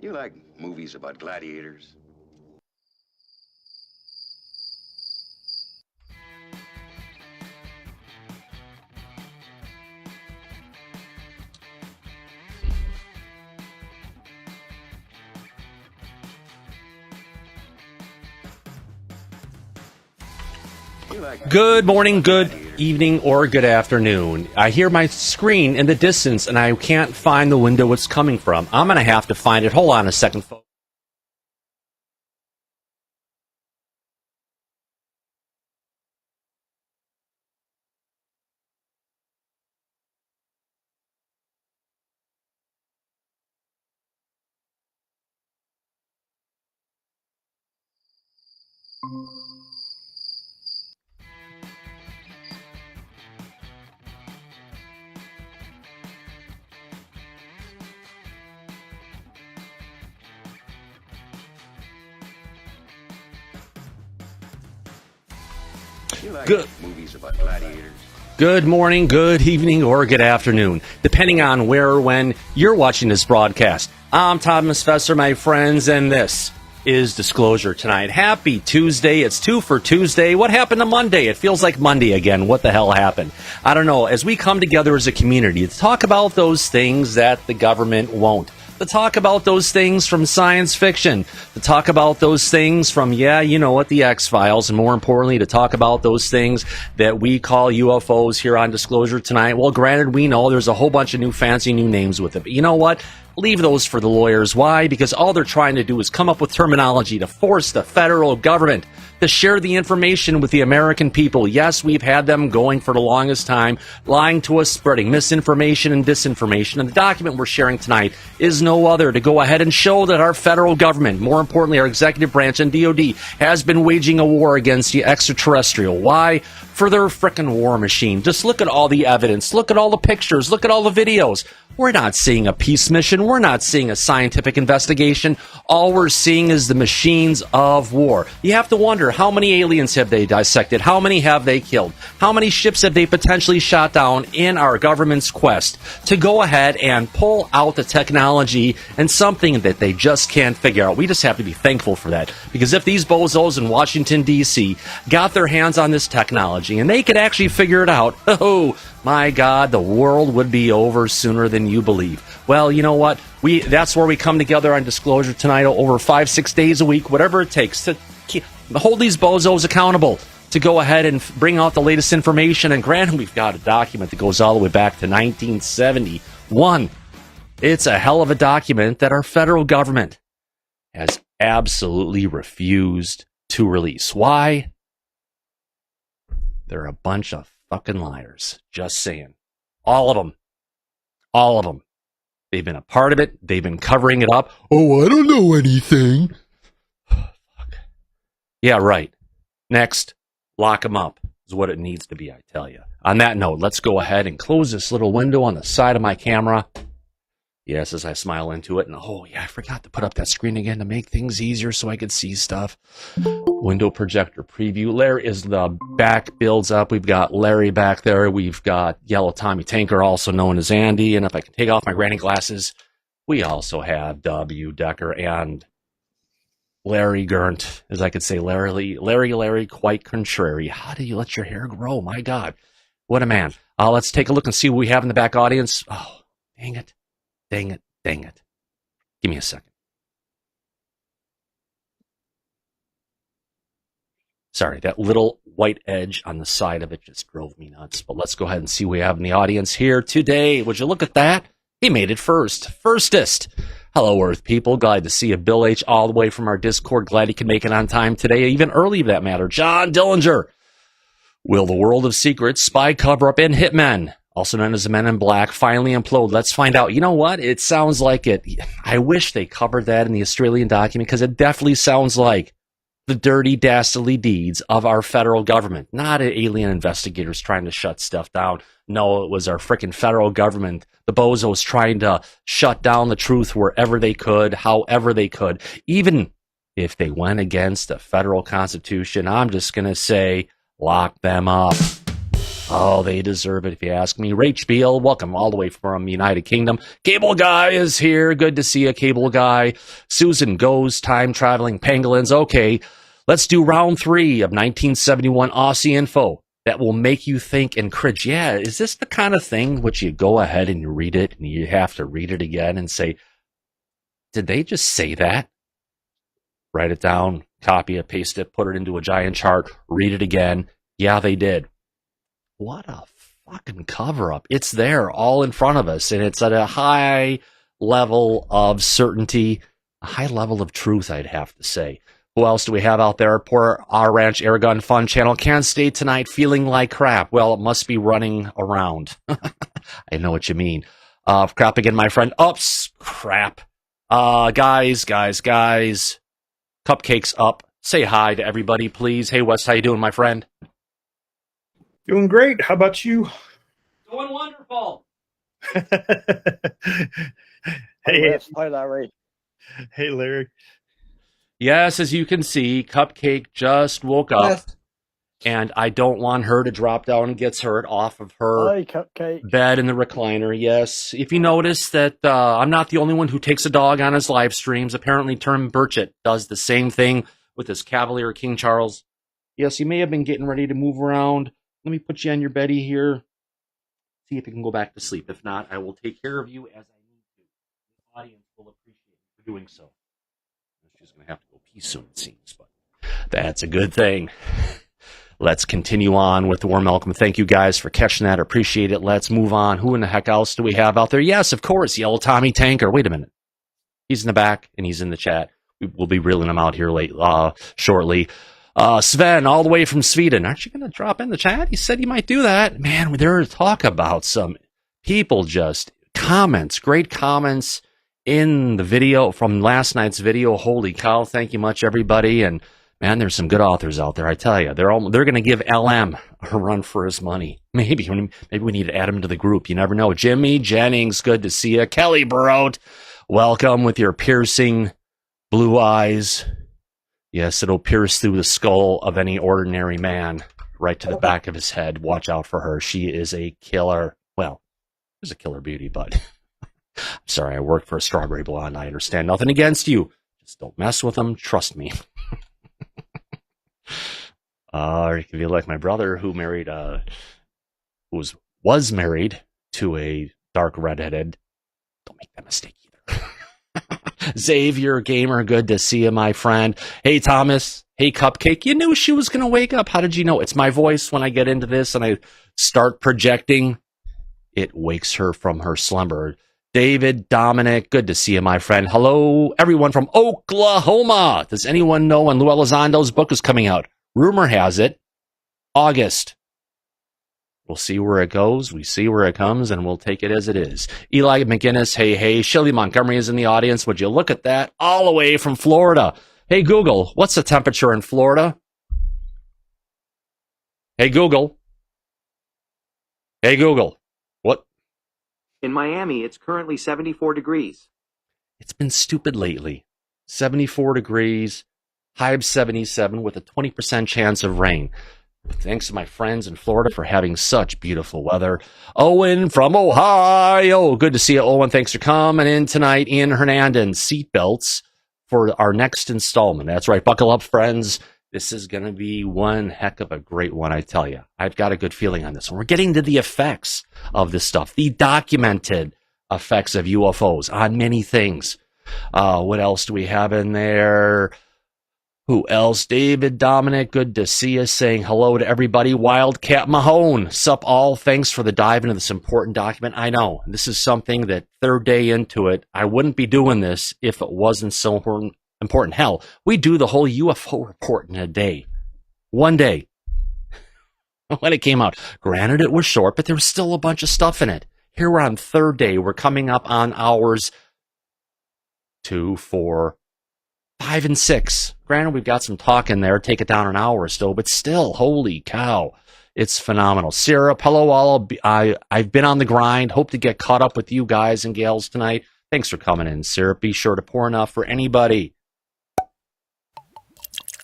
You like movies about gladiators? Good morning, good evening, or good afternoon. I hear my screen in the distance, and I can't find the window it's coming from. I'm going to have to find it. Hold on a second, folks. Good morning, good evening, or good afternoon, depending on where or when you're watching this broadcast. I'm Thomas Fessler, my friends, and this is Disclosure tonight. Happy Tuesday. It's 2 for Tuesday. What happened to Monday? It feels like Monday again. What the hell happened? I don't know. As we come together as a community to talk about those things that the government won't, to talk about those things from science fiction, to talk about those things from, the X-Files, and more importantly, to talk about those things that we call UFOs here on Disclosure tonight. Well, granted, we know there's a whole bunch of new fancy new names with it, but you know what? Leave those for the lawyers. Why? Because all they're trying to do is come up with terminology to force the federal government to share the information with the American people. Yes, we've had them going for the longest time, lying to us, spreading misinformation and disinformation. And the document we're sharing tonight is no other to go ahead and show that our federal government, more importantly, our executive branch and DOD, has been waging a war against the extraterrestrial. Why? For their frickin' war machine. Just look at all the evidence. Look at all the pictures. Look at all the videos. We're not seeing a peace mission. We're not seeing a scientific investigation. All we're seeing is the machines of war. You have to wonder, how many aliens have they dissected? How many have they killed? How many ships have they potentially shot down in our government's quest to go ahead and pull out the technology and something that they just can't figure out? We just have to be thankful for that. Because if these bozos in Washington, D.C. got their hands on this technology and they could actually figure it out, oh, my God, the world would be over sooner than you believe. Well, you know what? That's where we come together on Disclosure tonight over 5-6 days a week, whatever it takes to hold these bozos accountable, to go ahead and bring out the latest information. And granted, we've got a document that goes all the way back to 1971. It's a hell of a document that our federal government has absolutely refused to release. Why? They're a bunch of fucking liars. Just saying. All of them. All of them. They've been a part of it. They've been covering it up. Oh, I don't know anything. Fuck. Yeah, right. Next, lock them up is what it needs to be, I tell you. On that note, let's go ahead and close this little window on the side of my camera. Yes, as I smile into it. And oh, yeah, I forgot to put up that screen again to make things easier so I could see stuff. Window projector preview. Larry, as the back builds up, we've got Larry back there. We've got Yellow Tommy Tanker, also known as Andy. And if I can take off my granny glasses, we also have W. Decker and Larry Gurnt, as I could say, Larry, quite contrary. How do you let your hair grow? My God, what a man. Let's take a look and see what we have in the back audience. Oh, dang it. Dang it. Give me a second. Sorry, that little white edge on the side of it just drove me nuts. But let's go ahead and see what we have in the audience here today. Would you look at that? He made it firstest. Hello, Earth people. Glad to see you. Bill H. all the way from our Discord. Glad he can make it on time today, even early for that matter. John Dillinger. Will the world of secrets, spy cover-up, and hitmen, also known as the Men in Black, finally implode? Let's find out. You know what? It sounds like it. I wish they covered that in the Australian document, because it definitely sounds like the dirty, dastardly deeds of our federal government, not alien investigators trying to shut stuff down. No, it was our freaking federal government, the bozos, trying to shut down the truth wherever they could, however they could. Even if they went against the federal constitution, I'm just going to say, lock them up. Oh, they deserve it if you ask me. Rach Beal, welcome all the way from United Kingdom. Cable Guy is here. Good to see you, Cable Guy. Susan Goes, Time Traveling Pangolins. Okay, let's do round 3 of 1971 Aussie info that will make you think and cringe. Yeah, is this the kind of thing which you go ahead and you read it and you have to read it again and say, did they just say that? Write it down, copy it, paste it, put it into a giant chart, read it again. Yeah, they did. What a fucking cover-up. It's there, all in front of us, and it's at a high level of certainty, a high level of truth, I'd have to say. Who else do we have out there? Poor Our Ranch Airgun Fun Channel. Can't stay tonight feeling like crap. Well, it must be running around. I know what you mean. Crap again, my friend. Oops, crap. Guys. Cupcakes up. Say hi to everybody, please. Hey, Wes, how you doing, my friend? Doing great. How about you? Doing wonderful. Hey, Hi, Larry. Hey, Larry. Yes, as you can see, Cupcake just woke up. Yes. And I don't want her to drop down and get hurt off of her bed in the recliner. Yes. If you notice that I'm not the only one who takes a dog on his live streams. Apparently, Term Burchett does the same thing with his Cavalier King Charles. Yes, you may have been getting ready to move around. Let me put you on your beddy here. See if you can go back to sleep. If not, I will take care of you as I need to. The audience will appreciate you for doing so. She's going to have to go pee soon, it seems. But that's a good thing. Let's continue on with the warm welcome. Thank you guys for catching that. Appreciate it. Let's move on. Who in the heck else do we have out there? Yes, of course, Yellow Tommy Tanker. Wait a minute. He's in the back, and he's in the chat. We'll be reeling him out here shortly. Sven, all the way from Sweden. Aren't you going to drop in the chat? He said he might do that. Man, there talk about some people just comments, great comments in the video from last night's video. Holy cow. Thank you much, everybody. And man, there's some good authors out there, I tell you. They're going to give LM a run for his money. Maybe we need to add him to the group. You never know. Jimmy Jennings, good to see you. Kelly Burrout, welcome with your piercing blue eyes. Yes, it'll pierce through the skull of any ordinary man, right to the back of his head. Watch out for her. She is a killer. Well, she's a killer beauty, but I'm sorry, I work for a Strawberry Blonde. I understand nothing against you. Just don't mess with them. Trust me. Or you can be like my brother who married, was married to a dark redheaded. Don't make that mistake either. Xavier Gamer, good to see you, my friend. Hey, Thomas. Hey, Cupcake. You knew she was going to wake up. How did you know? It's my voice when I get into this and I start projecting. It wakes her from her slumber. David, Dominic, good to see you, my friend. Hello, everyone from Oklahoma. Does anyone know when Lou Elizondo's book is coming out? Rumor has it, August. We'll see where it goes. We see where it comes, and we'll take it as it is. Eli McGinnis, hey. Shelley Montgomery is in the audience. Would you look at that? All the way from Florida. Hey, Google, what's the temperature in Florida? Hey, Google. What? In Miami, it's currently 74 degrees. It's been stupid lately. 74 degrees, high of 77 with a 20% chance of rain. Thanks to my friends in Florida for having such beautiful weather. Owen from Ohio. Good to see you, Owen. Thanks for coming in tonight. Ian Hernandez, seatbelts for our next installment. That's right. Buckle up, friends. This is going to be one heck of a great one, I tell you. I've got a good feeling on this one. We're getting to the effects of this stuff, the documented effects of UFOs on many things. What else do we have in there? Who else? David, Dominic, good to see you. Saying hello to everybody. Wildcat Mahone, sup all. Thanks for the dive into this important document. I know, this is something that third day into it, I wouldn't be doing this if it wasn't so important. Hell, we do the whole UFO report in a day. One day. When it came out. Granted, it was short, but there was still a bunch of stuff in it. Here we're on third day. We're coming up on hours 2, 4, 5, and 6. Granted, we've got some talk in there. Take it down an hour or so, but still, holy cow. It's phenomenal. Syrup, hello all. I've been on the grind. Hope to get caught up with you guys and gals tonight. Thanks for coming in, Syrup. Be sure to pour enough for anybody.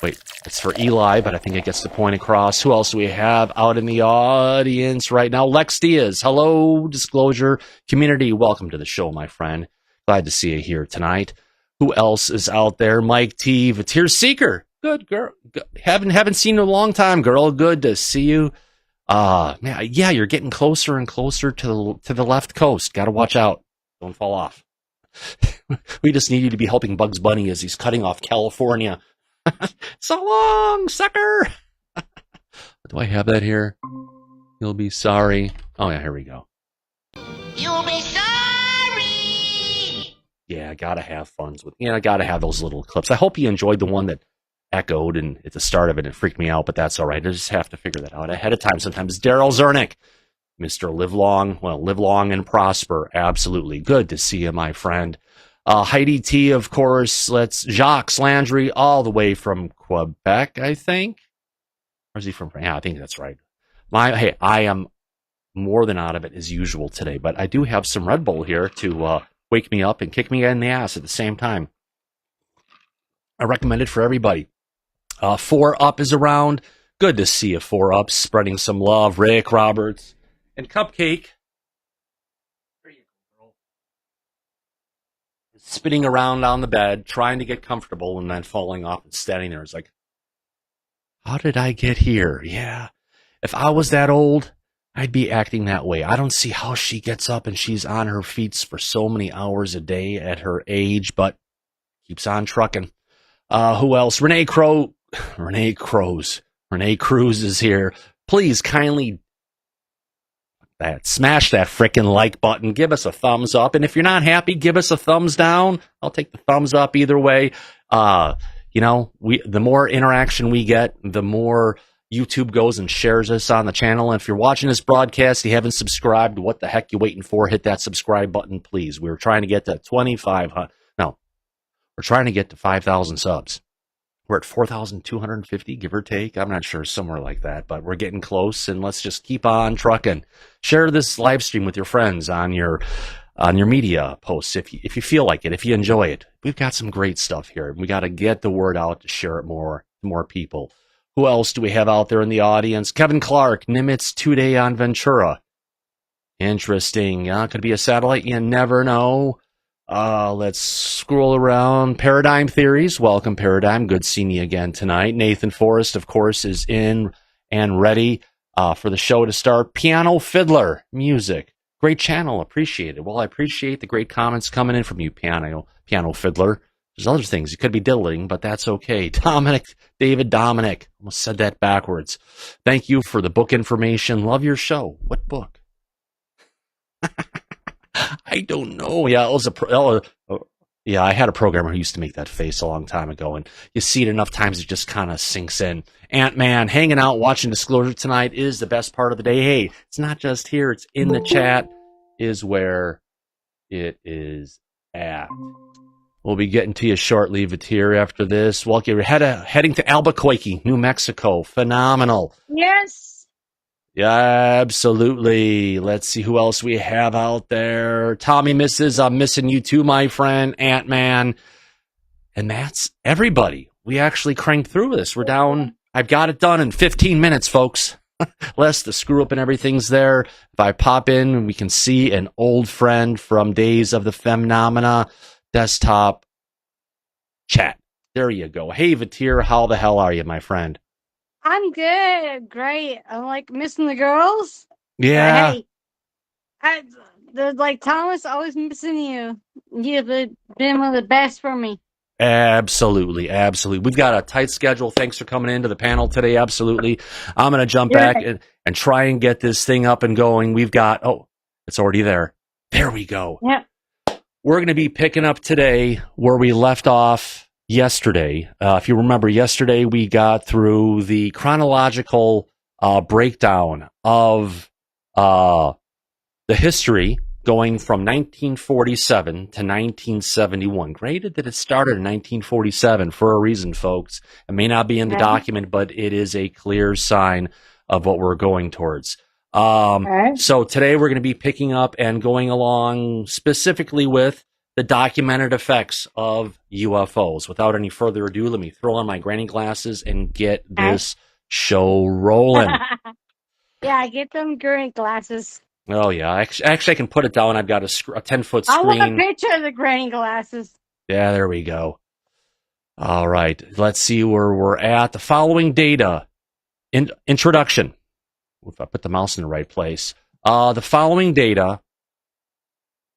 Wait, it's for Eli, but I think it gets the point across. Who else do we have out in the audience right now? Lex Diaz. Hello, Disclosure community. Welcome to the show, my friend. Glad to see you here tonight. Who else is out there? Mike T. Vatir Seeker. Good girl. Haven't seen you in a long time, girl. Good to see you. Man, yeah, you're getting closer and closer to the left coast. Got to watch out. Don't fall off. We just need you to be helping Bugs Bunny as he's cutting off California. So long, sucker. Do I have that here? You'll be sorry. Oh, yeah, here we go. You'll be sorry. Yeah, gotta have gotta have those little clips. I hope you enjoyed the one that echoed and at the start of it freaked me out, but that's all right. I just have to figure that out ahead of time sometimes. Daryl Zernick, Mr. Live long and prosper. Absolutely. Good to see you, my friend. Heidi T, of course. Jacques Landry, all the way from Quebec, I think. Or is he from? Yeah, I think that's right. I am more than out of it as usual today, but I do have some Red Bull here to wake me up and kick me in the ass at the same time. I recommend it for everybody. 4 Up is around. Good to see you, 4 Up, spreading some love. Rick Roberts and Cupcake. Spinning around on the bed, trying to get comfortable, and then falling off and standing there. It's like, how did I get here? Yeah. If I was that old, I'd be acting that way. I don't see how she gets up and she's on her feet for so many hours a day at her age, but keeps on trucking. Who else? Renee Cruz is here. Please kindly smash that frickin' like button. Give us a thumbs up. And if you're not happy, give us a thumbs down. I'll take the thumbs up either way. The more interaction we get, the more YouTube goes and shares us on the channel. And if you're watching this broadcast, you haven't subscribed, what the heck you waiting for? Hit that subscribe button, please. We're trying to get to 2,500. No, we're trying to get to 5,000 subs. We're at 4,250, give or take. I'm not sure, somewhere like that, but we're getting close, and let's just keep on trucking. Share this live stream with your friends on your media posts if you feel like it, if you enjoy it. We've got some great stuff here. We got to get the word out to share it more people. Who else do we have out there in the audience? Kevin Clark, Nimitz 2-day on Ventura. Interesting. Could be a satellite. You never know. Let's scroll around. Paradigm Theories. Welcome, Paradigm. Good seeing you again tonight. Nathan Forrest, of course, is in and ready for the show to start. Piano Fiddler Music. Great channel. Appreciate it. Well, I appreciate the great comments coming in from you, Piano Fiddler. There's other things you could be diddling, but that's okay. David Dominic. Almost said that backwards. Thank you for the book information. Love your show. What book? I don't know. Yeah, I had a programmer who used to make that face a long time ago, and you see it enough times it just kind of sinks in. Ant-Man, hanging out, watching Disclosure tonight is the best part of the day. Hey, it's not just here, it's in the chat is where it is at. We'll be getting to you shortly, Vatir, after this. We're heading to Albuquerque, New Mexico. Phenomenal. Yes. Yeah, absolutely. Let's see who else we have out there. Tommy Misses, I'm missing you too, my friend. Ant-Man. And that's everybody. We actually cranked through this. We're down. I've got it done in 15 minutes, folks. Less the screw up and everything's there. If I pop in, we can see an old friend from Days of the Phenomena desktop chat. There you go. Hey, Vatir, how the hell are you, my friend? I'm good. Great. I'm like missing the girls. Yeah. Hey, they're like Thomas, always missing you. You've been one of the best for me. Absolutely. We've got a tight schedule. Thanks for coming into the panel today. Absolutely. I'm going to jump back and try and get this thing up and going. We've got, it's already there. There we go. Yep. We're going to be picking up today where we left off yesterday. If you remember, yesterday we got through the chronological breakdown of the history going from 1947 to 1971. Granted that it started in 1947 for a reason, folks. It may not be in the document, but it is a clear sign of what we're going towards. So today we're going to be picking up and going along specifically with the documented effects of UFOs. Without any further ado, let me throw on my granny glasses and get this show rolling. Yeah, get them granny glasses. Oh, yeah. Actually, I can put it down. I've got a 10-foot screen. I want a picture of the granny glasses. Yeah, there we go. All right. Let's see where we're at. The following data. Introduction. If I put the mouse in the right place. The following data.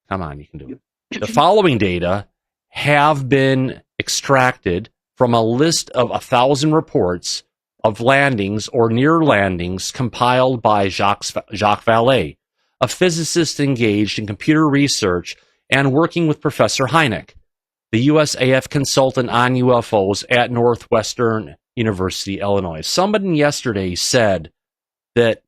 Come on, you can do it. The following data have been extracted from a list of 1,000 reports of landings or near landings compiled by Jacques Vallée, a physicist engaged in computer research and working with Professor Hynek, the USAF consultant on UFOs at Northwestern University, Illinois. Somebody yesterday said that,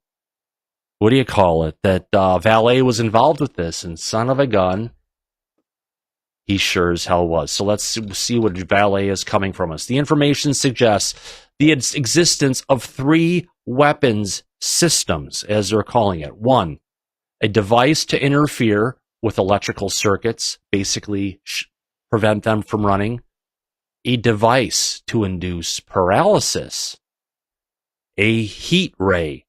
that Vallée was involved with this, and son of a gun, he sure as hell was. So let's see what Vallée is coming from us. The information suggests the existence of 3 weapons systems, as they're calling it. 1, a device to interfere with electrical circuits, basically prevent them from running. A device to induce paralysis. A heat ray.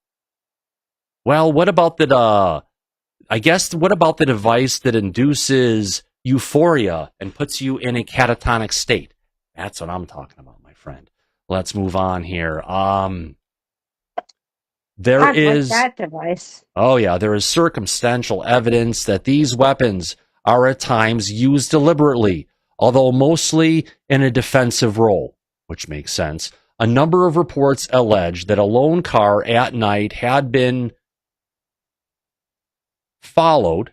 Well, what about what about the device that induces euphoria and puts you in a catatonic state? That's what I'm talking about, my friend. Let's move on here. There is that device. Oh yeah, there is circumstantial evidence that these weapons are at times used deliberately, although mostly in a defensive role, which makes sense. A number of reports allege that a lone car at night had been followed,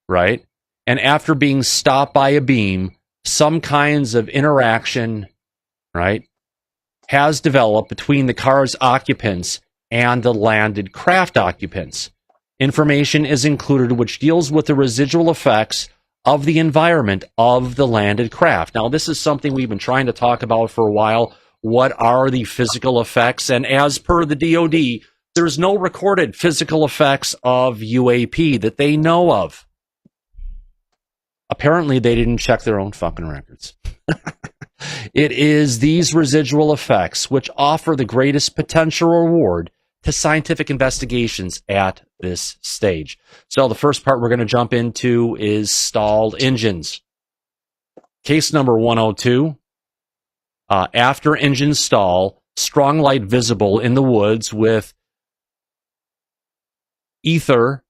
right? And after being stopped by a beam, some kinds of interaction, right, has developed between the car's occupants and the landed craft occupants. Information is included which deals with the residual effects of the environment of the landed craft. Now, this is something we've been trying to talk about for a while. What are the physical effects? And as per the DoD, there's no recorded physical effects of UAP that they know of. Apparently, they didn't check their own fucking records. It is these residual effects which offer the greatest potential reward to scientific investigations at this stage. So the first part we're going to jump into is stalled engines. Case number 102. After engine stall, strong light visible in the woods with ether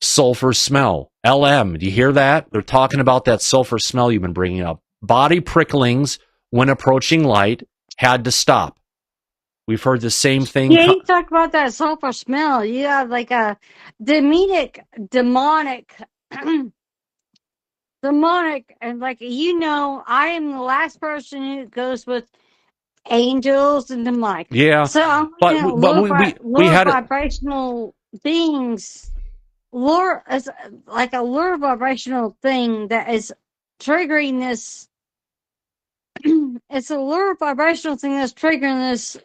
sulfur smell. LM, do you hear that? They're talking about that sulfur smell you've been bringing up. Body pricklings when approaching light had to stop. We've heard the same thing. Yeah, you talk about that sulfur smell. You have like a demonic, and like, I am the last person who goes with angels and demonic. Yeah, so I'm but we had vibrational things. Lure is like a lure vibrational thing that is triggering this. It's a lure vibrational thing that's triggering this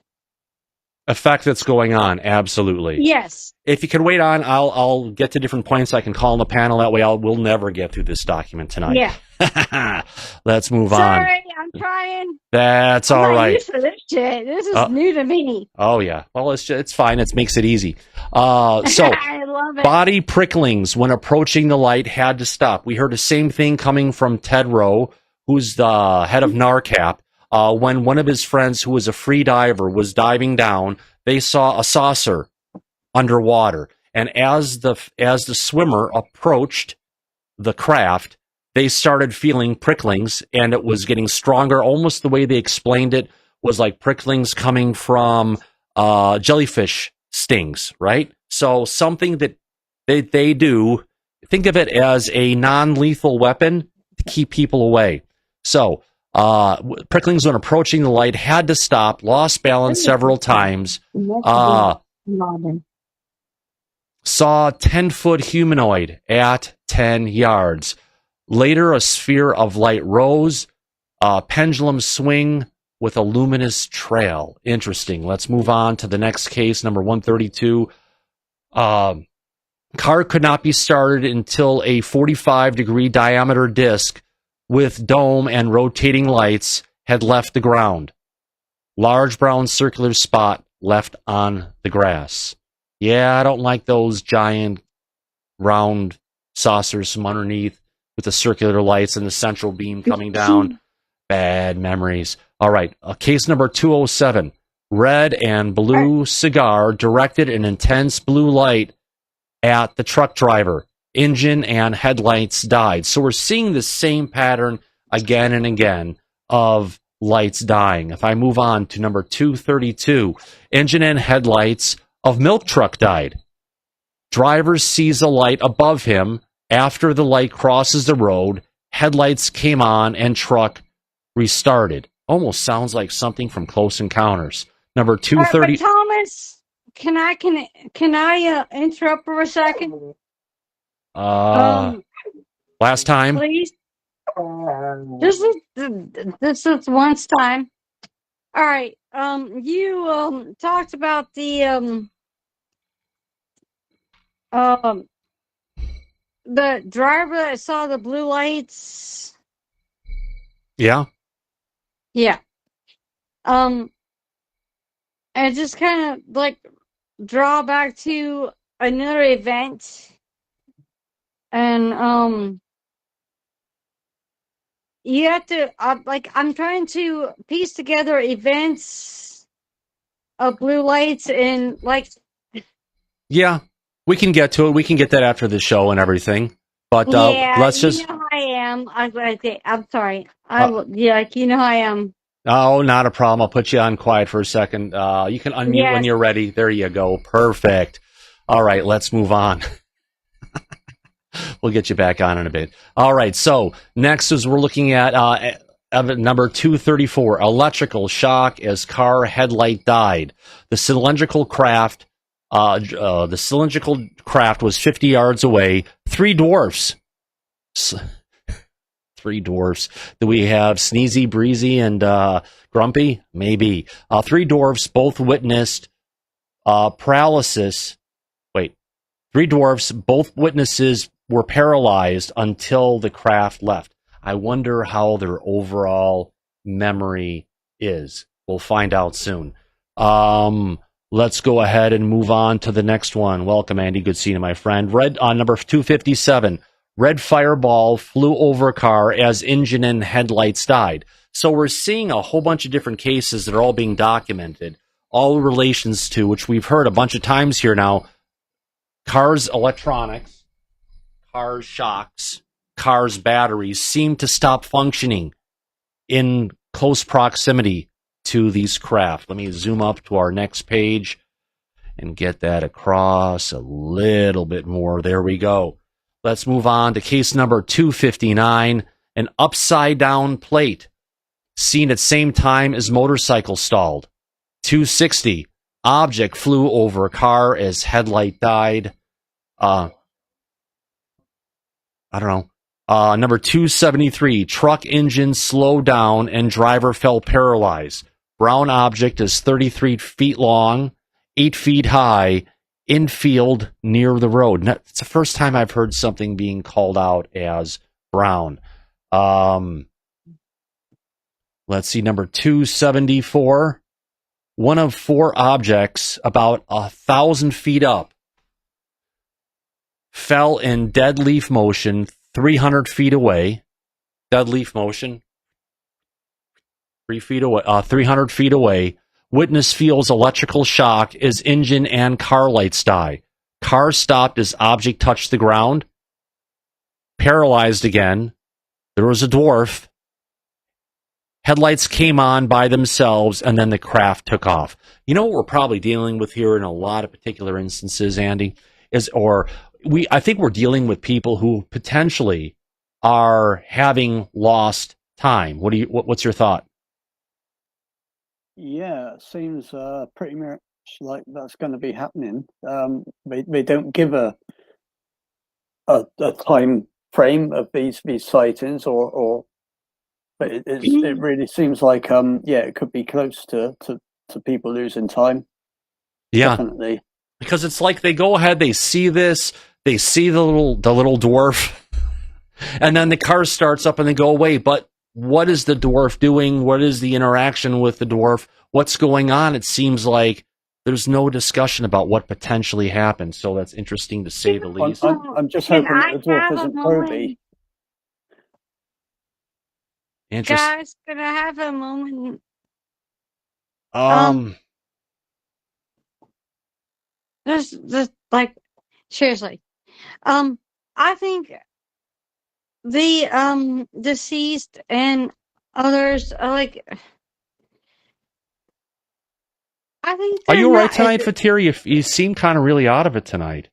effect that's going on. Absolutely. Yes. If you can wait on, I'll get to different points I can call on the panel. That way we'll never get through this document tonight. Yeah. Let's move on. Sorry, I'm trying. That's all right. I'm not used to this shit. This is new to me. Oh yeah. Well, it's fine. It makes it easy. So I love it. Body pricklings when approaching the light had to stop. We heard the same thing coming from Ted Rowe, who's the head of NARCAP. When one of his friends, who was a free diver, was diving down, they saw a saucer underwater, and as the swimmer approached the craft, they started feeling pricklings, and it was getting stronger. Almost the way they explained it was like pricklings coming from jellyfish stings, right? So something that they do, think of it as a non-lethal weapon to keep people away. So pricklings when approaching the light had to stop, lost balance several times. Saw 10-foot humanoid at 10 yards. Later, a sphere of light rose, pendulum swing with a luminous trail. Interesting. Let's move on to the next case, number 132. Car could not be started until a 45-degree diameter disc with dome and rotating lights had left the ground. Large brown circular spot left on the grass. Yeah, I don't like those giant round saucers from underneath with the circular lights and the central beam coming down. Bad memories. All right, case number 207. Red and blue cigar directed an intense blue light at the truck driver. Engine and headlights died. So we're seeing the same pattern again and again of lights dying. If I move on to number 232, engine and headlights of milk truck died. Driver sees a light above him. After the light crosses the road, headlights came on and truck restarted. Almost sounds like something from Close Encounters. Number 230. Thomas, can I interrupt for a second? Last time. Please. This is once time. All right. You talked about the driver that saw the blue lights. Yeah. Yeah. And just kind of like draw back to another event. And you have to I'm trying to piece together events of blue lights and Yeah, we can get to it. We can get that after the show and everything. But yeah, let's just. You know how I am. I'm sorry. You know how I am. Oh, not a problem. I'll put you on quiet for a second. You can unmute when you're ready. There you go. Perfect. All right, let's move on. We'll get you back on in a bit. All right, so next is we're looking at number 234, electrical shock as car headlight died. The cylindrical craft was 50 yards away. Three dwarfs. Three dwarfs. Do we have Sneezy, Breezy, and Grumpy? Maybe. Three dwarfs both witnessed paralysis. Wait. Three dwarfs, both witnesses were paralyzed until the craft left. I wonder how their overall memory is. We'll find out soon. Let's go ahead and move on to the next one. Welcome, Andy. Good seeing you, my friend. Red on number 257. Red fireball flew over a car as engine and headlights died. So we're seeing a whole bunch of different cases that are all being documented, all relations to, which we've heard a bunch of times here now, cars' electronics, cars' shocks, cars' batteries seem to stop functioning in close proximity to these craft. Let me zoom up to our next page and get that across a little bit more. There we go. Let's move on to case number 259, an upside-down plate seen at same time as motorcycle stalled. 260, object flew over a car as headlight died. I don't know. Number 273, truck engine slowed down and driver fell paralyzed. Brown object is 33 feet long, 8 feet high, infield near the road. It's the first time I've heard something being called out as brown. Let's see, number 274. One of four objects about 1,000 feet up fell in dead leaf motion 300 feet away. Dead leaf motion 300 feet away. Witness feels electrical shock as engine and car lights die. Car stopped as object touched the ground. Paralyzed again. There was a dwarf. Headlights came on by themselves, and then the craft took off. You know what we're probably dealing with here in a lot of particular instances, Andy? I think we're dealing with people who potentially are having lost time. What's your thought? Yeah, it seems pretty much like that's going to be happening. They don't give a time frame of these sightings, but it really seems like it could be close to people losing time. Yeah, definitely. Because it's like they go ahead, they see this, they see the little dwarf, And then the car starts up and they go away. But what is the dwarf doing? What is the interaction with the dwarf? What's going on? It seems like there's no discussion about what potentially happened. So that's interesting to say the least. I'm just hoping that the dwarf isn't Toby. Guys, can I have a moment? Just like, seriously. I think the deceased and others are like, I think. Are you all right tonight, Fatir? You seem kind of really out of it tonight.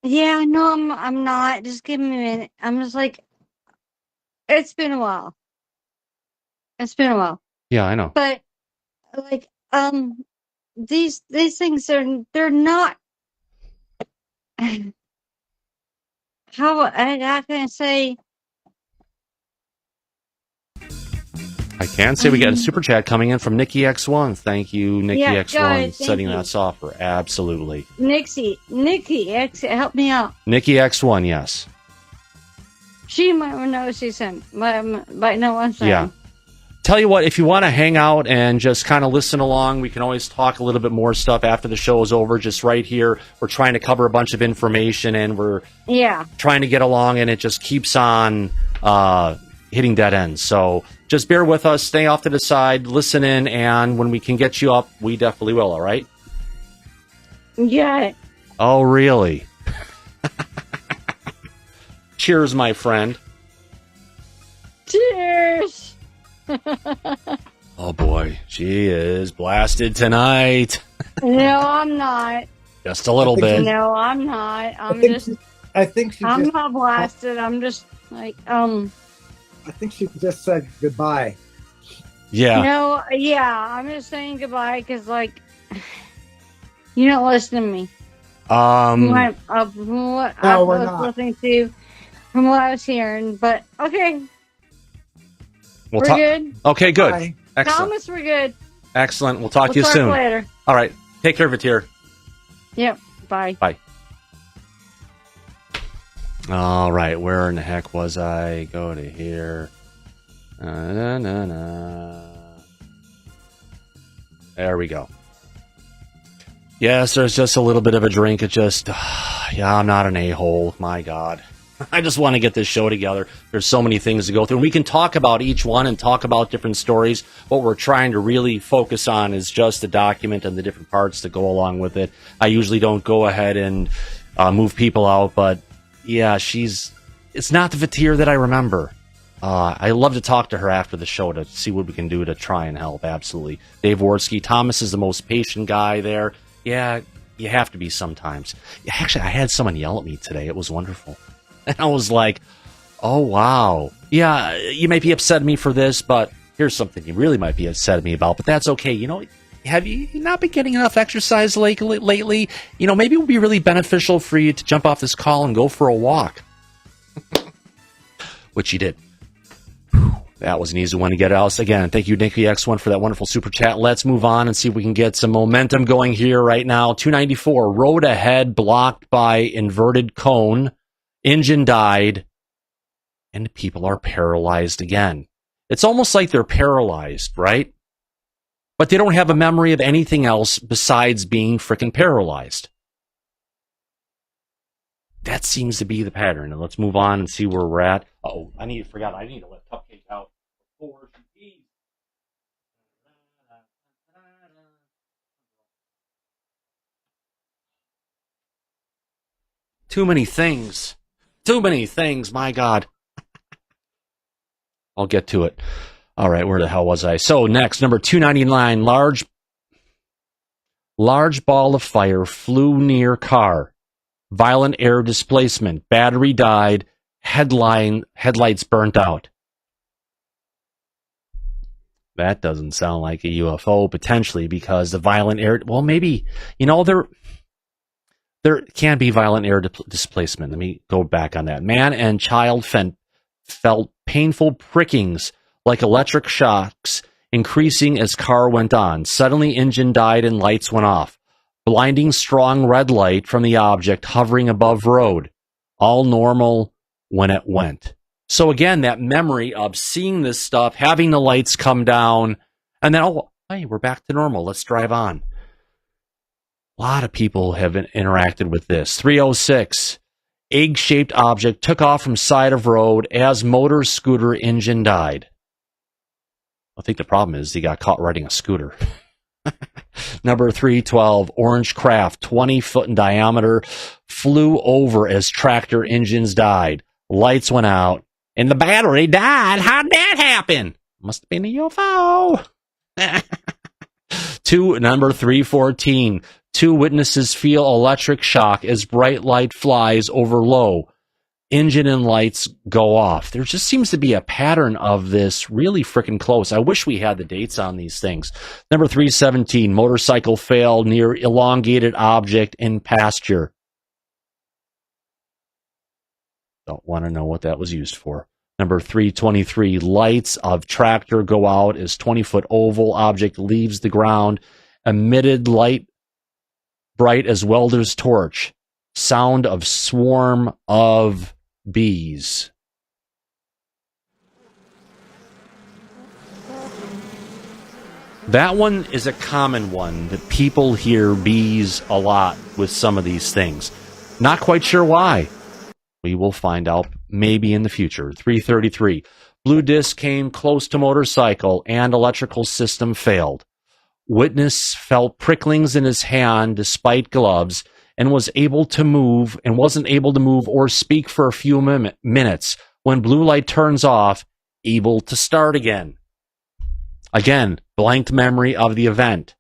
Yeah, no, I'm not. Just give me a minute. I'm just like, it's been a while. It's been a while. Yeah, I know. But like, these things they're not. How can I say? I can say we got a super chat coming in from Nikki X1. Thank you, Nikki X1, setting that software. Absolutely. Nikki X, help me out. Nikki X1, yes. She might know she's him. Might know what I'm saying. Yeah. Tell you what, if you want to hang out and just kind of listen along, we can always talk a little bit more stuff after the show is over. Just right here, we're trying to cover a bunch of information, and we're trying to get along, and it just keeps on hitting dead ends. So just bear with us, stay off to the side, listen in, and when we can get you up, we definitely will, all right? Yeah. Oh, really? Cheers, my friend. Cheers. Oh boy, she is blasted tonight. No, I'm not. Just a little bit. No, I'm not. I'm not blasted. I'm just like I think she just said goodbye. Yeah. No, yeah, I'm just saying goodbye because like you don't listen to me. From what I was listening to, from what I was hearing, but okay. We're good. Okay, good. Bye. Excellent. Thomas, we're good. Excellent. We'll talk to you soon. Later. All right. Take care, Vatir. Yep. Bye. Bye. All right. Where in the heck was I? Go to here. There we go. Yes, there's just a little bit of a drink. It just, I'm not an a-hole. My God. I just want to get this show together. There's so many things to go through. We can talk about each one and talk about different stories. What we're trying to really focus on is just the document and the different parts that go along with it. I usually don't go ahead and move people out, but yeah, it's not the Vatir that I remember. I love to talk to her after the show to see what we can do to try and help. Absolutely. Dave Wardsky, Thomas is the most patient guy there. Yeah, you have to be sometimes. Actually, I had someone yell at me today. It was wonderful. And I was like, oh, wow. Yeah, you may be upset at me for this, but here's something you really might be upset at me about. But that's okay. You know, have you not been getting enough exercise lately? You know, maybe it would be really beneficial for you to jump off this call and go for a walk. Which you did. That was an easy one to get out. Again, thank you, Nicky X1, for that wonderful super chat. Let's move on and see if we can get some momentum going here right now. 294, road ahead blocked by inverted cone. Engine died, and people are paralyzed again. It's almost like they're paralyzed, right? But they don't have a memory of anything else besides being freaking paralyzed. That seems to be the pattern. And let's move on and see where we're at. Oh, I need to let Cupcake out before she pees. Too many things. Too many things, my God. I'll get to it. All right, where the hell was I? So next, number 299, large ball of fire flew near car. Violent air displacement. Battery died. Headlights burnt out. That doesn't sound like a UFO, potentially, because the violent air... Well, maybe, there can be violent air displacement. Let me go back on that. Man and child felt painful prickings like electric shocks increasing as car went on. Suddenly, engine died and lights went off. Blinding strong red light from the object hovering above road. All normal when it went. So again, that memory of seeing this stuff, having the lights come down, and then, oh, hey, we're back to normal. Let's drive on. A lot of people have interacted with this. 306, egg-shaped object took off from side of road as motor scooter engine died. I think the problem is he got caught riding a scooter. Number 312, orange craft, 20 foot in diameter, flew over as tractor engines died. Lights went out, and the battery died. How'd that happen? Must have been a UFO. Number 314, 2 witnesses feel electric shock as bright light flies over low. Engine and lights go off. There just seems to be a pattern of this really freaking close. I wish we had the dates on these things. Number 317, motorcycle failed near elongated object in pasture. Don't want to know what that was used for. Number 323, lights of tractor go out as 20-foot oval object leaves the ground. Emitted light bright as welder's torch. Sound of swarm of bees. That one is a common one that people hear bees a lot with some of these things. Not quite sure why. We will find out maybe in the future. 333. Blue disc came close to motorcycle and electrical system failed. Witness felt pricklings in his hand despite gloves and wasn't able to move or speak for a few minutes. When blue light turns off, able to start again. Again, blank memory of the event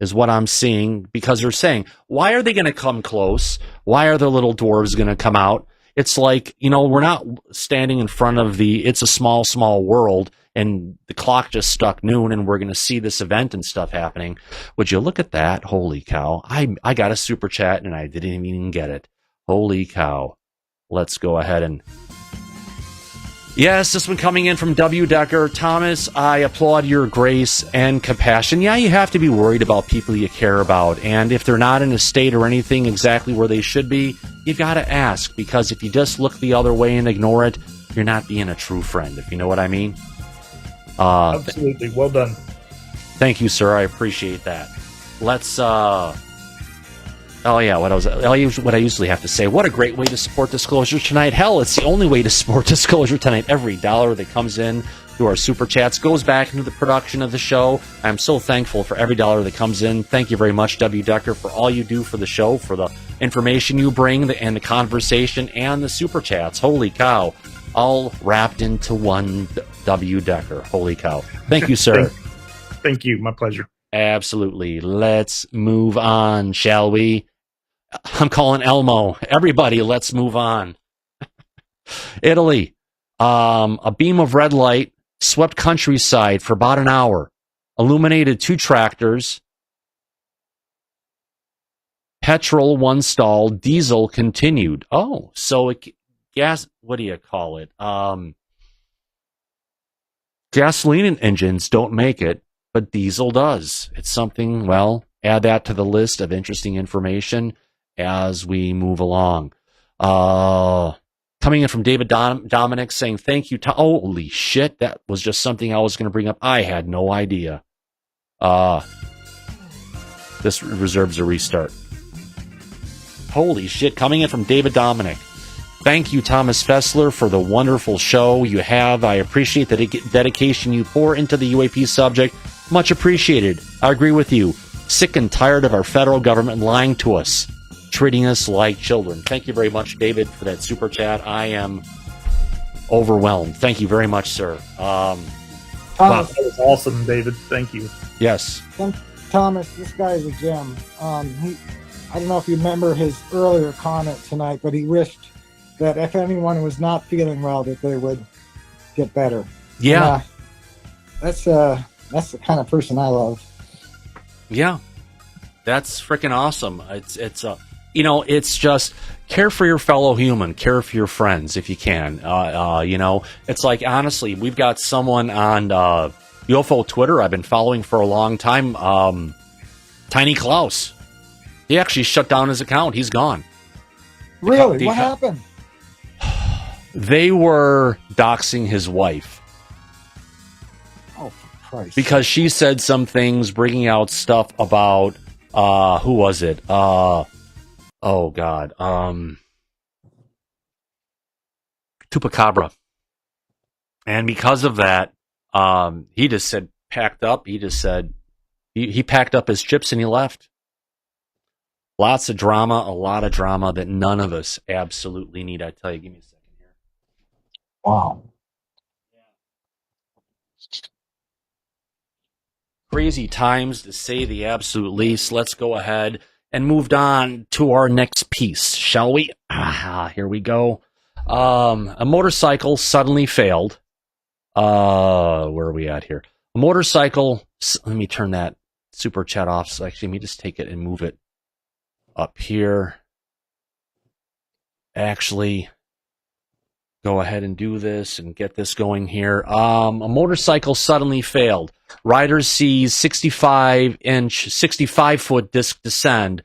is what I'm seeing, because they're saying, why are they going to come close? Why are the little dwarves going to come out? It's like, we're not standing in front of It's a Small, Small World, and the clock just struck noon, and we're going to see this event and stuff happening. Would you look at that? Holy cow. I got a super chat, and I didn't even get it. Holy cow. Let's go ahead and... Yes, this one coming in from W. Decker. Thomas, I applaud your grace and compassion. Yeah, you have to be worried about people you care about, and if they're not in a state or anything exactly where they should be, you've got to ask, because if you just look the other way and ignore it, you're not being a true friend, if you know what I mean. Absolutely. Well done. Thank you, sir. I appreciate that. Let's, what I usually have to say. What a great way to support Disclosure tonight. Hell, it's the only way to support Disclosure tonight. Every dollar that comes in through our super chats goes back into the production of the show. I'm so thankful for every dollar that comes in. Thank you very much, W. Decker, for all you do for the show, for the information you bring, and the conversation, and the super chats. Holy cow. All wrapped into one W. Decker. Holy cow. Thank you, sir. Thank you. My pleasure. Absolutely. Let's move on, shall we? I'm calling Elmo. Everybody, let's move on. Italy. A beam of red light swept countryside for about an hour. Illuminated 2 tractors. Petrol 1 stalled. Diesel continued. Oh, so gas, what do you call it? Gasoline engines don't make it, but diesel does. It's something, well, add that to the list of interesting information as we move along. Coming in from David Dominic saying, thank you. Holy shit, that was just something I was going to bring up. I had no idea. This reserves a restart. Holy shit, coming in from David Dominic. Thank you, Thomas Fessler, for the wonderful show you have. I appreciate the dedication you pour into the UAP subject. Much appreciated. I agree with you. Sick and tired of our federal government lying to us, treating us like children. Thank you very much, David, for that super chat. I am overwhelmed. Thank you very much, sir. Wow, that was awesome, David. Thank you. Yes. Thomas, this guy is a gem. I don't know if you remember his earlier comment tonight, but he wished that if anyone was not feeling well, that they would get better. Yeah. And, that's the kind of person I love. Yeah. That's freaking awesome. It's just care for your fellow human, care for your friends if you can. It's like, honestly, we've got someone on UFO Twitter I've been following for a long time, Tiny Klaus. He actually shut down his account. He's gone. Really? What happened? They were doxing his wife. Oh, for Christ. Because she said some things, bringing out stuff about, who was it? Oh, God. Chupacabra. And because of that, he just said, packed up. He just said, he packed up his chips and he left. Lots of drama, a lot of drama that none of us absolutely need. I tell you, give me a second here. Wow. Crazy times, to say the absolute least. Let's go ahead and move on to our next piece, shall we? Here we go. A motorcycle suddenly failed. Where are we at here? A motorcycle. Let me turn that super chat off. So actually, let me just take it and move it up here. Actually, go ahead and do this and get this going here. A motorcycle suddenly failed. Rider sees 65-foot disc descend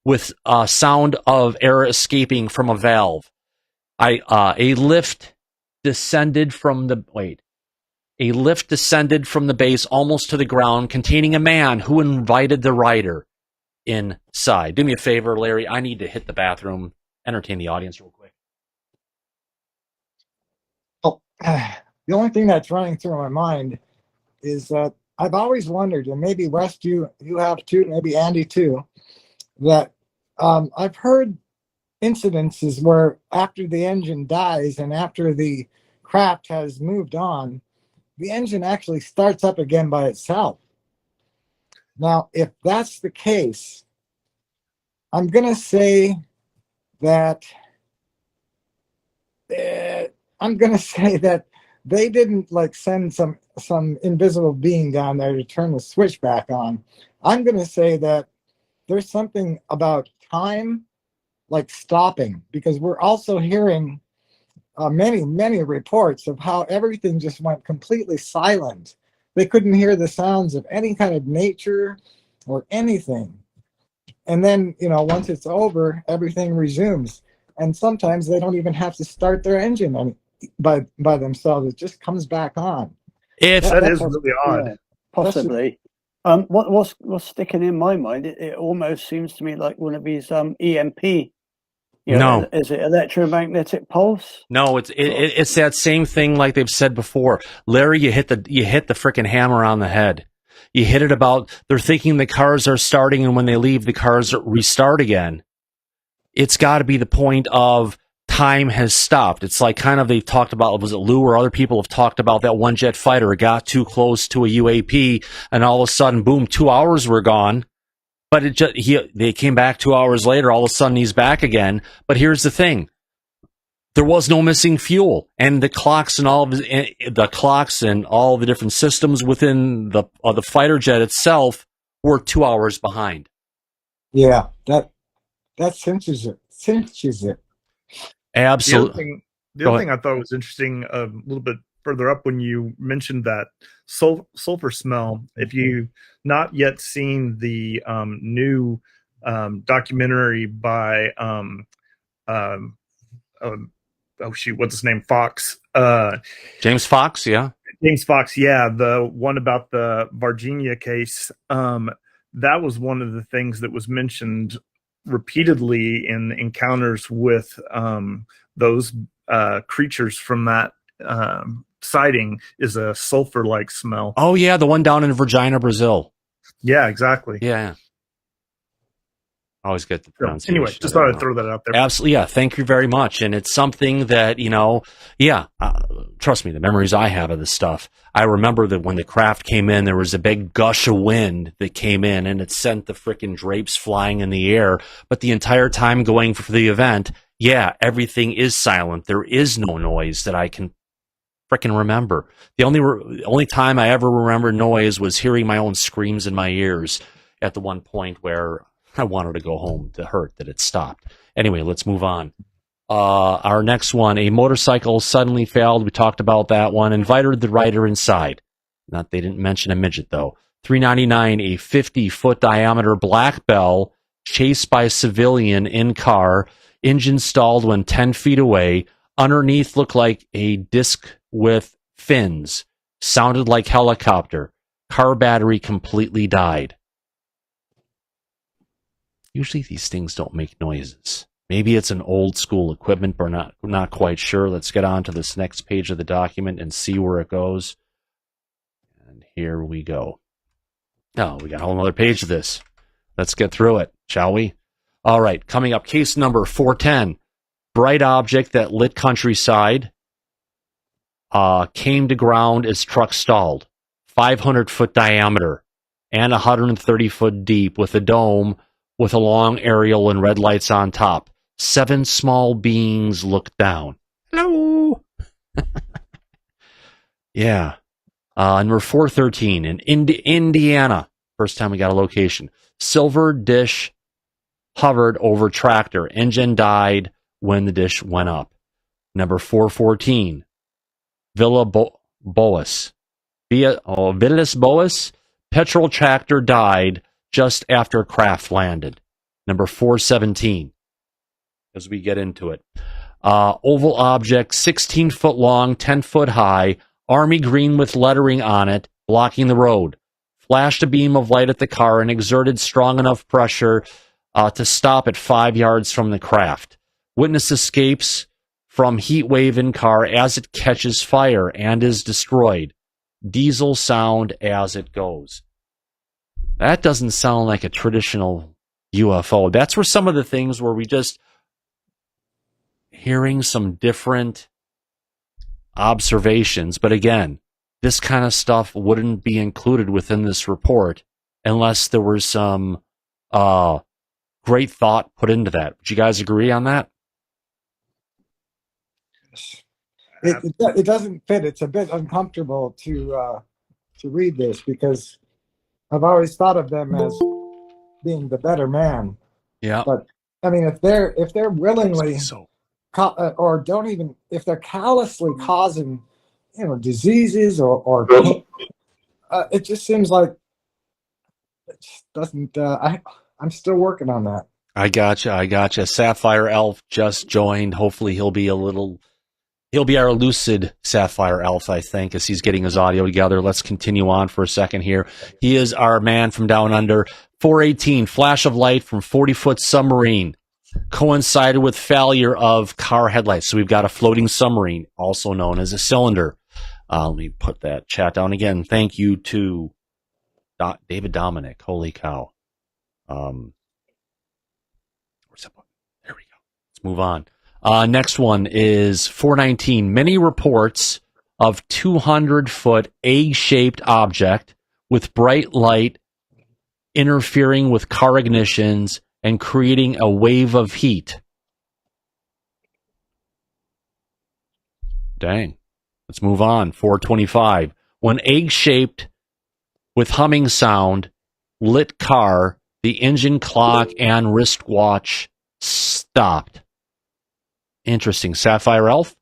with sound of air escaping from a valve. A lift descended from the base almost to the ground, containing a man who invited the rider inside. Do me a favor, Larry. I need to hit the bathroom. Entertain the audience real quick. Oh, the only thing that's running through my mind is that I've always wondered, and maybe West, you have too, maybe Andy too, that I've heard incidences where after the engine dies and after the craft has moved on, the engine actually starts up again by itself. Now, if that's the case, I'm going to say that they didn't like send some invisible being down there to turn the switch back on. I'm going to say that there's something about time like stopping, because we're also hearing many reports of how everything just went completely silent. They couldn't hear the sounds of any kind of nature or anything. And then, once it's over, everything resumes. And sometimes they don't even have to start their engine by themselves. It just comes back on. That is really odd. Yeah, possibly. What's sticking in my mind? It almost seems to me like one of these EMP. No, is it electromagnetic pulse? No, it's that same thing like they've said before. Larry, you hit the freaking hammer on the head. You hit it about they're thinking the cars are starting, and when they leave, the cars restart again. It's got to be the point of time has stopped. It's like kind of they've talked about, was it Lou or other people have talked about that one jet fighter got too close to a UAP, and all of a sudden, boom, 2 hours were gone. But they came back 2 hours later. All of a sudden, he's back again. But here's the thing: there was no missing fuel, and the clocks and all the different systems within the fighter jet itself were 2 hours behind. Yeah, that cinches it. Absolutely. The other thing I thought was interesting, a little bit further up when you mentioned that sulfur smell. If you not yet seen the new documentary by what's his name? Fox. James Fox, yeah. James Fox, yeah. The one about the Virginia case. That was one of the things that was mentioned repeatedly in encounters with those creatures from that sighting is a sulfur-like smell. Oh, yeah, the one down in Virginia, Brazil. Yeah, exactly. Yeah. I always get the pronunciation. Anyway, just thought I'd throw that out there. Absolutely, yeah. Thank you very much. And it's something that, trust me, the memories I have of this stuff. I remember that when the craft came in, there was a big gush of wind that came in, and it sent the frickin' drapes flying in the air. But the entire time going for the event, yeah, everything is silent. There is no noise that I can frickin' remember. The only time I ever remember noise was hearing my own screams in my ears at the one point where I wanted to go home to hurt that it stopped. Anyway, let's move on. Our next one, a motorcycle suddenly failed. We talked about that one. Invited the rider inside. They didn't mention a midget, though. 399, a 50-foot diameter black bell chased by a civilian in car. Engine stalled when 10 feet away. Underneath looked like a disc with fins. Sounded like helicopter. Car battery completely died. Usually these things don't make noises. Maybe it's an old school equipment, but not quite sure. Let's get on to this next page of the document and see where it goes. And here we go. Oh, we got a whole other page of this. Let's get through it, shall we? All right, coming up, case number 410. Bright object that lit countryside came to ground as truck stalled. 500-foot diameter and 130-foot deep with a dome with a long aerial and red lights on top. 7 small beings looked down. Hello. Yeah. Number 413 in Indiana. First time we got a location. Silver dish hovered over tractor. Engine died when the dish went up. Number 414. Villa Boas. Villas Boas. Petrol tractor died just after craft landed. Number 417. As we get into it. Oval object, 16 foot long, 10 foot high, army green with lettering on it, blocking the road. Flashed a beam of light at the car and exerted strong enough pressure to stop it 5 yards from the craft. Witness escapes from heat wave in car as it catches fire and is destroyed. Diesel sound as it goes. That doesn't sound like a traditional UFO. That's where some of the things where we just hearing some different observations. But again, this kind of stuff wouldn't be included within this report unless there was some great thought put into that. Would you guys agree on that? It doesn't fit. It's a bit uncomfortable to read this because I've always thought of them as being the better man. Yeah. But I mean, if they're willingly or don't even if they're callously causing, diseases or it just seems like it just doesn't. I'm still working on that. I gotcha. Sapphire Elf just joined. Hopefully he'll be our lucid Sapphire Elf, I think, as he's getting his audio together. Let's continue on for a second here. He is our man from down under. 418, flash of light from 40-foot submarine. Coincided with failure of car headlights. So we've got a floating submarine, also known as a cylinder. Let me put that chat down again. Thank you to David Dominic. Holy cow. Where's that one? There we go. Let's move on. Next one is 419. Many reports of 200-foot egg-shaped object with bright light interfering with car ignitions and creating a wave of heat. Dang. Let's move on. 425. When egg-shaped with humming sound, lit car, the engine clock and wristwatch stopped. Interesting. Sapphire Elf?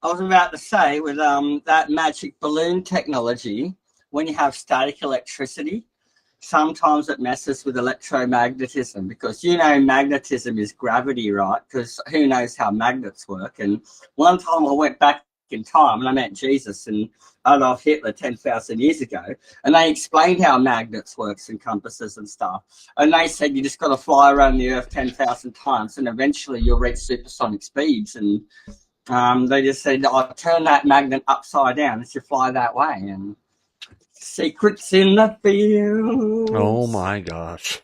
I was about to say, with that magic balloon technology, when you have static electricity, sometimes it messes with electromagnetism because magnetism is gravity, right? Because who knows how magnets work. And one time I went back in time and I met Jesus and Adolf Hitler 10,000 years ago, and they explained how magnets works and compasses and stuff. And they said you just got to fly around the Earth 10,000 times and eventually you'll reach supersonic speeds. And they just said, I'll turn that magnet upside down as you fly that way. And secrets in the field. Oh my gosh.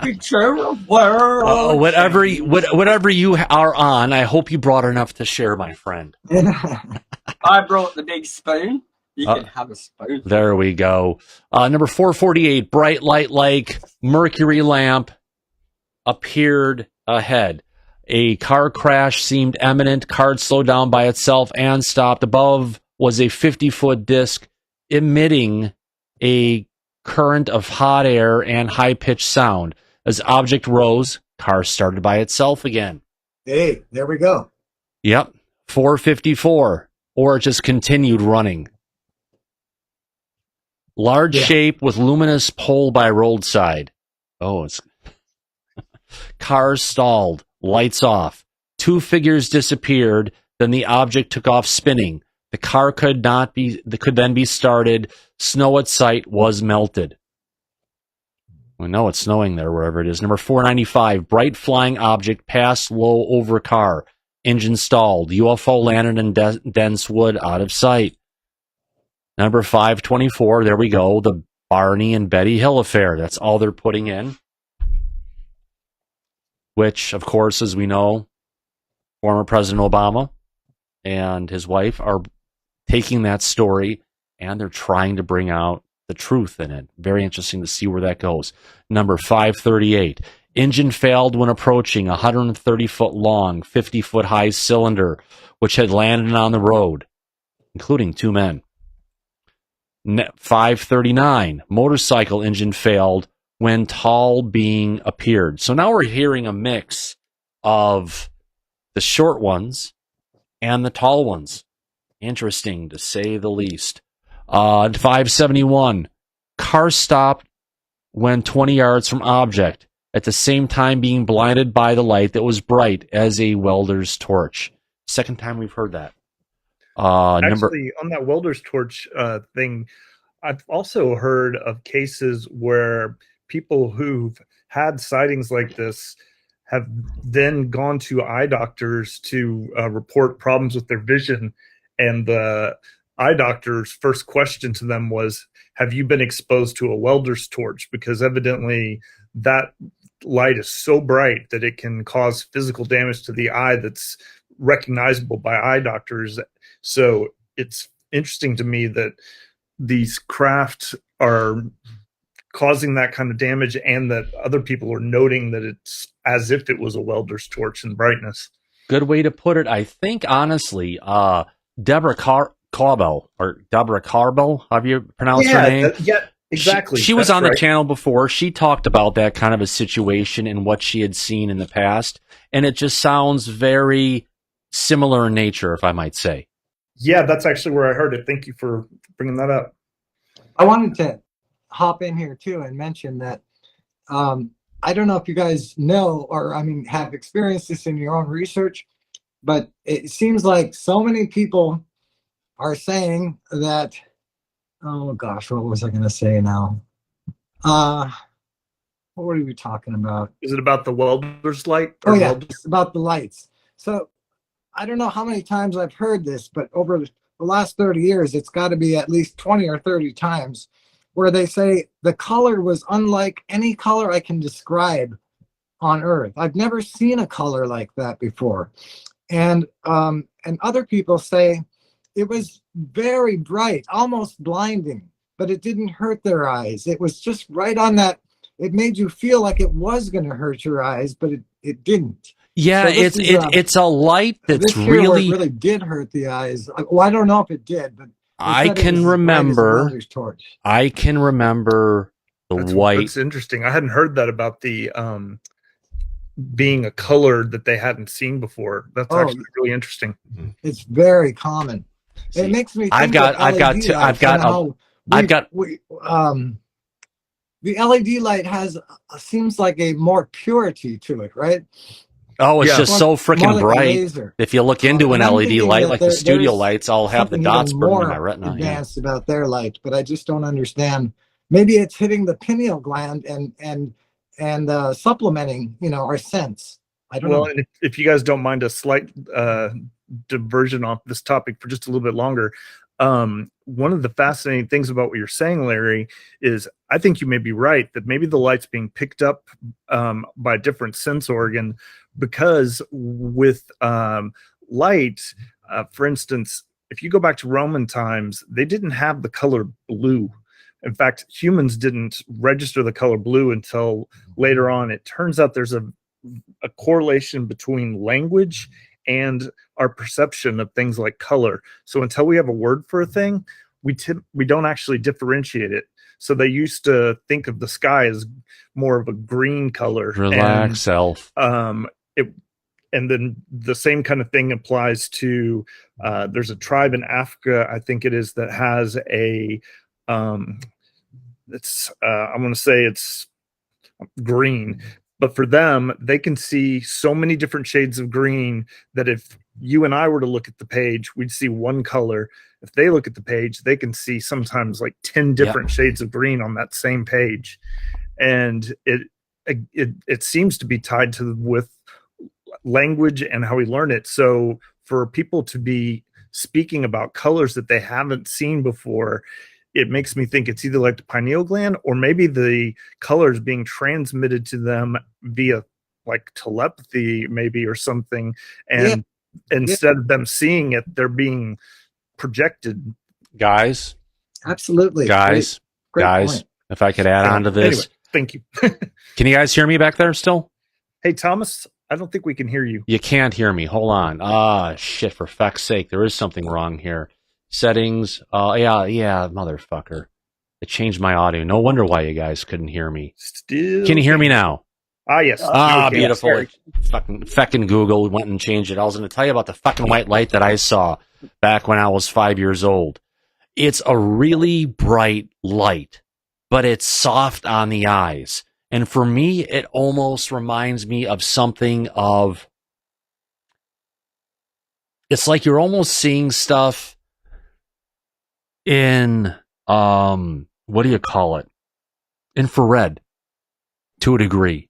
Picture of world. Whatever you are on, I hope you brought enough to share, my friend. I brought the big spoon. You can have a spoon. There we go. Number 448, bright light like mercury lamp appeared ahead. A car crash seemed imminent. Car slowed down by itself and stopped. Above was a 50-foot disc emitting a current of hot air and high-pitched sound. As object rose, car started by itself again. Hey, there we go. Yep, 454. Or it just continued running. Large shape with luminous pole by roadside. Oh, it's... Cars stalled. Lights off. 2 figures disappeared. Then the object took off spinning. The car could then be started. Snow at sight was melted. We know it's snowing there, wherever it is. Number 495, bright flying object passed low over car. Engine stalled. UFO landed in dense wood out of sight. Number 524, there we go. The Barney and Betty Hill affair. That's all they're putting in. Which, of course, as we know, former President Obama and his wife are taking that story and they're trying to bring out the truth in it. Very interesting to see where that goes. Number 538. Engine failed when approaching a 130-foot long, 50-foot high cylinder, which had landed on the road, including 2 men. 539. Motorcycle engine failed when tall being appeared. So now we're hearing a mix of the short ones and the tall ones. Interesting, to say the least. 571. Car stopped when 20 yards from object, at the same time being blinded by the light that was bright as a welder's torch. Second time we've heard that. Actually, on that welder's torch thing, I've also heard of cases where people who've had sightings like this have then gone to eye doctors to report problems with their vision. And the eye doctor's first question to them was, have you been exposed to a welder's torch? Because evidently that light is so bright that it can cause physical damage to the eye that's recognizable by eye doctors. So it's interesting to me that these craft are causing that kind of damage and that other people are noting that it's as if it was a welder's torch in brightness. Good way to put it. I think, honestly, Deborah Carbell, have you pronounced her name? Yeah, exactly. She was on the channel before. She talked about that kind of a situation and what she had seen in the past. And it just sounds very similar in nature, if I might say. Yeah, that's actually where I heard it. Thank you for bringing that up. I wanted to hop in here too and mention that I don't know if you guys know or have experienced this in your own research, but it seems like so many people are saying that, oh gosh, what was I going to say now? What were we talking about? Is it about the welder's light? Oh yeah, it's about the lights. So I don't know how many times I've heard this, but over the last 30 years, it's got to be at least 20 or 30 times where they say the color was unlike any color I can describe on Earth. I've never seen a color like that before. And other people say it was very bright, almost blinding, but it didn't hurt their eyes. It was just right on that. It made you feel like it was going to hurt your eyes, but it didn't. Yeah, so it's a light that's really did hurt the eyes. Well, I don't know if it did, but I can remember the white. That's interesting. I hadn't heard that about the being a color that they hadn't seen before. That's actually really interesting. It's very common. See, it makes me think the LED light seems like a more purity to it, right? Oh, it's just so freaking bright. If you look into an LED light, like the studio lights, all have the dots burning in my retina. Advanced about their light, but I just don't understand. Maybe it's hitting the pineal gland and supplementing, our sense. I don't know. And if you guys don't mind a slight diversion off this topic for just a little bit longer, one of the fascinating things about what you're saying, Larry, is I think you may be right that maybe the light's being picked up by a different sense organ, because with light, for instance, if you go back to Roman times, they didn't have the color blue. In fact, humans didn't register the color blue until later on. It turns out there's a correlation between language and our perception of things like color. So until we have a word for a thing, we don't actually differentiate it. So they used to think of the sky as more of a green color. Relax, self. And then the same kind of thing applies to there's a tribe in Africa, I think it is, that has a I'm going to say it's green, But for them, they can see so many different shades of green that if you and I were to look at the page, we'd see one color. If they look at the page, they can see sometimes like 10 different shades of green on that same page. And it seems to be tied to with language and how we learn it. So for people to be speaking about colors that they haven't seen before, it makes me think it's either like the pineal gland or maybe the colors being transmitted to them via like telepathy maybe or something. And instead of them seeing it, they're being projected. Guys. Absolutely. Guys. Great guys. point. If I could add on to this. Anyway, thank you. Can you guys hear me back there still? Hey, Thomas, I don't think we can hear you. You can't hear me. Hold on. Shit, for fuck's sake. There is something wrong here. Settings. Yeah, motherfucker. It changed my audio. No wonder why you guys couldn't hear me. Still. Can you hear me now? Yes. Beautiful. Fucking Google went and changed it. I was going to tell you about the fucking white light that I saw back when I was 5 years old. It's a really bright light, but it's soft on the eyes. And for me, it almost reminds me of something of, it's like you're almost seeing stuff in, what do you call it? Infrared, to a degree.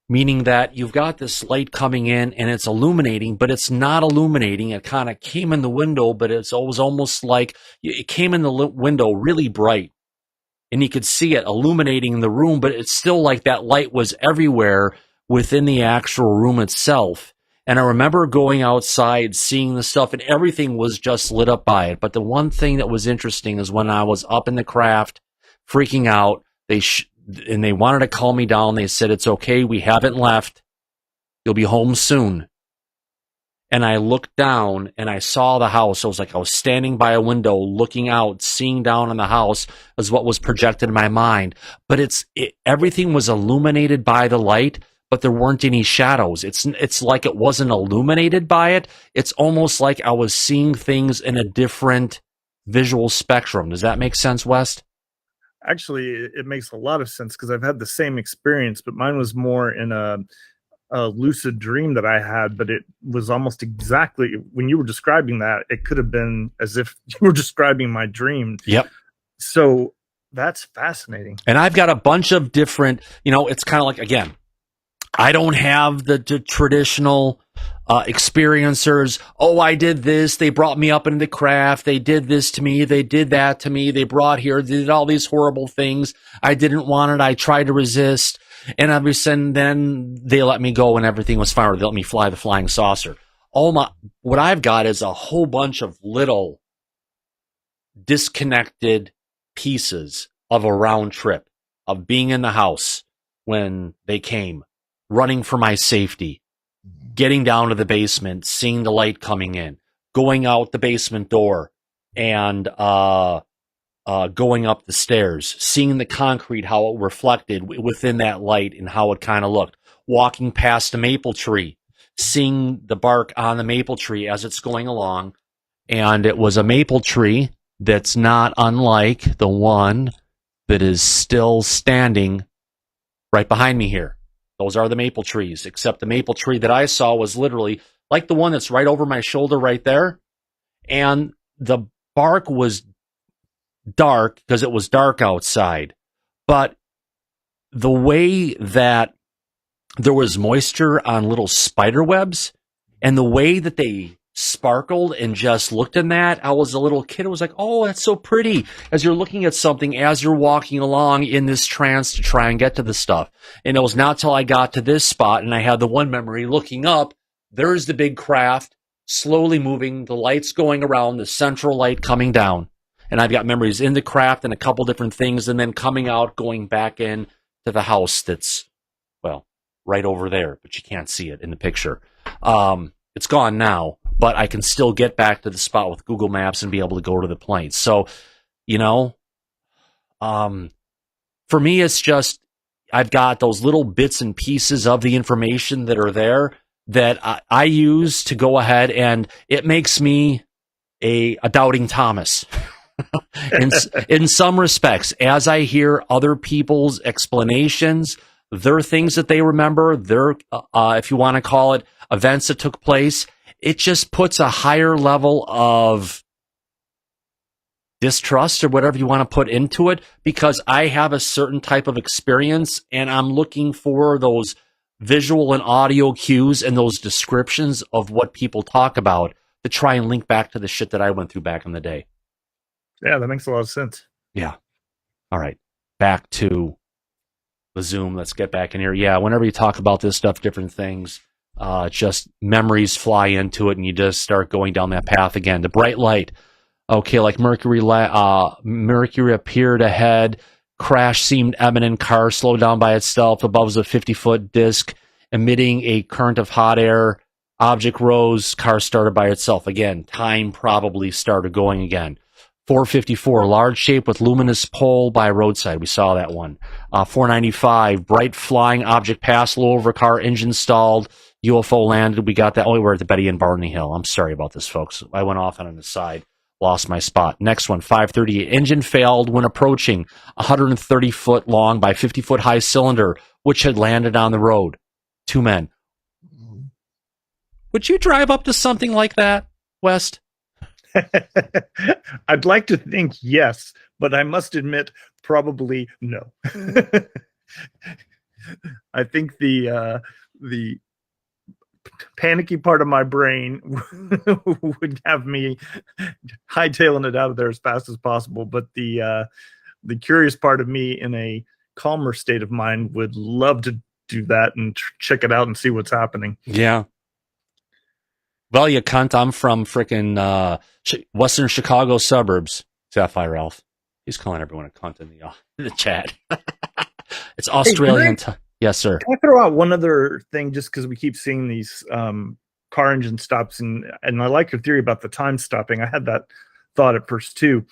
Meaning that you've got this light coming in and it's illuminating, but it's not illuminating. It kind of came in the window, but it was almost like it came in the window really bright. And you could see it illuminating the room, but it's still like that light was everywhere within the actual room itself. And I remember going outside, seeing the stuff, and everything was just lit up by it. But the one thing that was interesting is when I was up in the craft, freaking out, they wanted to calm me down. They said, "It's okay. We haven't left. You'll be home soon." And I looked down and I saw the house. I was standing by a window looking out, seeing down on the house as what was projected in my mind. But everything was illuminated by the light, but there weren't any shadows. It's like it wasn't illuminated by it. It's almost like I was seeing things in a different visual spectrum. Does that make sense, West? Actually, it makes a lot of sense because I've had the same experience, but mine was more in a lucid dream that I had, but it was almost exactly when you were describing that, it could have been as if you were describing my dream. Yep. So that's fascinating. And I've got a bunch of different, it's kind of like, again, I don't have the traditional experiencers. Oh, I did this. They brought me up into the craft. They did this to me. They did that to me. They brought here, they did all these horrible things. I didn't want it. I tried to resist. And then they let me go and everything was fine. They let me fly the flying saucer. What I've got is a whole bunch of little disconnected pieces of a round trip of being in the house when they came, running for my safety, getting down to the basement, seeing the light coming in, going out the basement door, and going up the stairs, seeing the concrete, how it reflected within that light and how it kind of looked, walking past a maple tree, seeing the bark on the maple tree as it's going along. And it was a maple tree that's not unlike the one that is still standing right behind me here. Those are the maple trees, except the maple tree that I saw was literally like the one that's right over my shoulder right there. And the bark was dark because it was dark outside. But the way that there was moisture on little spider webs and the way that they sparkled and just looked in that, I was a little kid. I was like, oh, that's so pretty as you're looking at something as you're walking along in this trance to try and get to the stuff. And it was not till I got to this spot and I had the one memory looking up, there's the big craft slowly moving, the lights going around, the central light coming down. And I've got memories in the craft and a couple different things and then coming out, going back in to the house that's, well, right over there, but you can't see it in the picture. It's gone now, but I can still get back to the spot with Google Maps and be able to go to the plane. So, for me, it's just, I've got those little bits and pieces of the information that are there that I use to go ahead, and it makes me a doubting Thomas. in some respects, as I hear other people's explanations, their things that they remember, their, if you want to call it, events that took place. It just puts a higher level of distrust or whatever you want to put into it, because I have a certain type of experience and I'm looking for those visual and audio cues and those descriptions of what people talk about to try and link back to the shit that I went through back in the day. Yeah, that makes a lot of sense. Yeah. All right. Back to the Zoom. Let's get back in here. Yeah, whenever you talk about this stuff, different things, just memories fly into it and you just start going down that path again. The bright light. Okay, like Mercury appeared ahead. Crash seemed imminent. Car slowed down by itself. Above was a 50-foot disc emitting a current of hot air. Object rose. Car started by itself. Again, time probably started going again. 454, large shape with luminous pole by roadside. We saw that one. 495, bright flying object passed low over car, engine stalled. UFO landed. We got that. Oh, we're at the Betty and Barney Hill. I'm sorry about this, folks. I went off on an aside. Lost my spot. Next one, 538. Engine failed when approaching 130-foot long by 50-foot high cylinder, which had landed on the road. 2 men. Would you drive up to something like that, West? I'd like to think yes, but I must admit probably no. I think the panicky part of my brain would have me hightailing it out of there as fast as possible, but the curious part of me in a calmer state of mind would love to do that and check it out and see what's happening. Yeah. Well, you cunt, I'm from frickin' Western Chicago suburbs. Sapphire Ralph. He's calling everyone a cunt in the chat. It's Australian time. Yes, sir. Can I throw out one other thing, just because we keep seeing these car engine stops, and I like your theory about the time stopping. I had that thought at first too,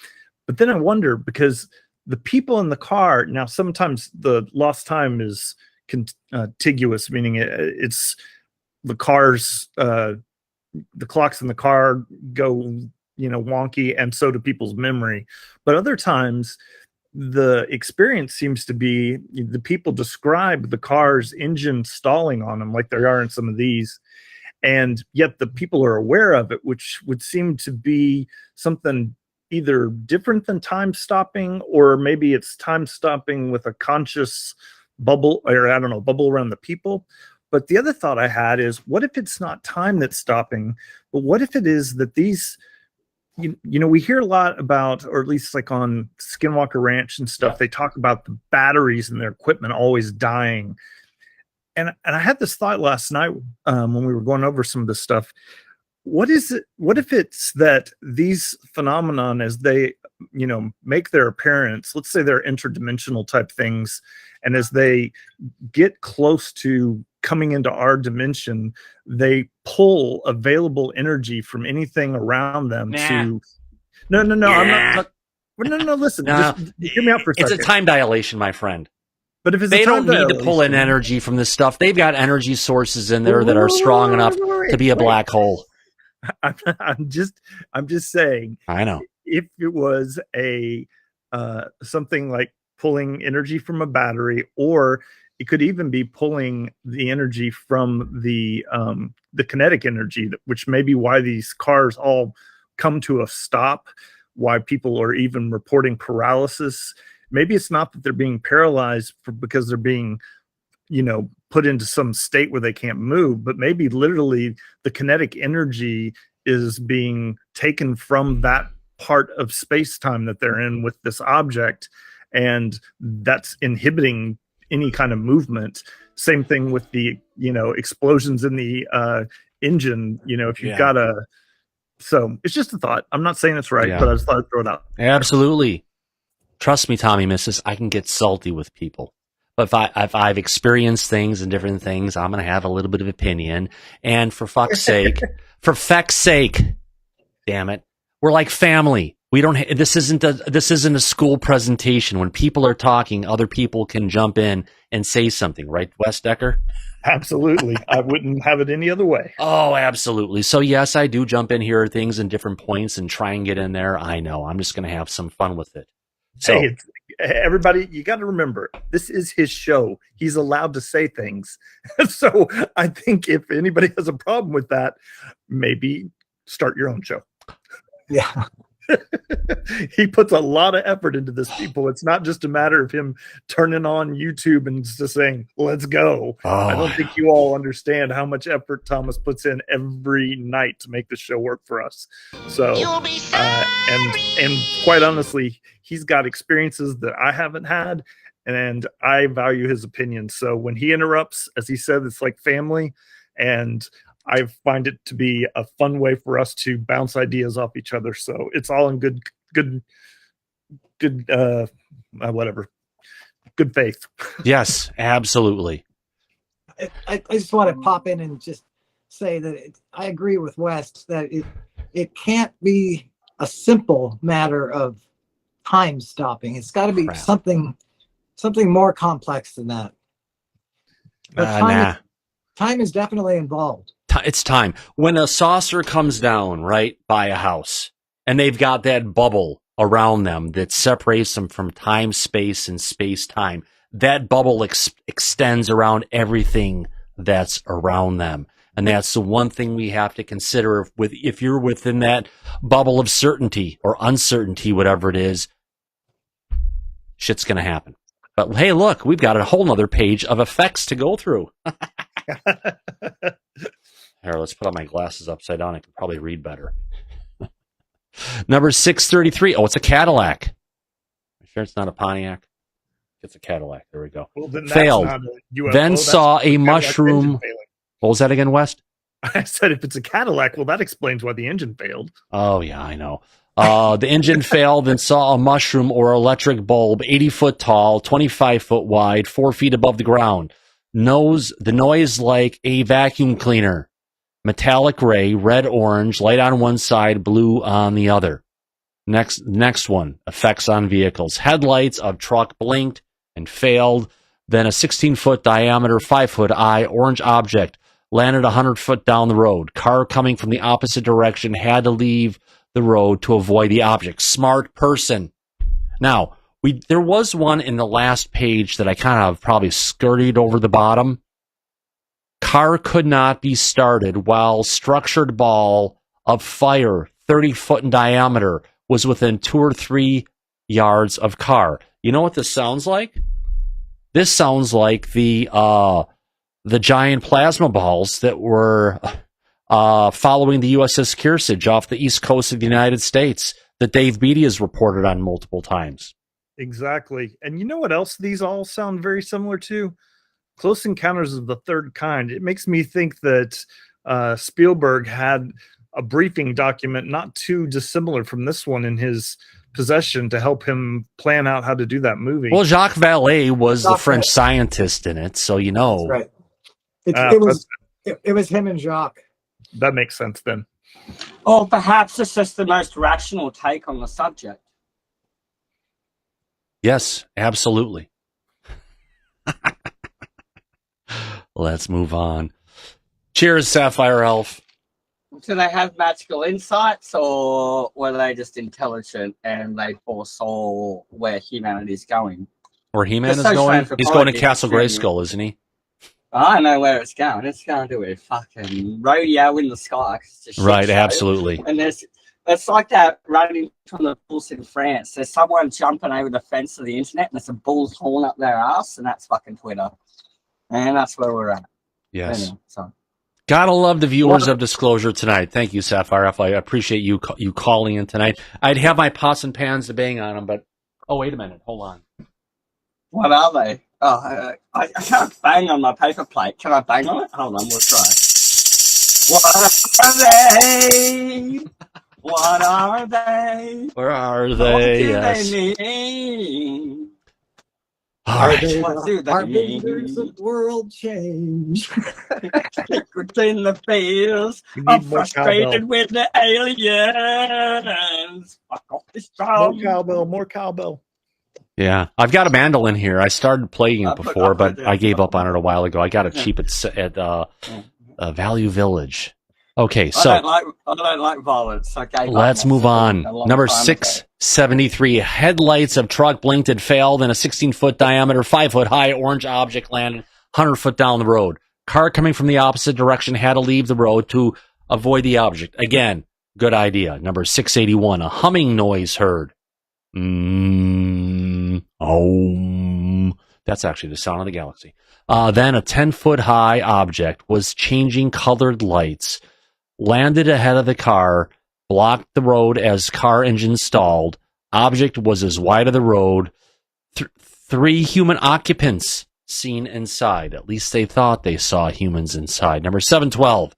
but then I wonder, because the people in the car, now sometimes the lost time is contiguous, meaning it's the cars, the clocks in the car go, wonky, and so do people's memory. But other times the experience seems to be the people describe the car's engine stalling on them, like there are in some of these, and yet the people are aware of it, which would seem to be something either different than time stopping, or maybe it's time stopping with a conscious bubble, or I don't know, bubble around the people. But the other thought I had is, what if it's not time that's stopping, but what if it is that these, we hear a lot about, or at least like on Skinwalker Ranch and stuff, they talk about the batteries in their equipment always dying. And I had this thought last night when we were going over some of this stuff. What if it's that these phenomenon, as they, make their appearance, let's say they're interdimensional type things, and as they get close to coming into our dimension, they pull available energy from anything around them to. No, I'm not. No, listen. Just hear me out for a second. It's a time dilation, my friend. But if it's they don't need to pull in energy from this stuff, they've got energy sources in there that are strong enough to be a black hole. I'm just saying. I know. If it was a something like pulling energy from a battery, or it could even be pulling the energy from the kinetic energy, which may be why these cars all come to a stop, why people are even reporting paralysis. Maybe it's not that they're being paralyzed because they're being, put into some state where they can't move, but maybe literally the kinetic energy is being taken from that part of space-time that they're in with this object, and that's inhibiting any kind of movement. Same thing with the explosions in the engine. If you've got so it's just a thought. I'm not saying it's right, but I just thought I'd throw it out. Absolutely. Trust me, Tommy Missus, I can get salty with people. But if I've experienced things and different things, I'm going to have a little bit of opinion. And for fuck's sake, damn it, we're like family. We don't. This isn't a school presentation. When people are talking, other people can jump in and say something, right, Wes Decker? Absolutely. I wouldn't have it any other way. Oh, absolutely. So yes, I do jump in here at things and different points and try and get in there. I know. I'm just going to have some fun with it. So hey, everybody, you got to remember, this is his show. He's allowed to say things. So I think if anybody has a problem with that, maybe start your own show. Yeah. He puts a lot of effort into this, people. It's not just a matter of him turning on YouTube and just saying, let's go. I don't think you all understand how much effort Thomas puts in every night to make the show work for us. So, and quite honestly, he's got experiences that I haven't had, and I value his opinion. So when he interrupts, as he said, it's like family, and I find it to be a fun way for us to bounce ideas off each other. So it's all in good whatever, good faith. yes, absolutely. I just want to pop in and just say that I agree with West that it can't be a simple matter of time stopping. It's got to be something more complex than that. But time is definitely involved. It's time. When a saucer comes down, right, by a house, and they've got that bubble around them that separates them from time, space, and space-time, that bubble extends around everything that's around them. And that's the one thing we have to consider if you're within that bubble of certainty or uncertainty, whatever it is, shit's going to happen. But hey, look, we've got a whole nother page of effects to go through. Here, let's put on my glasses upside down. I can probably read better. Number 633. Oh, it's a Cadillac. I'm sure it's not a Pontiac. It's a Cadillac. There we go. Well, then failed. Then saw a mushroom. What was that again, West? I said if it's a Cadillac, well, that explains why the engine failed. Oh, yeah, I know. The engine failed, then saw a mushroom or electric bulb, 80 foot tall, 25 foot wide, 4 feet above the ground. The noise like a vacuum cleaner. Metallic gray, red, orange, light on one side, blue on the other. Next one, effects on vehicles. Headlights of truck blinked and failed. Then a 16-foot diameter, 5-foot eye, orange object landed 100 foot down the road. Car coming from the opposite direction had to leave the road to avoid the object. Smart person. Now, there was one in the last page that I kind of probably skirted over the bottom. Car could not be started while structured ball of fire, 30 foot in diameter, was within 2 or 3 yards of car. You know what this sounds like? This sounds like the giant plasma balls that were following the USS Kearsarge off the east coast of the United States that Dave Beatty has reported on multiple times. Exactly. And you know what else these all sound very similar to? Close Encounters of the Third Kind. It makes me think that Spielberg had a briefing document not too dissimilar from this one in his possession to help him plan out how to do that movie. Well, Jacques Vallée was the French scientist in it, so you know. That's right. It was him and Jacques. That makes sense then. Or perhaps it's just the most rational take on the subject. Yes, absolutely. Let's move on. Cheers, Sapphire Elf. Do they have magical insights, or were they just intelligent and they foresaw where humanity is going? Where He-Man is going? He's going to Castle Grayskull, isn't he? I know where it's going. It's going to a fucking rodeo in the sky. Right, absolutely. And it's like that running from the bulls in France. There's someone jumping over the fence of the internet, and there's a bull's horn up their ass, and that's fucking Twitter. And that's where we're at. Yes. Anyway, so. Gotta love the viewers of Disclosure tonight. Thank you, Sapphire F. I appreciate you calling in tonight. I'd have my pots and pans to bang on them, but... Oh, wait a minute. Hold on. What are they? Oh, I can't bang on my paper plate. Can I bang on it? Hold on, we'll try. What are they? What are they? Where are they? What do they mean? All right. Our leaders of world change. Secrets in the fields. I'm frustrated with the aliens. Fuck off this drum. More cowbell. Yeah, I've got a mandolin here. I started playing it before, but I gave up on it a while ago. I got it cheap at Value Village. Okay, so I don't like violence. Okay, let's move on. Number 673. Headlights of truck blinked and failed, and a 16-foot diameter, 5-foot high orange object landed 100 foot down the road. Car coming from the opposite direction had to leave the road to avoid the object. Again, good idea. Number 681. A humming noise heard. That's actually the sound of the galaxy. Then a 10-foot high object was changing colored lights, landed ahead of the car, blocked the road as car engine stalled. Object was as wide of the road. 3 human occupants seen inside. At least they thought they saw humans inside. Number 712.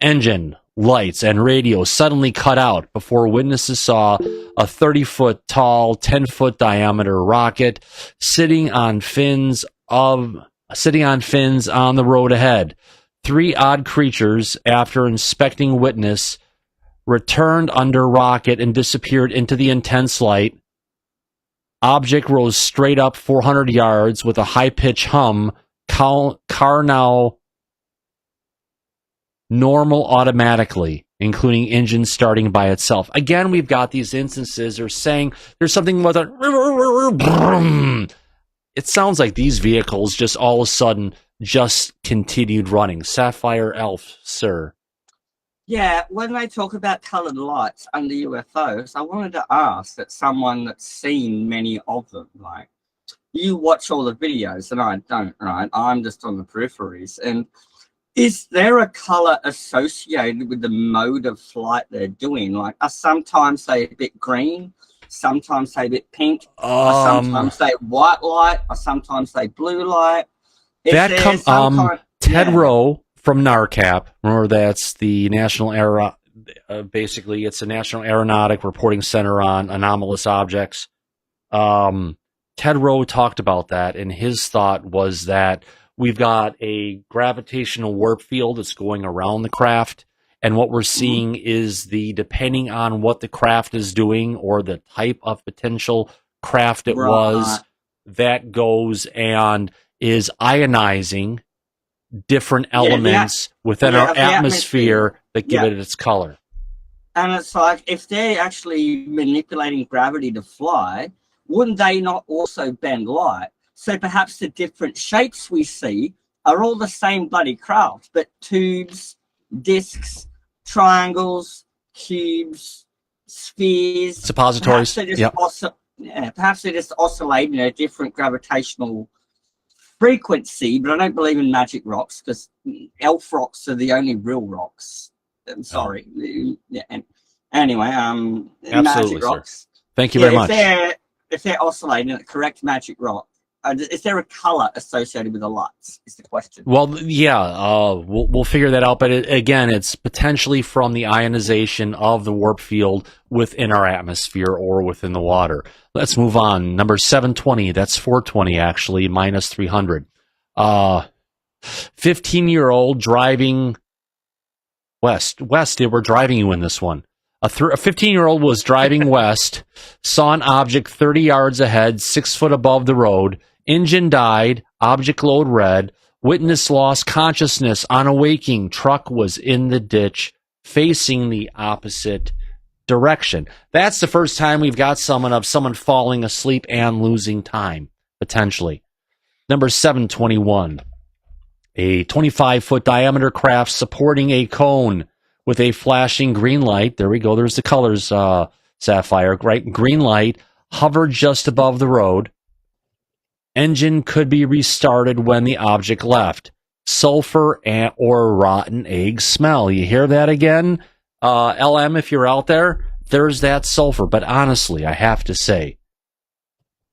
Engine, lights, and radio suddenly cut out before witnesses saw a 30-foot tall, 10-foot diameter rocket sitting on fins on the road ahead. 3 odd creatures, after inspecting witness, returned under rocket and disappeared into the intense light. Object rose straight up 400 yards with a high-pitched hum. Car now normal automatically, including engine starting by itself. Again, we've got these instances. They're saying there's something with a... It sounds like these vehicles just all of a sudden just continued running. Sapphire Elf, sir. Yeah, when they talk about coloured lights under UFOs, I wanted to ask that someone that's seen many of them, like, you watch all the videos and I don't, right? I'm just on the peripheries. And is there a colour associated with the mode of flight they're doing? Like, sometimes they a bit green, sometimes they a bit pink, or sometimes they white light, or sometimes they blue light. Ted Rowe from NARCAP, remember that's the National basically it's the National Aeronautic Reporting Center on Anomalous Objects. Ted Rowe talked about that, and his thought was that we've got a gravitational warp field that's going around the craft, and what we're seeing is depending on what the craft is doing or the type of potential craft it was, that goes and is ionizing different elements within our atmosphere that give it its color. And it's like, if they're actually manipulating gravity to fly, wouldn't they not also bend light? So perhaps the different shapes we see are all the same bloody craft, but tubes, discs, triangles, cubes, spheres, suppositories. Perhaps they're just oscillating at a different gravitational frequency, but I don't believe in magic rocks because elf rocks are the only real rocks. I'm sorry. Anyway, magic rocks. Thank you very much. If they're oscillating at the correct magic rock, is there a color associated with the lights? Is the question. Well, yeah, we'll figure that out. But again, it's potentially from the ionization of the warp field within our atmosphere or within the water. Let's move on. Number 720. That's 420 actually, minus 300. 15-year-old driving west. They were driving you in this one. A 15-year-old was driving west, saw an object 30 yards ahead, 6 foot above the road. Engine died, object load red, witness lost consciousness on awaking, truck was in the ditch, facing the opposite direction. That's the first time we've got someone falling asleep and losing time, potentially. Number 721, a 25-foot diameter craft supporting a cone with a flashing green light. There we go, there's the colors, Sapphire, right? Green light, hovered just above the road. Engine could be restarted when the object left. Sulfur or rotten egg smell. You hear that again? LM, if you're out there, there's that sulfur. But honestly, I have to say,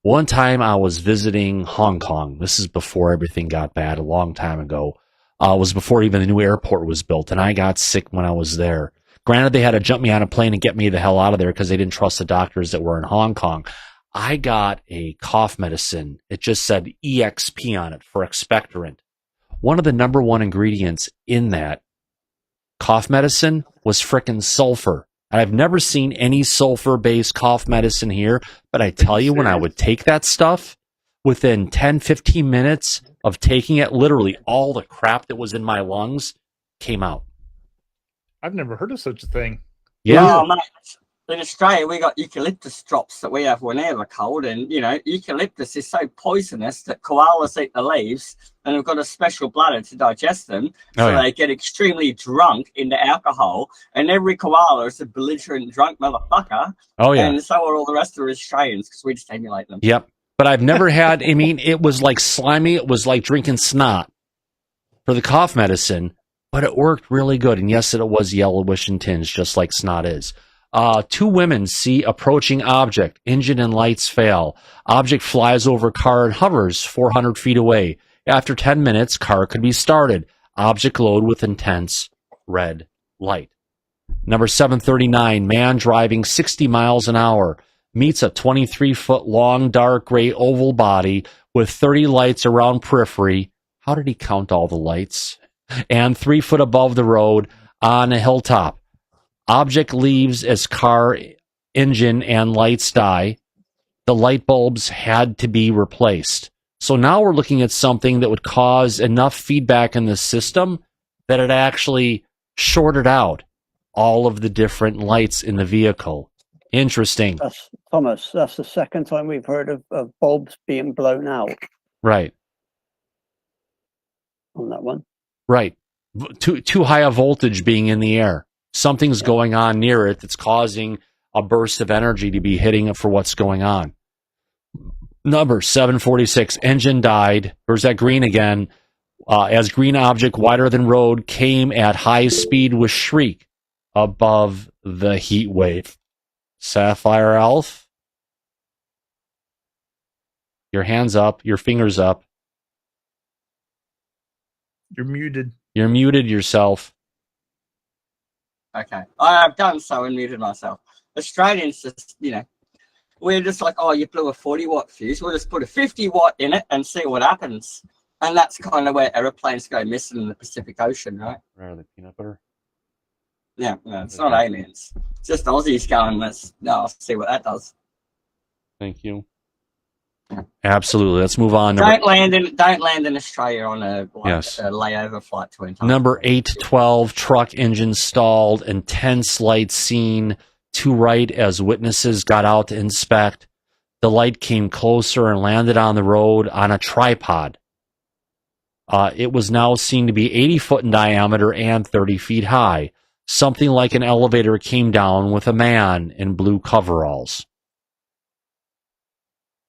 one time I was visiting Hong Kong. This is before everything got bad, a long time ago. It was before even the new airport was built, and I got sick when I was there. Granted, they had to jump me on a plane and get me the hell out of there because they didn't trust the doctors that were in Hong Kong. I got a cough medicine. It just said EXP on it for expectorant. One of the number one ingredients in that cough medicine was frickin' sulfur. I've never seen any sulfur-based cough medicine here, but I tell you, when I would take that stuff, within 10, 15 minutes of taking it, literally all the crap that was in my lungs came out. I've never heard of such a thing. Yeah. Oh, mate, in Australia, we got eucalyptus drops that we have whenever cold, and eucalyptus is so poisonous that koalas eat the leaves, and they've got a special bladder to digest them, so they get extremely drunk into alcohol, and every koala is a belligerent drunk motherfucker. Oh yeah, and so are all the rest of the Australians because we just emulate them. Yep, but I've never had. I mean, it was like slimy. It was like drinking snot for the cough medicine, but it worked really good. And yes, it was yellowish in tinge, just like snot is. 2 women see approaching object. Engine and lights fail. Object flies over car and hovers 400 feet away. After 10 minutes, car could be started. Object glowed with intense red light. Number 739, man driving 60 miles an hour meets a 23-foot long, dark gray oval body with 30 lights around periphery. How did he count all the lights? And 3 foot above the road on a hilltop. Object leaves as car, engine, and lights die. The light bulbs had to be replaced. So now we're looking at something that would cause enough feedback in the system that it actually shorted out all of the different lights in the vehicle. Interesting. Thomas, that's the second time we've heard of bulbs being blown out. Right. On that one. Right. Too high a voltage being in the air. Something's going on near it that's causing a burst of energy to be hitting it for what's going on. Number 746, engine died. There's that green again. As green object wider than road came at high speed with shriek above the heat wave. Sapphire Elf? Your hands up, your fingers up. You're muted. You're muted yourself. Okay. I've done so and muted myself. Australians just, we're just like, oh, you blew a 40-watt fuse. We'll just put a 50-watt in it and see what happens. And that's kind of where aeroplanes go missing in the Pacific Ocean, right? Rather than peanut butter? Yeah, it's not aliens. It's just Aussies going, let's see what that does. Thank you. Absolutely. Let's move on. Don't land in Australia on a layover flight to Antarctica. Number 812, truck engine stalled, intense light seen to right as witnesses got out to inspect. The light came closer and landed on the road on a tripod. It was now seen to be 80 foot in diameter and 30 feet high. Something like an elevator came down with a man in blue coveralls.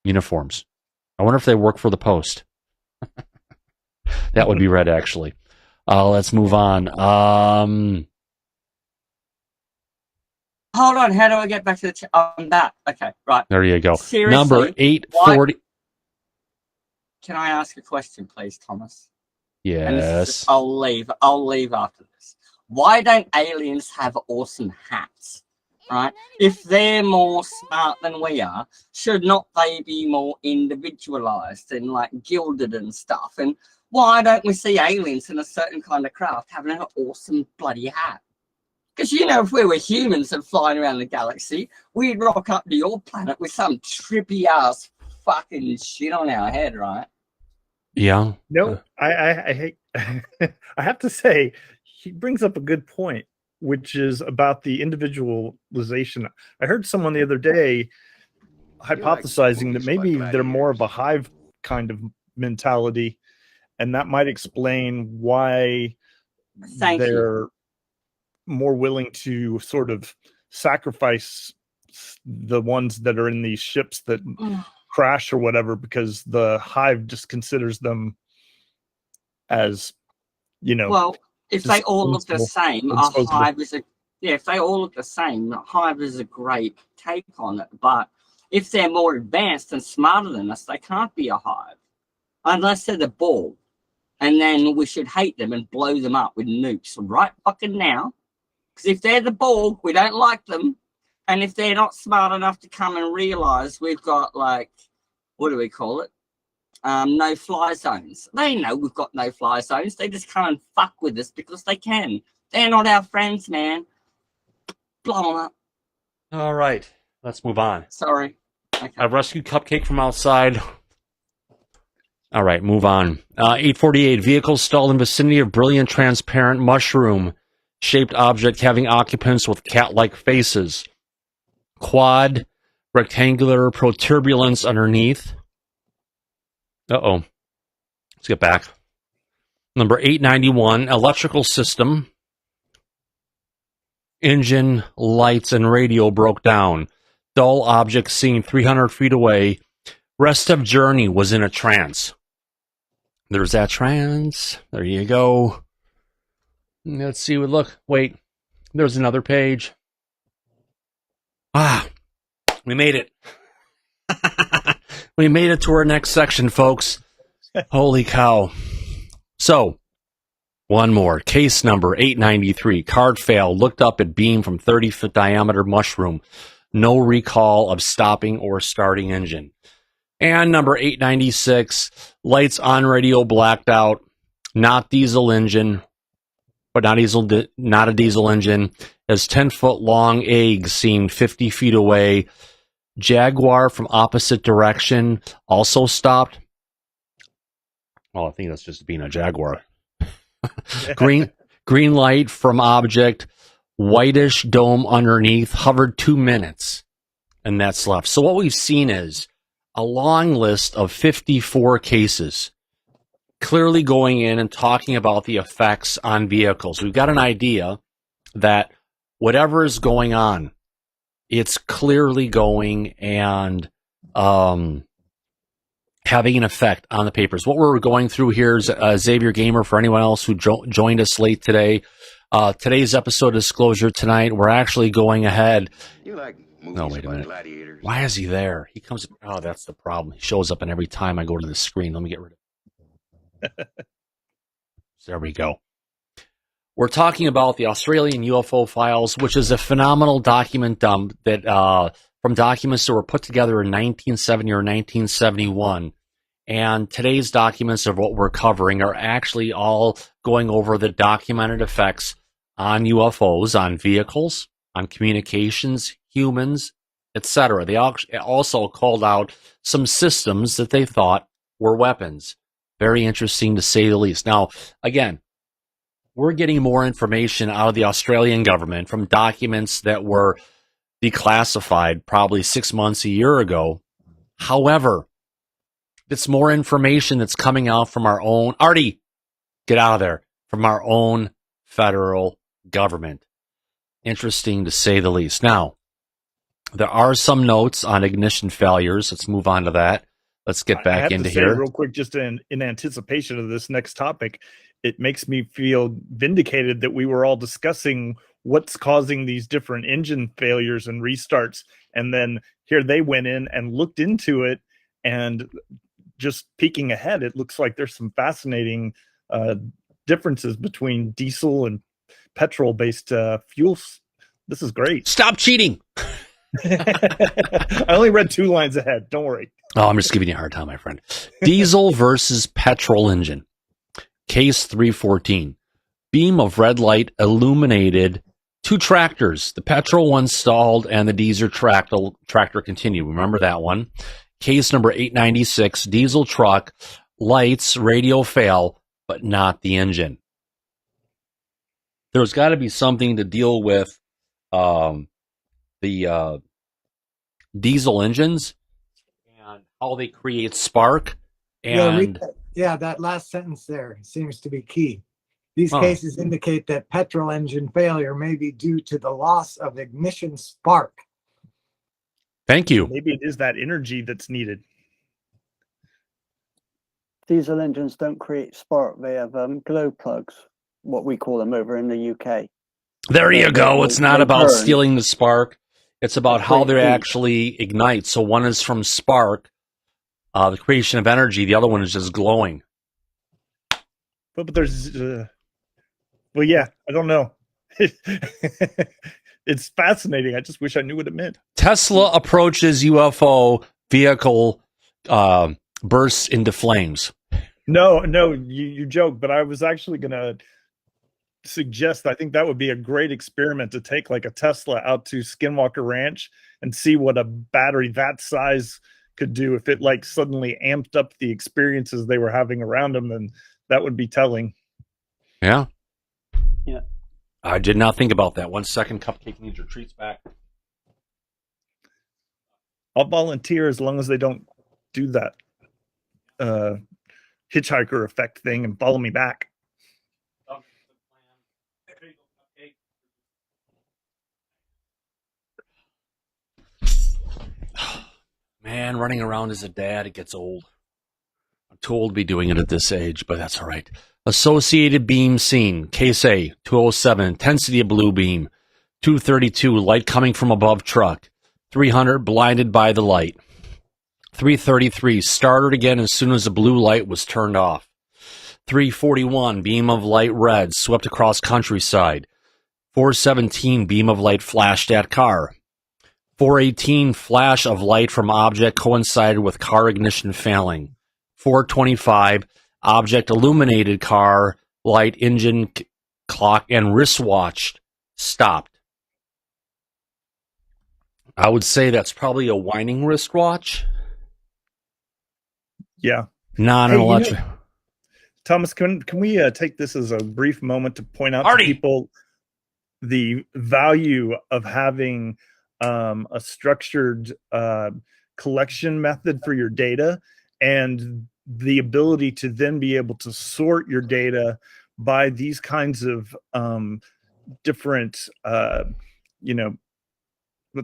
Uniforms. I wonder if they work for the Post. That would be red, actually. Let's move on. Hold on. How do I get back to the I'm back. Okay, right. There you go. Seriously, number 840. Can I ask a question, please, Thomas? Yes. I'll leave after this. Why don't aliens have awesome hats? Right? If they're more smart than we are, should not they be more individualized and like gilded and stuff? And why don't we see aliens in a certain kind of craft having an awesome bloody hat? Because, if we were humans and flying around the galaxy, we'd rock up to your planet with some trippy ass fucking shit on our head, right? Yeah. No, I have to say, he brings up a good point, which is about the individualization. I heard someone the other day hypothesizing that maybe they're more of a hive kind of mentality, and that might explain why they're more willing to sort of sacrifice the ones that are in these ships that crash or whatever, because the hive just considers them as, well, if they all look the same, a hive is if they all look the same, a hive is a great take on it. But if they're more advanced and smarter than us, they can't be a hive unless they're the Borg. And then we should hate them and blow them up with nukes right fucking now. Because if they're the Borg, we don't like them. And if they're not smart enough to come and realize we've got, like, what do we call it? No-fly zones. They know we've got no-fly zones. They just come and fuck with us because they can. They're not our friends, man. Blow them up. All right. Let's move on. Sorry. Okay. I've rescued Cupcake from outside. All right, move on. 848, vehicle stalled in vicinity of brilliant transparent mushroom. shaped object having occupants with cat-like faces. Quad, rectangular protuberance underneath. Uh-oh. Let's get back. Number 891, electrical system. Engine, lights, and radio broke down. Dull object seen 300 feet away. Rest of journey was in a trance. There's that trance. There you go. Let's see. Look. Wait. There's another page. Ah. We made it. We made it to our next section, folks. Holy cow. So, one more. Case number 893. Card failed. Looked up at beam from 30-foot diameter mushroom. No recall of stopping or starting engine. And number 896. Lights on radio blacked out. Not diesel engine. But not a diesel engine. As 10-foot long egg seen 50 feet away. Jaguar from opposite direction also stopped. Oh, I think that's just being a Jaguar. Green light from object, whitish dome underneath, hovered 2 minutes, and that's left. So what we've seen is a long list of 54 cases, clearly going in and talking about the effects on vehicles. We've got an idea that whatever is going on, it's clearly going and having an effect on the papers. What we're going through here is Xavier Gamer, for anyone else who joined us late today. Today's episode of Disclosure tonight, we're actually going ahead. You like movies No, wait a about minute. gladiators? Why is he there? He comes. Oh, that's the problem. He shows up, and every time I go to the screen, let me get rid of it. So there we go. We're talking about the Australian UFO files, which is a phenomenal document that from documents that were put together in 1970 or 1971. And today's documents of what we're covering are actually all going over the documented effects on UFOs, on vehicles, on communications, humans, etc. They also called out some systems that they thought were weapons. Very interesting, to say the least. Now, again, we're getting more information out of the Australian government from documents that were declassified probably 6 months, a year ago. However, it's more information that's coming out from our own, Artie, get out of there, from our own federal government. Interesting, to say the least. Now, there are some notes on ignition failures. Let's move on to that. Let's get back into here. Real quick, just in anticipation of this next topic, it makes me feel vindicated that we were all discussing what's causing these different engine failures and restarts. And then here they went in and looked into it, and just peeking ahead, it looks like there's some fascinating differences between diesel and petrol-based fuels. This is great. Stop cheating. I only read 2 lines ahead. Don't worry. Oh, I'm just giving you a hard time, my friend. Diesel versus petrol engine. Case 314. Beam of red light illuminated 2 tractors. The petrol one stalled and the diesel tractor continued. Remember that one? Case number 896. Diesel truck, lights, radio fail, but not the engine. There's got to be something to deal with the diesel engines and how they create spark. And that last sentence there seems to be key. These cases indicate that petrol engine failure may be due to the loss of ignition spark. Thank you. Maybe it is that energy that's needed. Diesel engines don't create spark. They have glow plugs, what we call them over in the UK. There you go. It's not about stealing the spark. It's about how they actually ignite. So one is from spark, the creation of energy. The other one is just glowing. But there's, well, yeah, I don't know. It's fascinating. I just wish I knew what it meant. Tesla approaches UFO vehicle, bursts into flames. No, you joke, but I was actually going to suggest, I think that would be a great experiment to take like a Tesla out to Skinwalker Ranch and see what a battery that size could do. If it like suddenly amped up the experiences they were having around them, then that would be telling. Yeah. Yeah. I did not think about that. 1 second, Cupcake needs your treats back. I'll volunteer as long as they don't do that hitchhiker effect thing and follow me back. Man, running around as a dad, it gets old. I'm too old to be doing it at this age, but that's all right. Associated beam seen. Case A, 207, intensity of blue beam. 232, light coming from above truck. 300, blinded by the light. 333, started again as soon as the blue light was turned off. 341, beam of light red, swept across countryside. 417, beam of light flashed at car. 418, flash of light from object coincided with car ignition failing. 425, object illuminated car, light, engine, clock, and wristwatch stopped. I would say that's probably a whining wristwatch. Yeah. Not an electric. Thomas, can we take this as a brief moment to point out to people the value of having a structured collection method for your data, and the ability to then be able to sort your data by these kinds of different,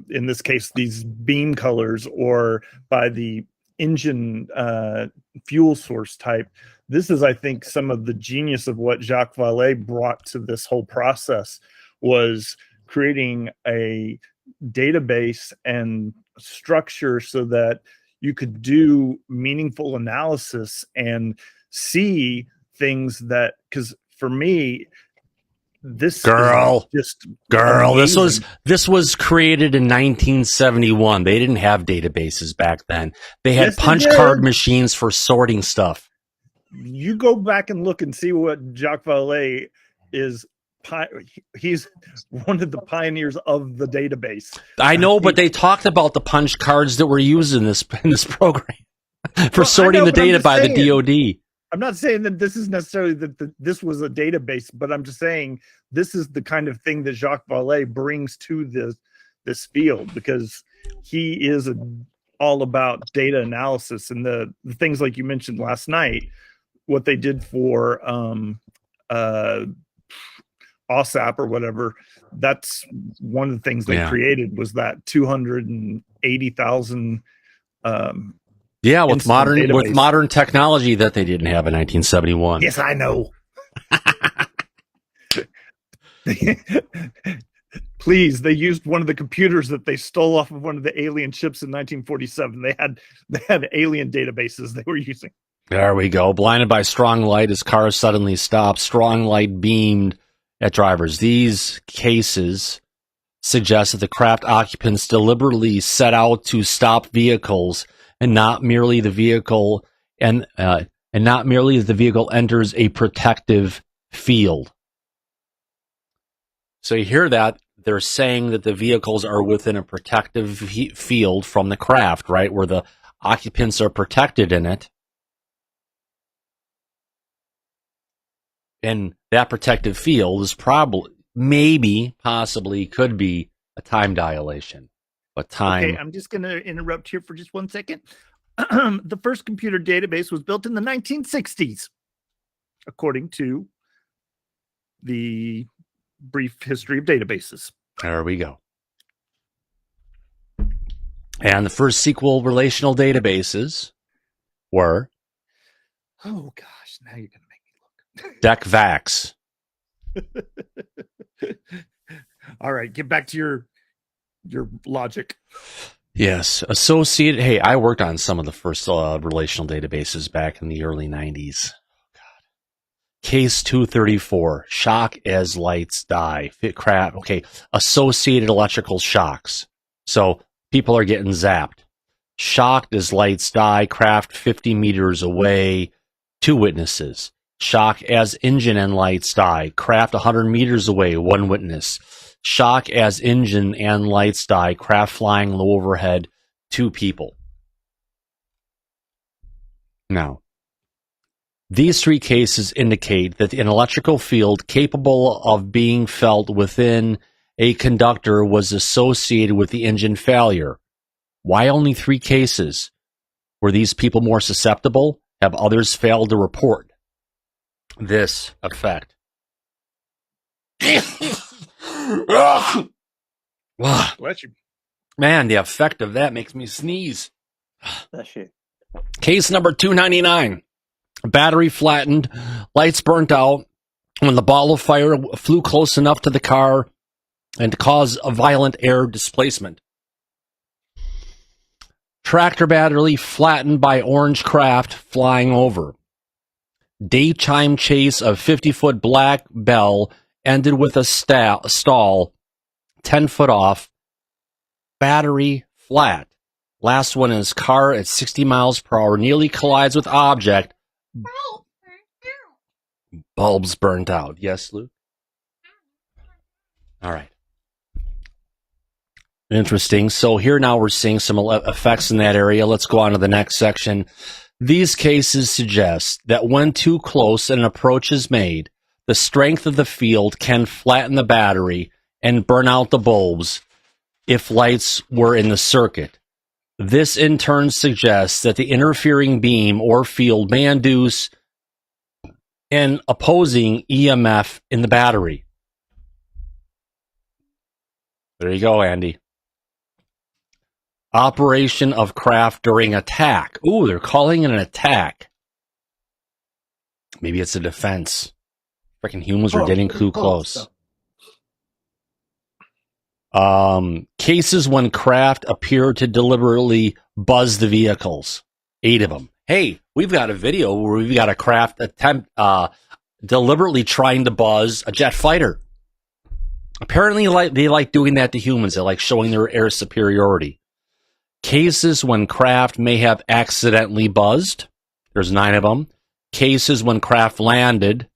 in this case, these beam colors, or by the engine fuel source type. This is, I think, some of the genius of what Jacques Vallée brought to this whole process, was creating a database and structure so that you could do meaningful analysis and see things that, because for me, this this was created in 1971. They didn't have databases back then. They had punch card machines for sorting stuff. You go back and look and see what Jacques Vallée is. He's one of the pioneers of the database. I know, but they talked about the punch cards that were used in this program for sorting the data by the DoD. I'm not saying that this is necessarily that this was a database, but I'm just saying this is the kind of thing that Jacques Vallée brings to this field, because he is all about data analysis, and the things like you mentioned last night, what they did for OSAP or whatever. That's one of the things they created, was that 280,000. With modern technology that they didn't have in 1971. Yes, I know. Please, they used one of the computers that they stole off of one of the alien ships in 1947. They had alien databases they were using. There we go. Blinded by strong light as car suddenly stopped. Strong light beamed at drivers. These cases suggest that the craft occupants deliberately set out to stop vehicles, and not merely the vehicle enters a protective field. So you hear that they're saying that the vehicles are within a protective field from the craft, right, where the occupants are protected in it. And that protective field is possibly could be a time dilation. But time. Okay, I'm just going to interrupt here for just 1 second. The first computer database was built in the 1960s, according to the brief history of databases. There we go. And the first SQL relational databases were... Oh, gosh, now you're going to make me look. DECVAX. All right, get back to your logic. Yes, associated. Hey, I worked on some of the first relational databases back in the early 90s. Oh, God. Case 234, shock as lights die. Okay, associated electrical shocks. So people are getting zapped. Shocked as lights die, craft 50 meters away, 2 witnesses. Shock as engine and lights die, craft 100 meters away, 1 witness. Shock as engine and lights die, craft flying low overhead, 2 people. Now, These three cases indicate that an electrical field capable of being felt within a conductor was associated with the engine failure. Why only 3 cases? Were these people more susceptible? Have others failed to report this effect? Bless you. Man, the effect of that makes me sneeze. Bless you. Case number 299. Battery flattened, lights burnt out when the ball of fire flew close enough to the car and caused a violent air displacement. Tractor battery flattened by orange craft flying over. Daytime chase of 50-foot black bell ended with a stall 10 foot off. Battery flat. Last one is car at 60 miles per hour nearly collides with object. Bulbs burnt out. Yes, Luke? All right. Interesting. So here now we're seeing some effects in that area. Let's go on to the next section. These cases suggest that when too close an approach is made, the strength of the field can flatten the battery and burn out the bulbs if lights were in the circuit. This in turn suggests that the interfering beam or field may induce an opposing EMF in the battery. There you go, Andy. Operation of craft during attack. Ooh, they're calling it an attack. Maybe it's a defense. Freaking humans are getting too close. Cases when craft appear to deliberately buzz the vehicles. 8 of them. Hey, we've got a video where we've got a craft deliberately trying to buzz a jet fighter. Apparently, they like doing that to humans. They like showing their air superiority. Cases when craft may have accidentally buzzed. There's 9 of them. Cases when craft landed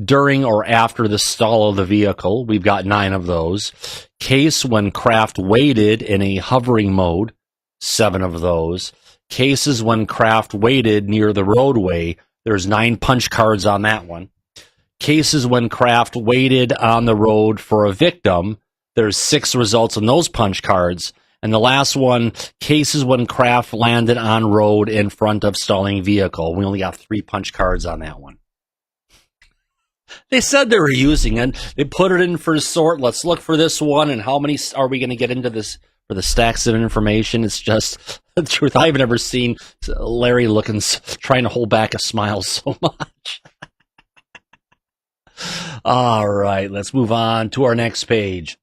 during or after the stall of the vehicle. We've got 9 of those. Case when craft waited in a hovering mode. 7 of those. Cases when craft waited near the roadway. There's 9 punch cards on that one. Cases when craft waited on the road for a victim. There's 6 results on those punch cards. And the last one, cases when craft landed on road in front of stalling vehicle. We only got 3 punch cards on that one. They said they were using it. They put it in for sort. Let's look for this one. And how many are we going to get into this for the stacks of information? It's just the truth. I've never seen Larry looking, trying to hold back a smile so much. All right, let's move on to our next page.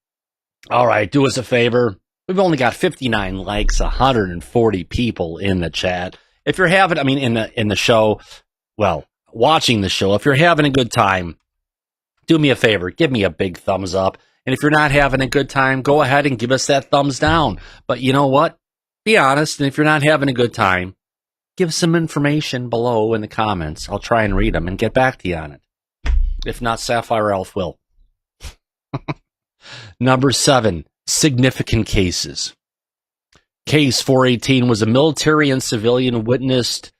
All right, do us a favor. We've only got 59 likes, 140 people in the chat. If you're having, in the show, well, watching the show, if you're having a good time, do me a favor, give me a big thumbs up. And if you're not having a good time, go ahead and give us that thumbs down. But you know what? Be honest, and if you're not having a good time, give some information below in the comments. I'll try and read them and get back to you on it. If not, Sapphire Elf will. Number 7. Significant cases. Case 418 was a military and civilian witnesses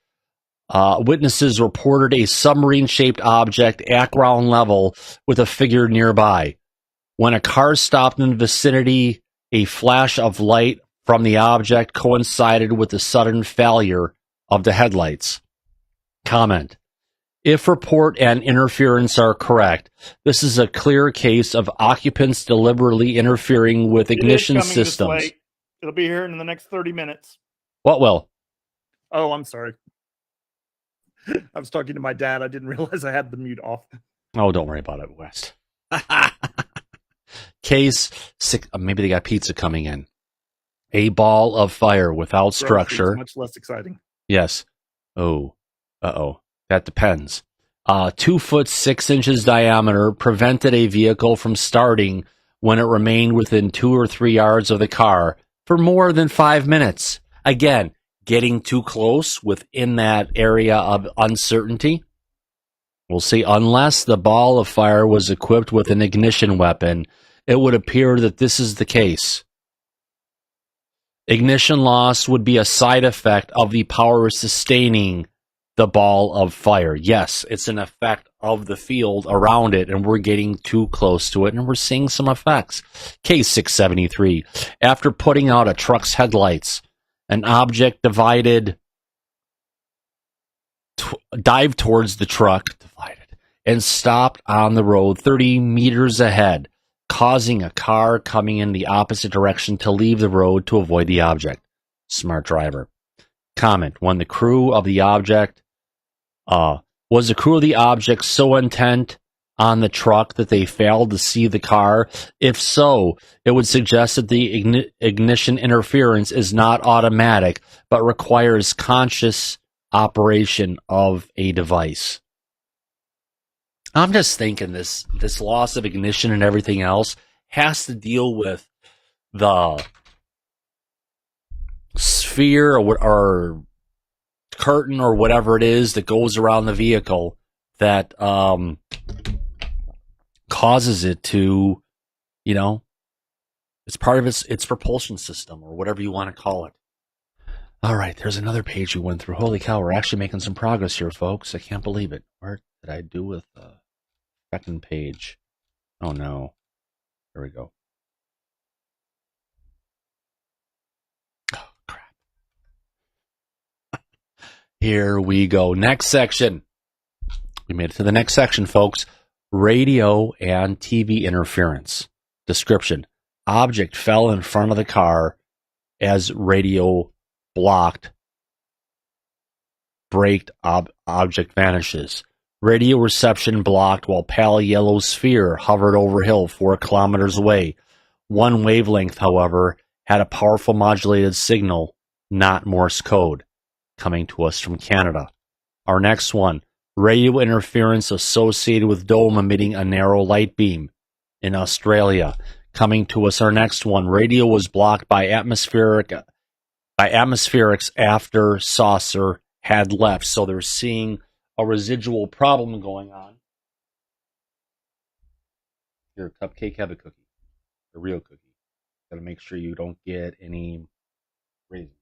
reported a submarine-shaped object at ground level with a figure nearby. When a car stopped in the vicinity, a flash of light from the object coincided with the sudden failure of the headlights. Comment. If report and interference are correct, this is a clear case of occupants deliberately interfering with ignition systems. It'll be here in the next 30 minutes. What will? Oh, I'm sorry. I was talking to my dad. I didn't realize I had the mute off. Oh, don't worry about it, West. Case 6. Maybe they got pizza coming in. A ball of fire without structure. Much less exciting. Yes. Oh. Uh-oh. That depends. 2 foot 6 inches diameter prevented a vehicle from starting when it remained within 2 or 3 yards of the car for more than 5 minutes. Again, getting too close within that area of uncertainty. We'll see, unless the ball of fire was equipped with an ignition weapon, it would appear that this is the case. Ignition loss would be a side effect of the power sustaining the ball of fire. Yes, it's an effect of the field around it, and we're getting too close to it, and we're seeing some effects. Case 673. After putting out a truck's headlights, an object dived towards the truck, and stopped on the road 30 meters ahead, causing a car coming in the opposite direction to leave the road to avoid the object. Smart driver. Comment: when the crew of the object was the crew of the object so intent on the truck that they failed to see the car? If so, it would suggest that the ignition interference is not automatic, but requires conscious operation of a device. I'm just thinking this loss of ignition and everything else has to deal with the sphere or curtain or whatever it is that goes around the vehicle that causes it to, it's part of its propulsion system or whatever you want to call it. All right, there's another page we went through. Holy cow, we're actually making some progress here, folks. I can't believe it. Where did I do with the second page? Oh, no. There we go. Oh, crap. Here we go. Next section. We made it to the next section, folks. Radio and TV interference. Description. Object fell in front of the car as radio blocked. Braked. Object vanishes. Radio reception blocked while pale yellow sphere hovered over hill 4 kilometers away. One wavelength, however, had a powerful modulated signal, not Morse code, coming to us from Canada. Our next one, radio interference associated with dome emitting a narrow light beam in Australia. Coming to us, our next one, radio was blocked by atmospherics after saucer had left. So they're seeing a residual problem going on. Here, cupcake, have a cookie. A real cookie. Gotta make sure you don't get any raisins.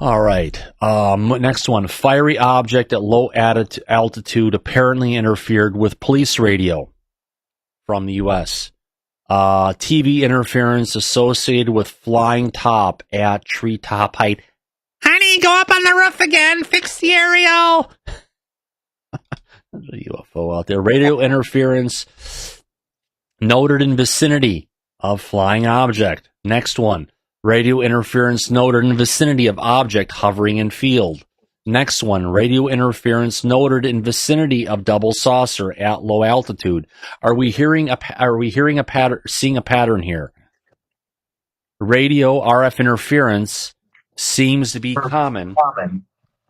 All right. Next one. Fiery object at low altitude apparently interfered with police radio from the U.S. TV interference associated with flying top at treetop height. Honey, go up on the roof again. Fix the aerial. There's a UFO out there. Radio interference noted in vicinity of flying object. Next one. Radio interference noted in vicinity of object hovering in field. Next one. Radio interference noted in vicinity of double saucer at low altitude. Are we hearing a pattern? Seeing a pattern here? Radio RF interference seems to be common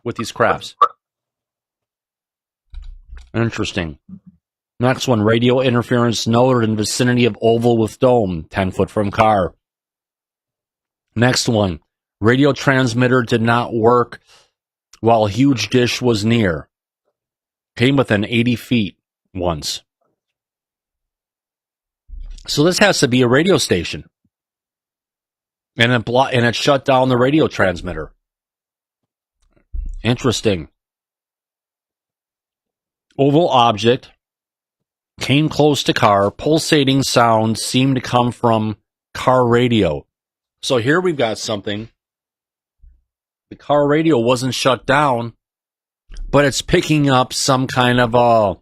with these crafts. Interesting. Next one, radio interference noted in vicinity of oval with dome, 10 foot from car. Next one, radio transmitter did not work while huge dish was near. Came within 80 feet once. So this has to be a radio station. And it shut down the radio transmitter. Interesting. Oval object came close to car. Pulsating sound seemed to come from car radio. So here we've got something. The car radio wasn't shut down, but it's picking up some kind of a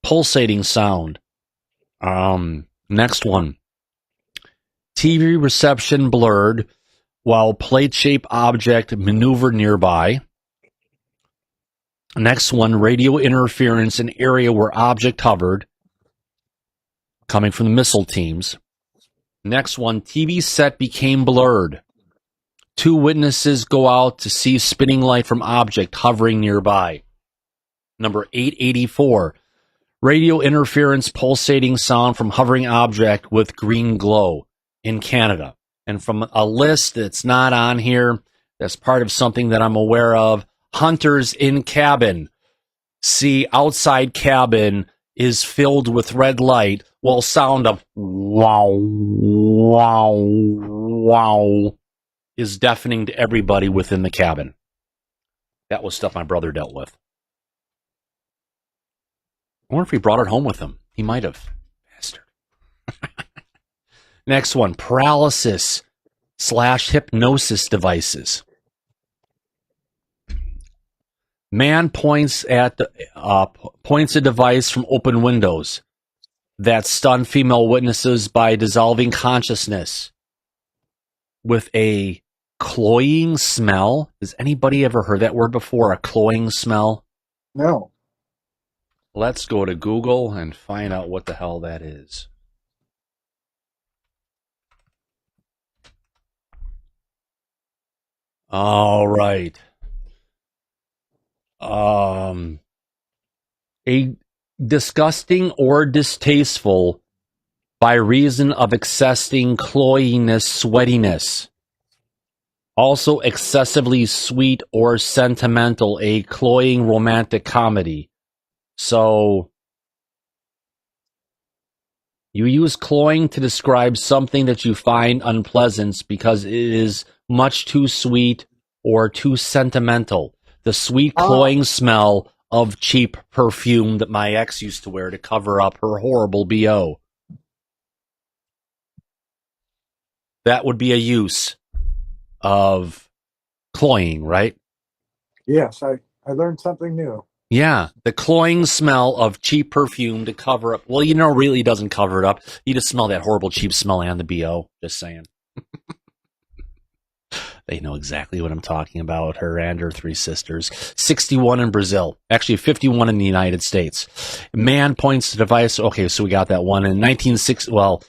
pulsating sound. Next one. TV reception blurred while plate-shaped object maneuvered nearby. Next one, radio interference in area where object hovered, coming from the missile teams. Next one, TV set became blurred. 2 witnesses go out to see spinning light from object hovering nearby. Number 884, radio interference pulsating sound from hovering object with green glow. In Canada. And from a list that's not on here, that's part of something that I'm aware of, hunters in cabin. See, outside cabin is filled with red light while sound of wow, wow, wow is deafening to everybody within the cabin. That was stuff my brother dealt with. I wonder if he brought it home with him. He might have. Bastard. Next one, paralysis / hypnosis devices. Man points a device from open windows that stun female witnesses by dissolving consciousness with a cloying smell. Has anybody ever heard that word before? A cloying smell? No. Let's go to Google and find out what the hell that is. All right. A disgusting or distasteful by reason of excessing cloyiness, sweatiness. Also excessively sweet or sentimental, a cloying romantic comedy. So, you use cloying to describe something that you find unpleasant because it is much too sweet or too sentimental. The sweet cloying smell of cheap perfume that my ex used to wear to cover up her horrible BO. That would be a use of cloying, right? Yes, I learned something new. Yeah, the cloying smell of cheap perfume to cover up. Well, really doesn't cover it up. You just smell that horrible cheap smell and the BO. Just saying. They know exactly what I'm talking about. Her and her 3 sisters. 61 in Brazil. Actually, 51 in the United States. Man points to device. Okay, so we got that one. In 1960,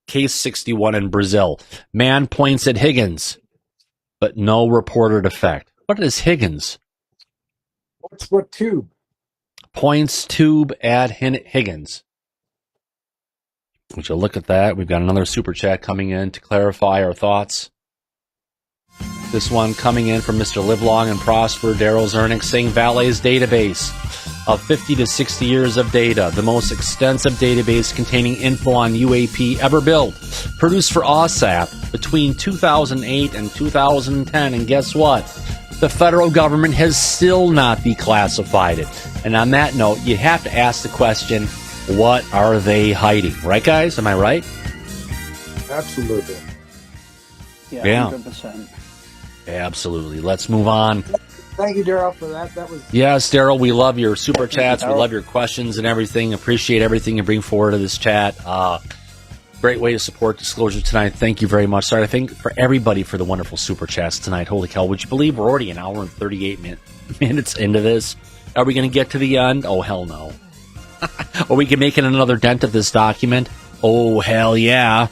case 61 in Brazil. Man points at Higgins, but no reported effect. What is Higgins? What tube? Points tube at Higgins. Would you look at that? We've got another super chat coming in to clarify our thoughts. This one coming in from Mr. Live Long and Prosper, Daryl Zernick, saying Valet's database of 50 to 60 years of data, the most extensive database containing info on UAP ever built, produced for OSAP between 2008 and 2010. And guess what? The federal government has still not declassified it. And on that note, you have to ask the question, what are they hiding? Right, guys? Am I right? Absolutely. Yeah, 100%. Absolutely. Let's move on. Thank you, Daryl, for that. That was Yes, Daryl, we love your super chats. We love your questions and everything. Appreciate everything you bring forward to this chat. Great way to support Disclosure tonight. Thank you very much. Sorry, I think for everybody for the wonderful super chats tonight. Holy cow, would you believe we're already an hour and 38 minutes into this? Are we going to get to the end? Oh, hell no. Are we making another dent of this document? Oh, hell yeah.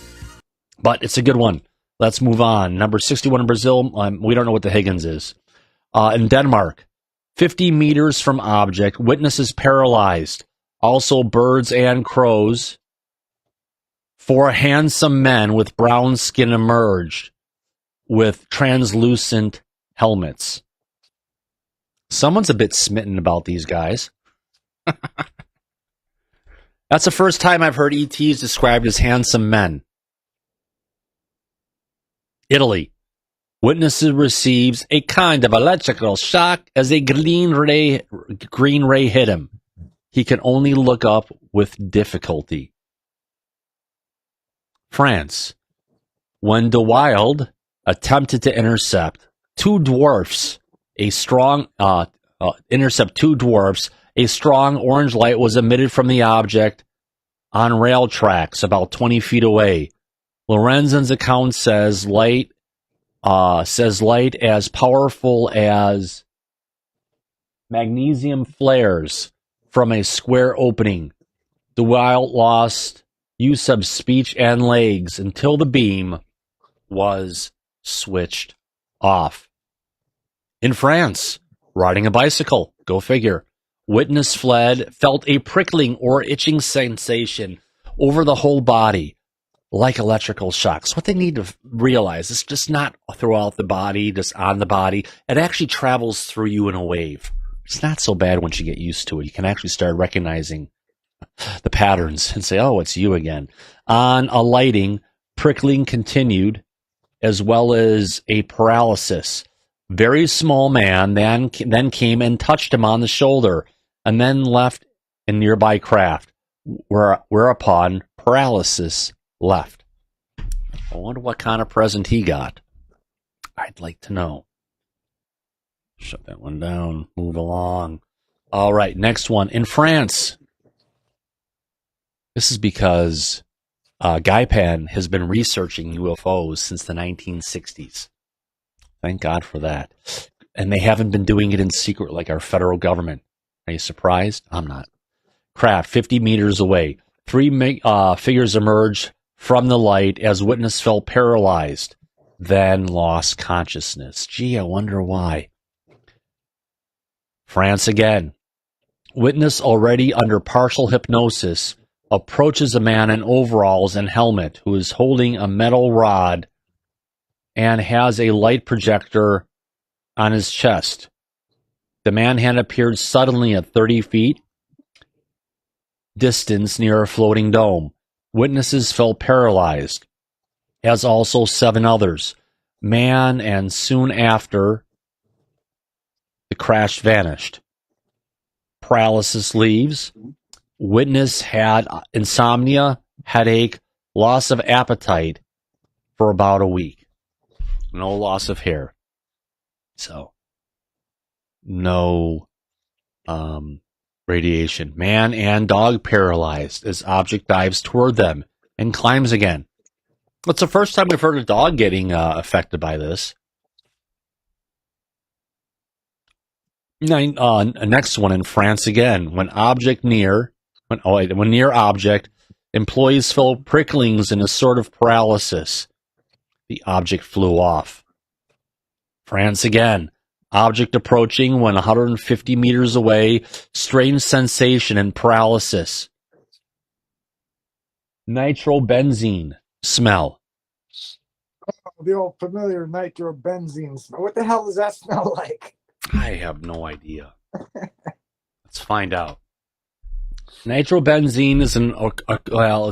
But it's a good one. Let's move on. Number 61 in Brazil. We don't know what the Higgins is. In Denmark, 50 meters from object, witnesses paralyzed. Also birds and crows. 4 handsome men with brown skin emerged with translucent helmets. Someone's a bit smitten about these guys. That's the first time I've heard ETs described as handsome men. Italy. Witnesses receives a kind of electrical shock as a green ray hit him. He can only look up with difficulty. France. When De Wild attempted to intercept 2 dwarfs, a strong orange light was emitted from the object on rail tracks about 20 feet away. Lorenzen's account says light as powerful as magnesium flares from a square opening. De Wild lost use of speech and legs until the beam was switched off. In France, riding a bicycle, go figure. Witness fled, felt a prickling or itching sensation over the whole body, like electrical shocks. What they need to realize is just not throughout the body, just on the body. It actually travels through you in a wave. It's not so bad once you get used to it. You can actually start recognizing the patterns and say, oh, it's you again. On alighting, prickling continued, as well as a paralysis. Very small man then came and touched him on the shoulder and then left in nearby craft, whereupon Paralysis left. I wonder what kind of present he got. I'd like to know. Shut that one down. Move along. All right, next one. In France. This is because Gaipan has been researching UFOs since the 1960s. Thank God for that. And they haven't been doing it in secret like our federal government. Are you surprised? I'm not. Craft 50 meters away. 3 figures emerged from the light as witness fell paralyzed, then lost consciousness. Gee, I wonder why. France again. Witness already under partial hypnosis approaches a man in overalls and helmet who is holding a metal rod and has a light projector on his chest. The man had appeared suddenly at 30 feet distance near a floating dome. Witnesses fell paralyzed, as also 7 others. Man, and soon after, the crash vanished. Paralysis leaves. Witness had insomnia, headache, loss of appetite for about a week. No loss of hair. So, no radiation. Man and dog paralyzed as object dives toward them and climbs again. It's the first time we've heard a dog getting affected by this. Next one in France again. When near object, employees felt pricklings in a sort of paralysis. The object flew off. France again. Object approaching when 150 meters away. Strange sensation and paralysis. Nitrobenzene smell. Oh, the old familiar nitrobenzene smell. What the hell does that smell like? I have no idea. Let's find out. Nitrobenzene is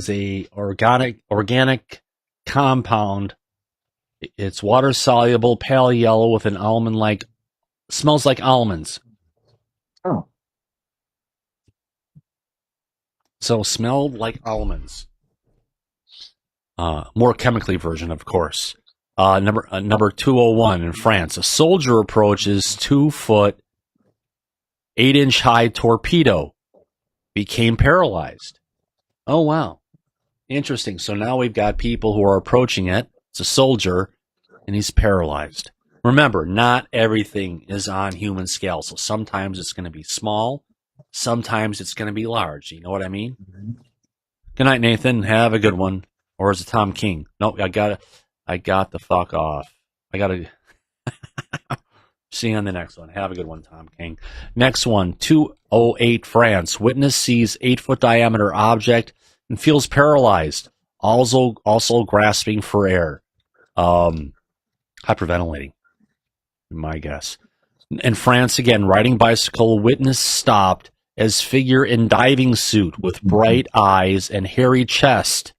a organic compound. It's water soluble, pale yellow with an almond-like, smells like almonds. Oh. So smelled like almonds. More chemically version, of course. Number 201 in France. A soldier approaches 2-foot, 8-inch high torpedo. Became paralyzed. Oh, wow. Interesting. So now we've got people who are approaching it. It's a soldier, and he's paralyzed. Remember, not everything is on human scale. So sometimes it's going to be small. Sometimes it's going to be large. You know what I mean? Mm-hmm. Good night, Nathan. Have a good one. Or is it Tom King? Nope, I got the fuck off. I got to see you on the next one. Have a good one, Tom King. Next one, 208 France. Witness sees 8-foot diameter object and feels paralyzed. Also grasping for air. Hyperventilating, my guess. In France again, riding bicycle, witness stopped as figure in diving suit with bright eyes and hairy chest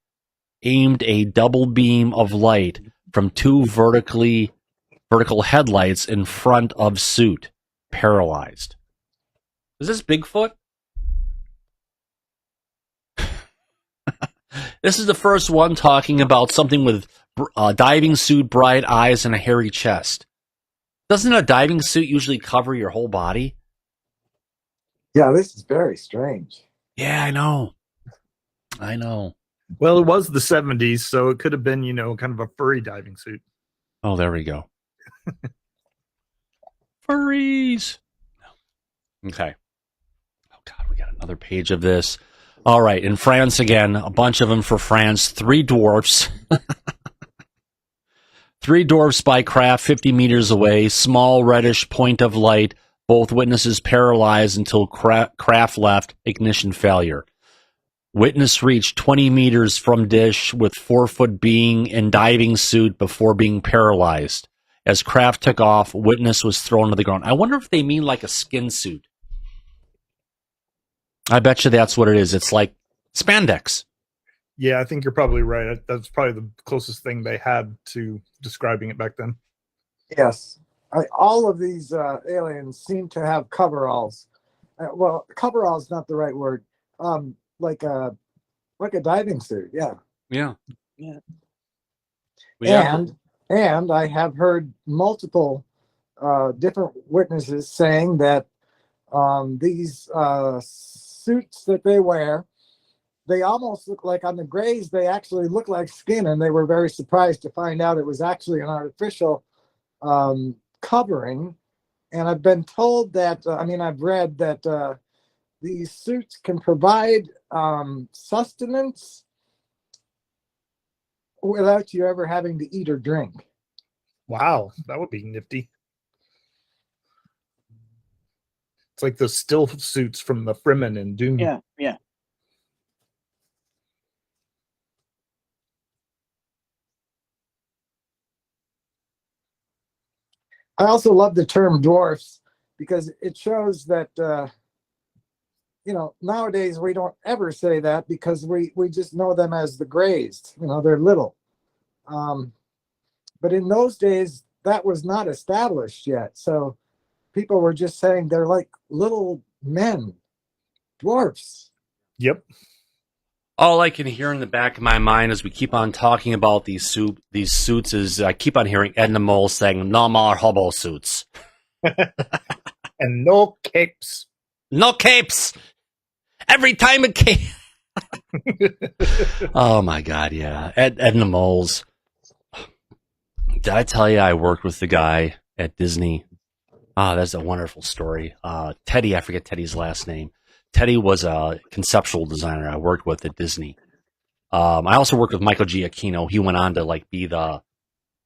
aimed a double beam of light from 2 vertical headlights in front of suit, paralyzed. Is this Bigfoot? This is the first one talking about something with diving suit, bright eyes, and a hairy chest. Doesn't a diving suit usually cover your whole body? Yeah, this is very strange. Yeah, I know. Well, it was the 70s, so it could have been, kind of a furry diving suit. Oh, there we go. Furries. Okay. Oh, God, we got another page of this. All right, in France again, a bunch of them for France. 3 dwarfs. 3 dwarfs by craft 50 meters away. Small reddish point of light. Both witnesses paralyzed until craft left. Ignition failure. Witness reached 20 meters from dish with 4-foot being in diving suit before being paralyzed. As craft took off, witness was thrown to the ground. I wonder if they mean like a skin suit. I bet you that's what it is. It's like spandex. Yeah, I think you're probably right. That's probably the closest thing they had to describing it back then. Yes. all of these aliens seem to have coveralls. Well, coverall is not the right word. Like a diving suit. Yeah. Yeah. And I have heard multiple different witnesses saying that these suits that they wear, they almost look like, on the grays, they actually look like skin, and they were very surprised to find out it was actually an artificial covering. And I've been told that, I've read that these suits can provide sustenance without you ever having to eat or drink. Wow, that would be nifty. It's like those still suits from the Fremen in Doom. Yeah. I also love the term dwarfs because it shows that, nowadays we don't ever say that because we just know them as the grays. They're little. But in those days, that was not established yet. So people were just saying they're like little men, dwarfs. Yep. All I can hear in the back of my mind as we keep on talking about these suits is I keep on hearing Edna Mole saying, "No more hobo suits." And no capes. No capes! Every time a cape. Oh my God, yeah. Edna Moles. Did I tell you I worked with the guy at Disney? That's a wonderful story. Teddy, I forget Teddy's last name. Teddy was a conceptual designer I worked with at Disney. I also worked with Michael Giacchino. He went on to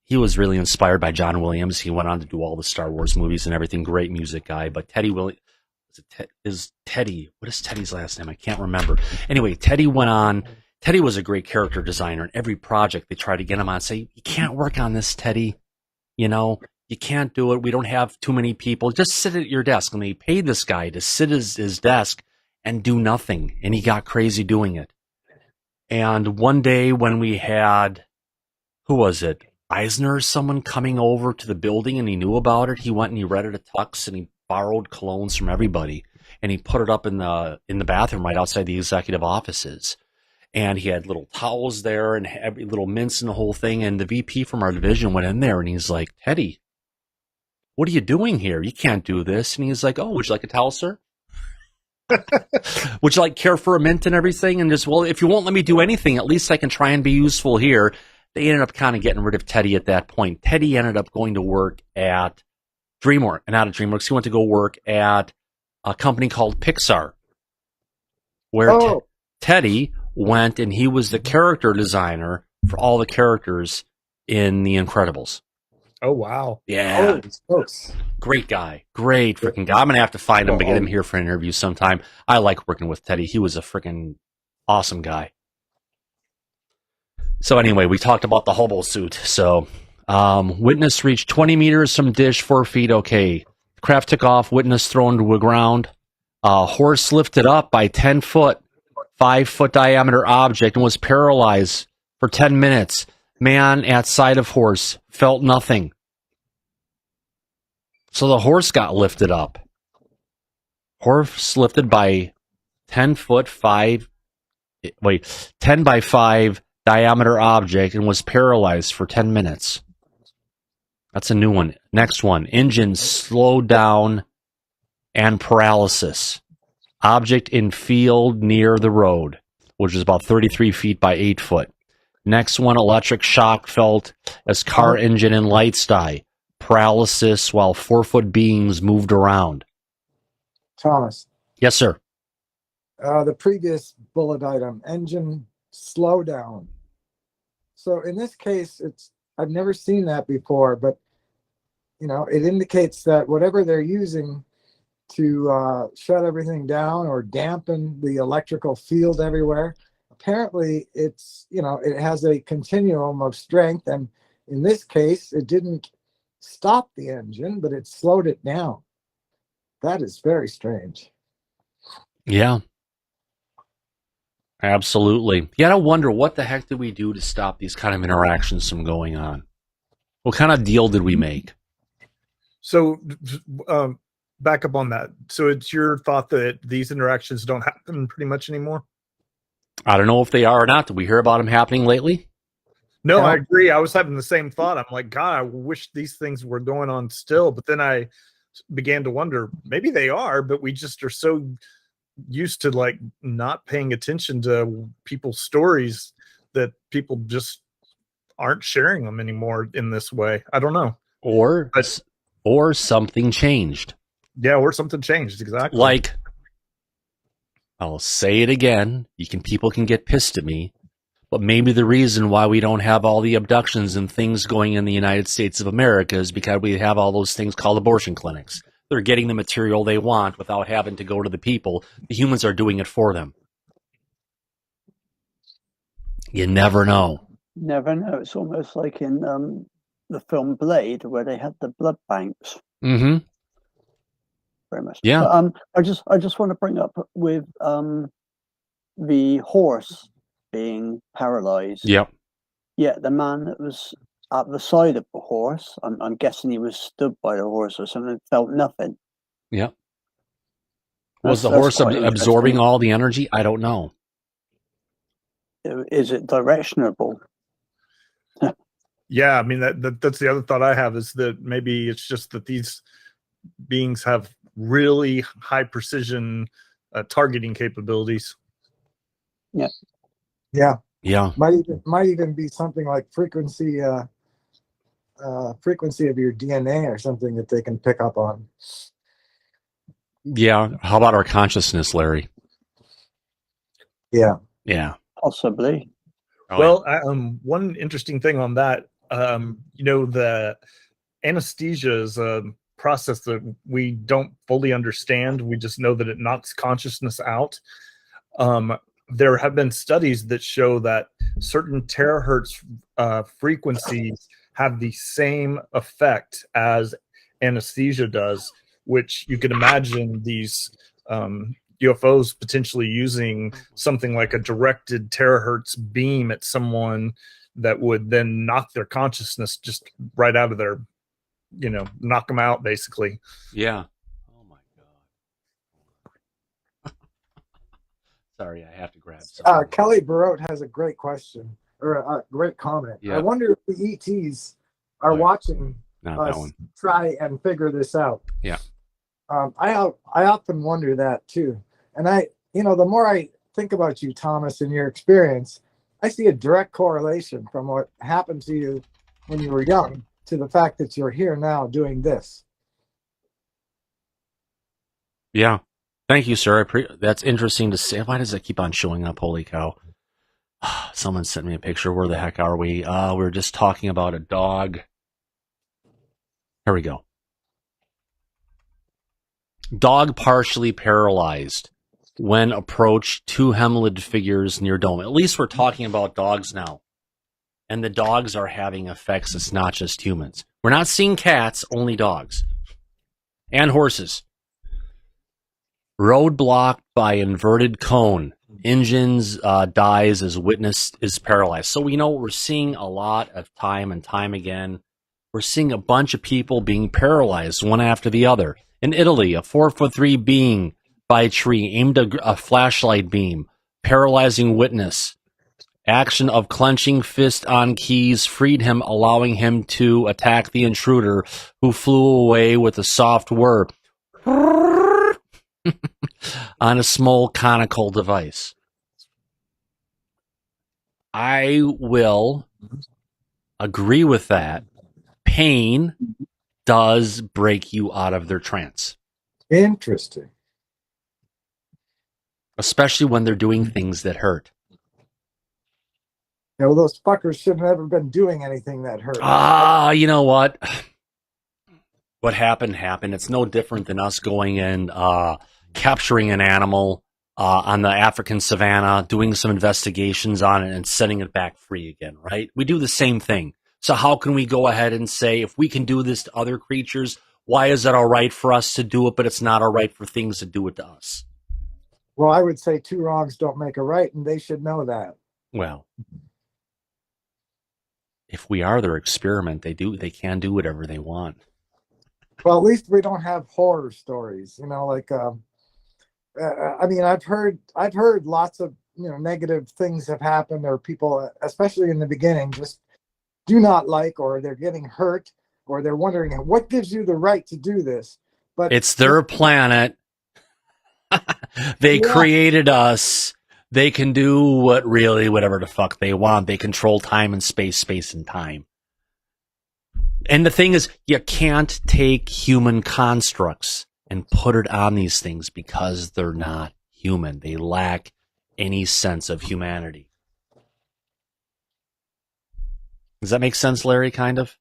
he was really inspired by John Williams. He went on to do all the Star Wars movies and everything. Great music guy. But Teddy what is Teddy's last name? I can't remember. Anyway, Teddy was a great character designer. In every project they try to get him on, say, "You can't work on this, Teddy. You can't do it. We don't have too many people. Just sit at your desk." And they paid this guy to sit at his desk and do nothing. And he got crazy doing it. And one day when we had, who was it? Eisner or someone coming over to the building and he knew about it. He went and he rented a tux and he borrowed colognes from everybody. And he put it up in the bathroom right outside the executive offices. And he had little towels there and every little mints and the whole thing. And the VP from our division went in there and he's like, "Teddy, what are you doing here? You can't do this." And he's like, "Oh, would you like a towel, sir? Would you like care for a mint and everything?" And just, "Well, if you won't let me do anything, at least I can try and be useful here." They ended up kind of getting rid of Teddy at that point. Teddy ended up going to work at DreamWorks. He went to go work at a company called Pixar, where Teddy went and he was the character designer for all the characters in The Incredibles. Oh, wow. Yeah. Great guy. Great freaking guy. I'm going to have to find him to get him here for an interview sometime. I like working with Teddy. He was a freaking awesome guy. So anyway, we talked about the hobo suit. So witness reached 20 meters from dish, 4 feet. Okay. Craft took off. Witness thrown to the ground. Horse lifted up by 10 foot, 5 foot diameter object and was paralyzed for 10 minutes. Man at side of horse felt nothing. So the horse got lifted up. Horse lifted by 10 by 5 diameter object and was paralyzed for 10 minutes. That's a new one. Next one. Engine slowed down and paralysis. Object in field near the road, which is about 33 feet by 8 foot. Next one, electric shock felt as car engine and lights die. Paralysis while 4-foot beings moved around. Thomas. Yes, sir. The previous bullet item, engine slowdown. So in this case, I've never seen that before, but it indicates that whatever they're using to shut everything down or dampen the electrical field everywhere, apparently it has a continuum of strength, and in this case it didn't stop the engine, but it slowed it down. That is very strange. Yeah, absolutely. You gotta wonder, what the heck did we do to stop these kind of interactions from going on? What kind of deal did we make? So, back up on that. So it's your thought that these interactions don't happen pretty much anymore? I don't know if they are or not. Did we hear about them happening lately? No, I agree. I was having the same thought. I'm like, God, I wish these things were going on still. But then I began to wonder, maybe they are, but we just are so used to like not paying attention to people's stories that people just aren't sharing them anymore in this way. I don't know. Or something changed. Yeah, or something changed. Exactly. Like, I'll say it again. People can get pissed at me. But maybe the reason why we don't have all the abductions and things going in the United States of America is because we have all those things called abortion clinics. They're getting the material they want without having to go to the people. The humans are doing it for them. You never know. Never know. It's almost like in the film Blade, where they had the blood banks. Mm-hmm. Very much. Yeah. But, I just want to bring up with the horse being paralyzed. Yep. Yeah, the man that was at the side of the horse, I'm guessing he was stood by the horse or something, felt nothing. Yep. Was the horse absorbing all the energy? I don't know. Is it directionable? Yeah, I mean that's the other thought I have, is that maybe it's just that these beings have really high precision targeting capabilities. Yeah. Yeah. Yeah. Might even be something like frequency of your DNA or something that they can pick up on. Yeah. How about our consciousness, Larry? Yeah. Yeah. Possibly. Oh, well, one interesting thing on that, the anesthesia is a process that we don't fully understand. We just know that it knocks consciousness out. There have been studies that show that certain terahertz frequencies have the same effect as anesthesia does, which you could imagine these UFOs potentially using something like a directed terahertz beam at someone that would then knock their consciousness just right out of their, knock them out, basically. Yeah. Oh my God. Sorry, I have to grab something. Kelly Barote has a great question, or a great comment. Yeah. I wonder if the ETs are watching us try and figure this out. Yeah. I often wonder that too. And the more I think about you, Thomas, and your experience, I see a direct correlation from what happened to you when you were young to the fact that you're here now doing this. Yeah. Thank you, sir. That's interesting to see. Why does it keep on showing up? Holy cow. Someone sent me a picture. Where the heck are we? We're just talking about a dog. Here we go. Dog partially paralyzed when approached two helmeted figures near dome. At least we're talking about dogs now. And the dogs are having effects. It's not just humans. We're not seeing cats, only dogs. And horses. Road blocked by inverted cone. Engines dies as witness is paralyzed. So we know we're seeing a lot of time and time again. We're seeing a bunch of people being paralyzed one after the other. In Italy, a 4'3" being by a tree aimed a flashlight beam, paralyzing witness. Action of clenching fist on keys freed him, allowing him to attack the intruder, who flew away with a soft whir on a small conical device. I will agree with that. Pain does break you out of their trance. Interesting. Especially when they're doing things that hurt. Those fuckers should have never been doing anything that hurt. You know what? What happened. It's no different than us going and capturing an animal on the African savannah, doing some investigations on it, and setting it back free again, right? We do the same thing. So how can we go ahead and say, if we can do this to other creatures, why is it all right for us to do it, but it's not all right for things to do it to us? Well, I would say two wrongs don't make a right, and they should know that. Well, if we are their experiment, they can do whatever they want. Well, at least we don't have horror stories, you know, like I mean, I've heard lots of, you know, negative things have happened, or people, especially in the beginning, just do not like, or they're getting hurt, or they're wondering what gives you the right to do this. But it's their planet. They created us. They can do whatever the fuck they want. They control time and space and time. And the thing is, you can't take human constructs and put it on these things because they're not human. They lack any sense of humanity. Does that make sense, Larry, kind of?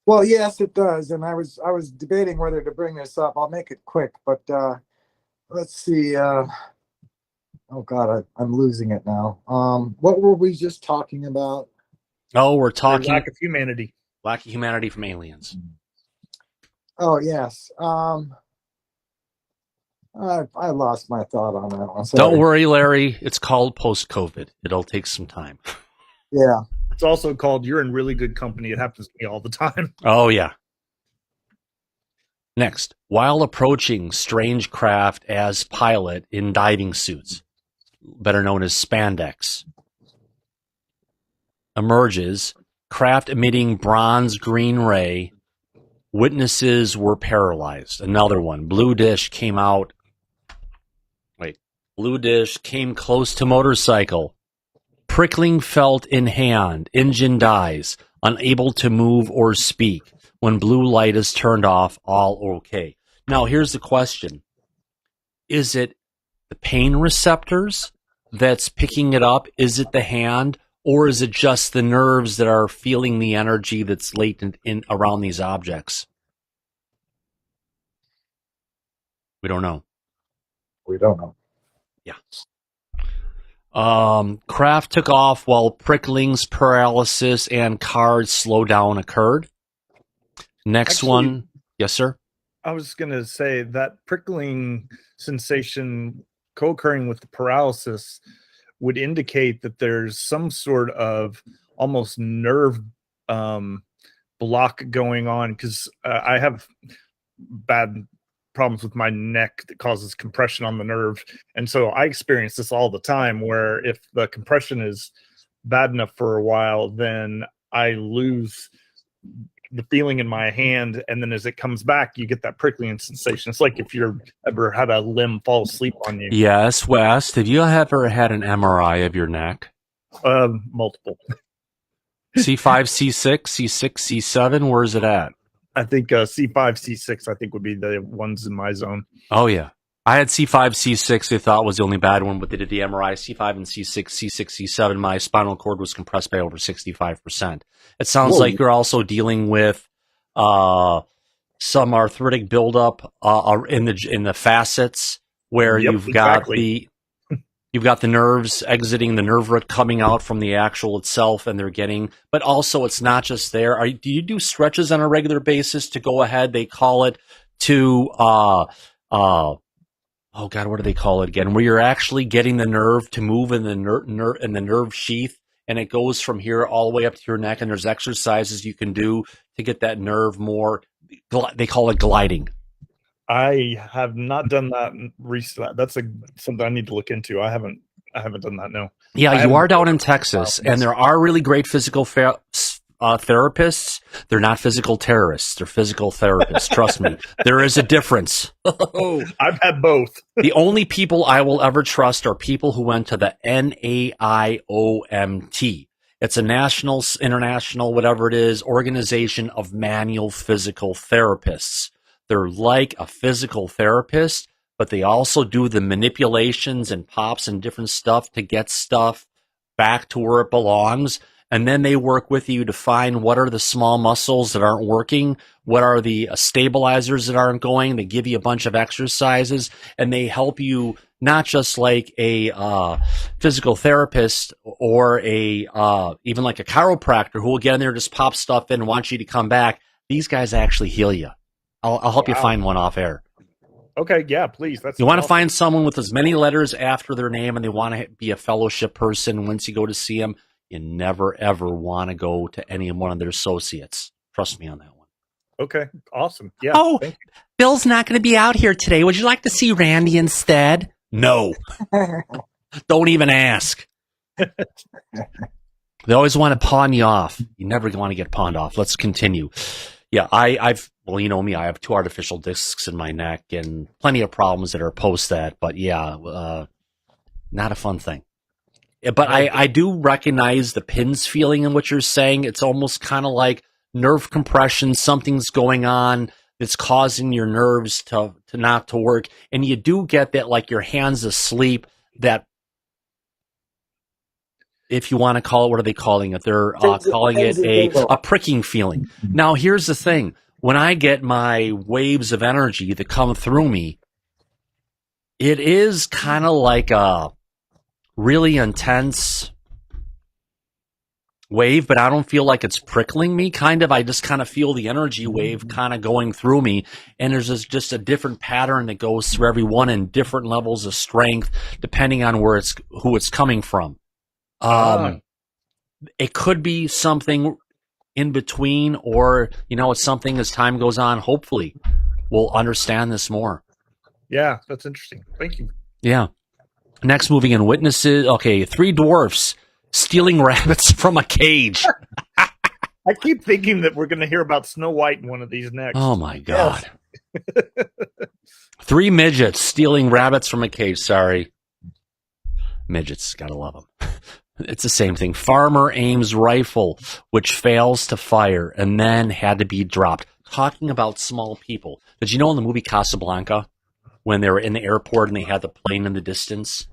Well, yes, it does. And I was debating whether to bring this up. I'll make it quick, but let's see. Oh God, I'm losing it now. What were we just talking about? Oh, we're talking lack of humanity. Lack of humanity from aliens. Oh yes. I lost my thought on that one. Don't worry, Larry. It's called post-COVID. It'll take some time. Yeah. It's also called "You're in Really Good Company." It happens to me all the time. Oh yeah. Next, while approaching strange craft as pilot in diving suits, better known as spandex, emerges, craft emitting bronze green ray, witnesses were paralyzed. Another one, blue dish came close to motorcycle, prickling felt in hand, engine dies, unable to move or speak. When blue light is turned off, all okay. Now, here's the question. Is it the pain receptors that's picking it up? Is it the hand? Or is it just the nerves that are feeling the energy that's latent in around these objects? We don't know. We don't know. Yeah. Craft took off while pricklings, paralysis, and card slowdown occurred. Next one. Yes, sir? I was going to say that prickling sensation co-occurring with the paralysis would indicate that there's some sort of almost nerve block going on, because I have bad problems with my neck that causes compression on the nerve. And so I experience this all the time, where if the compression is bad enough for a while, then I lose the feeling in my hand, and then as it comes back, you get that prickling sensation. It's like if you're ever had a limb fall asleep on you. Yes, West. Have you ever had an MRI of your neck? Multiple. C5, C6, C6, C7. Where is it at? I think C5, C6. I think would be the ones in my zone. Oh yeah, I had C5, C6. They thought was the only bad one, but they did the MRI. C5 and C6, C6, C7. My spinal cord was compressed by over 65%. It sounds like you're also dealing with some arthritic buildup in the facets, where you've got the nerves exiting, the nerve root coming out from the actual itself, and they're getting. But also, it's not just there. Do you do stretches on a regular basis to go ahead? They call it to oh God, what do they call it again? Where you're actually getting the nerve to move in the nerve sheath, and it goes from here all the way up to your neck. And there's exercises you can do to get that nerve more. They call it gliding. I have not done that recently. That's something I need to look into. I haven't done that. No. Yeah, you are down in Texas, and there are really great physical therapists. They're not physical terrorists. They're physical therapists. Trust me. There is a difference. I've had both. The only people I will ever trust are people who went to the NAIOMT. It's a national, international, whatever it is, organization of manual physical therapists. They're like a physical therapist, but they also do the manipulations and pops and different stuff to get stuff back to where it belongs. And then they work with you to find what are the small muscles that aren't working, what are the stabilizers that aren't going. They give you a bunch of exercises, and they help you not just like a physical therapist or even like a chiropractor who will get in there, just pop stuff in and want you to come back. These guys actually heal you. I'll help you find one off air. Okay, yeah, please. You want to find someone with as many letters after their name, and they want to be a fellowship person. Once you go to see them, you never, ever want to go to any one of their associates. Trust me on that one. Okay, awesome. Yeah. Oh, Bill's not going to be out here today. Would you like to see Randy instead? No. Don't even ask. They always want to pawn you off. You never want to get pawned off. Let's continue. Yeah, well, you know me, I have 2 artificial discs in my neck and plenty of problems that are post that, but yeah, not a fun thing. But I do recognize the pins feeling in what you're saying. It's almost kind of like nerve compression. Something's going on that's causing your nerves to not to work. And you do get that, like your hands asleep, that, if you want to call it, what are they calling it? They're calling it a pricking feeling. Now, here's the thing. When I get my waves of energy that come through me, it is kind of like a really intense wave, but I don't feel like it's prickling me, kind of. I just kind of feel the energy wave kind of going through me, and there's just a different pattern that goes through everyone in different levels of strength, depending on who it's coming from. It could be something in between, or, it's something as time goes on. Hopefully we'll understand this more. Yeah, that's interesting. Thank you. Yeah. Next, moving in witnesses. Okay, 3 dwarfs stealing rabbits from a cage. I keep thinking that we're going to hear about Snow White in one of these next. Oh, my God. 3 midgets stealing rabbits from a cage. Sorry. Midgets, gotta love them. It's the same thing. Farmer aims rifle, which fails to fire, and then had to be dropped. Talking about small people. Did you know in the movie Casablanca, when they were in the airport and they had the plane in the distance,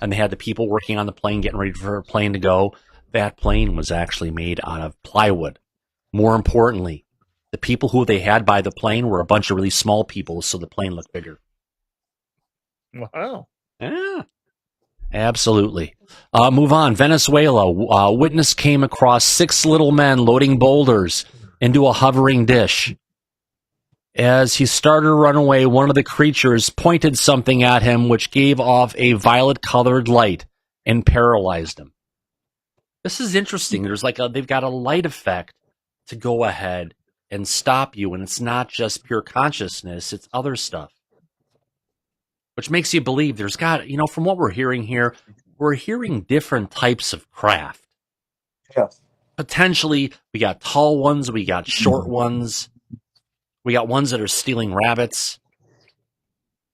and they had the people working on the plane getting ready for a plane to go, that plane was actually made out of plywood. More importantly, the people who they had by the plane were a bunch of really small people, so the plane looked bigger. Wow. Yeah. Absolutely. Move on. Venezuela. Witness came across 6 little men loading boulders into a hovering dish. As he started to run away, one of the creatures pointed something at him, which gave off a violet-colored light and paralyzed him. This is interesting. There's they've got a light effect to go ahead and stop you, and it's not just pure consciousness, it's other stuff. Which makes you believe there's got, from what we're hearing here, we're hearing different types of craft. Yes. Potentially, we got tall ones, we got short ones, we got ones that are stealing rabbits.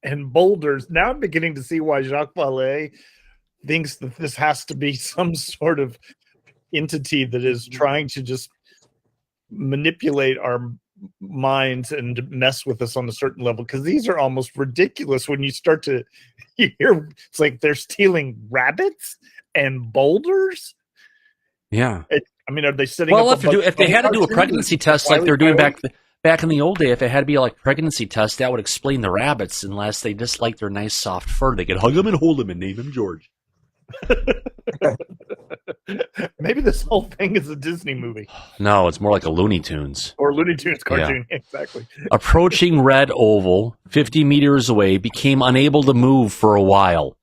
And boulders. Now I'm beginning to see why Jacques Vallée thinks that this has to be some sort of entity that is trying to just manipulate our minds and mess with us on a certain level, because these are almost ridiculous when you start to hear. It's like they're stealing rabbits and boulders. Yeah. Are they setting well, up if they had to do a pregnancy test like they're doing back in the old day, if it had to be like pregnancy test, that would explain the rabbits, unless they just like their nice soft fur. They could hug them and hold them and name him George. Maybe this whole thing is a Disney movie. No, it's more like a Looney Tunes. Or Looney Tunes cartoon, yeah. Exactly. Approaching red oval, 50 meters away, became unable to move for a while.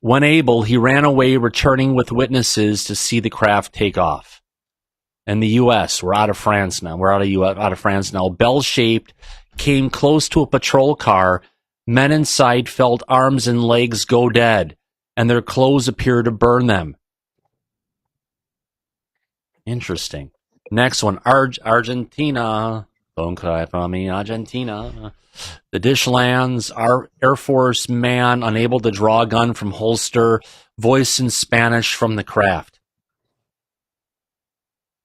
When able, he ran away, returning with witnesses to see the craft take off. In the U.S., we're out of France now. We're out of France now. Bell-shaped, came close to a patrol car. Men inside felt arms and legs go dead, and their clothes appear to burn them. Interesting. Next one, Argentina. Don't cry for me, Argentina. The dish lands. Our Air Force man unable to draw a gun from holster. Voice in Spanish from the craft.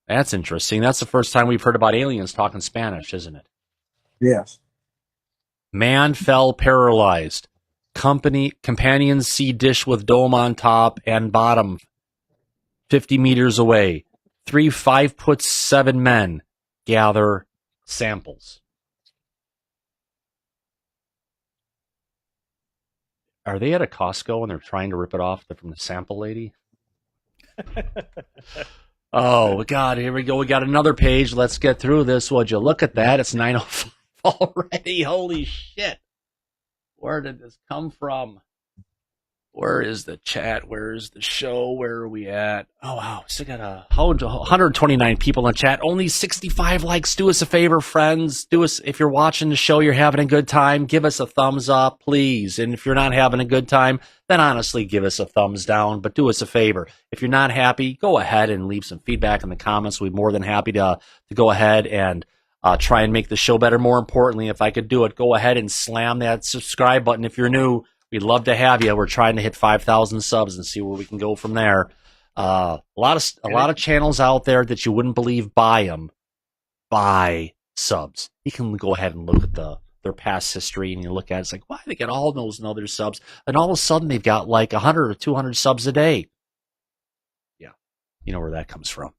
That's interesting. That's the first time we've heard about aliens talking Spanish, isn't it? Yes. Man fell paralyzed. Companions see dish with dome on top and bottom 50 meters away. 3 5'7" men gather samples. Are they at a Costco and they're trying to rip it off from the sample lady? Oh, God, here we go. We got another page. Let's get through this. Would you look at that? It's 9:05 already. Holy shit. Where did this come from? Where is the chat? Where is the show? Where are we at? Oh, wow. Still got 129 people in the chat. Only 65 likes. Do us a favor, friends. If you're watching the show, you're having a good time, give us a thumbs up, please. And if you're not having a good time, then honestly, give us a thumbs down. But do us a favor. If you're not happy, go ahead and leave some feedback in the comments. We'd be more than happy to go ahead and try and make the show better. More importantly, if I could do it, go ahead and slam that subscribe button if you're new. We'd love to have you. We're trying to hit 5,000 subs and see where we can go from there. A lot of channels out there that you wouldn't believe buy subs. You can go ahead and look at their past history, and you look at it, it's like, why they get all those and other subs, and all of a sudden they've got like 100 or 200 subs a day. Yeah, you know where that comes from.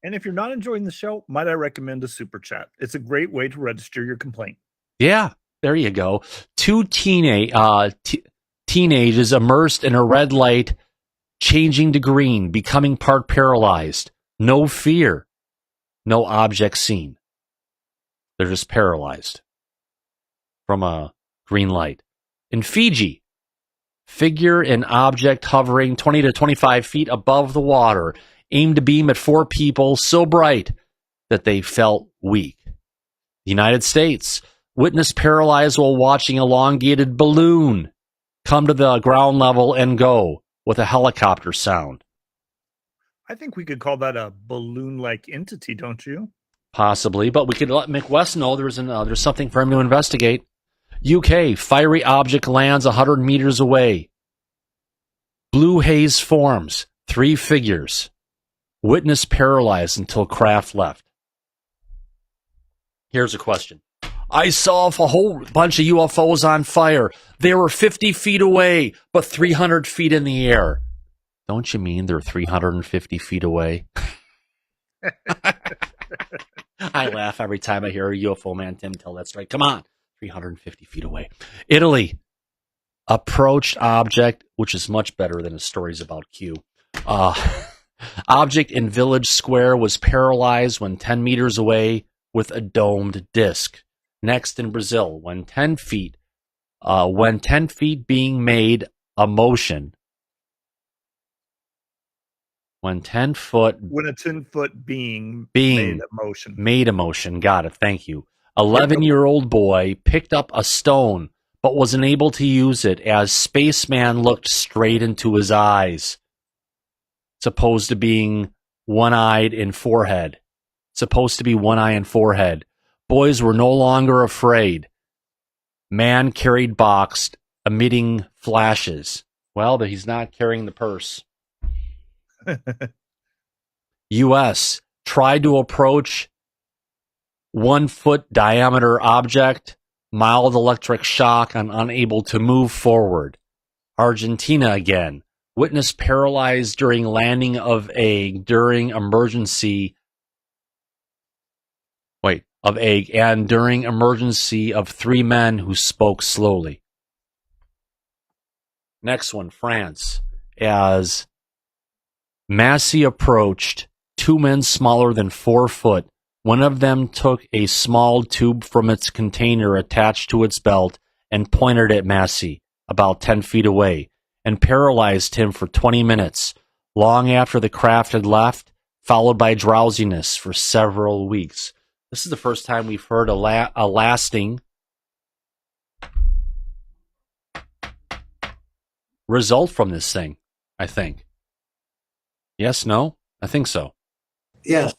And if you're not enjoying the show, might I recommend a super chat? It's a great way to register your complaint. Yeah. There you go. Two teenagers immersed in a red light, changing to green, becoming part paralyzed. No fear. No object seen. They're just paralyzed from a green light. In Fiji, figure and object hovering 20 to 25 feet above the water, aimed to beam at 4 people so bright that they felt weak. The United States, witness paralyzed while watching elongated balloon come to the ground level and go with a helicopter sound. I think we could call that a balloon-like entity, don't you? Possibly, but we could let McWest know there's something for him to investigate. UK, fiery object lands 100 meters away. Blue haze forms, 3 figures. Witness paralyzed until craft left. Here's a question. I saw a whole bunch of UFOs on fire. They were 50 feet away, but 300 feet in the air. Don't you mean they're 350 feet away? I laugh every time I hear a UFO man, Tim, tell that story. Come on, 350 feet away. Italy, approached object, which is much better than the stories about Q. Object in village square was paralyzed when 10 meters away with a domed disc. Next in Brazil, when 10 feet being made a motion. When a 10-foot being made a motion. Made a motion. Got it. Thank you. 11-year-old boy picked up a stone, but was unable to use it as spaceman looked straight into his eyes. Supposed to being one-eyed and forehead. Boys were no longer afraid. Man carried box, emitting flashes. Well, but he's not carrying the purse. U.S. tried to approach 1-foot diameter object, mild electric shock and unable to move forward. Argentina again. Witness paralyzed during landing of egg during emergency of 3 men who spoke slowly. Next one, France. As Massey approached, 2 men smaller than 4 foot. One of them took a small tube from its container attached to its belt and pointed at Massey, about 10 feet away, and paralyzed him for 20 minutes, long after the craft had left, followed by drowsiness for several weeks. This is the first time we've heard a lasting result from this thing, I think. Yes, no? I think so. Yes.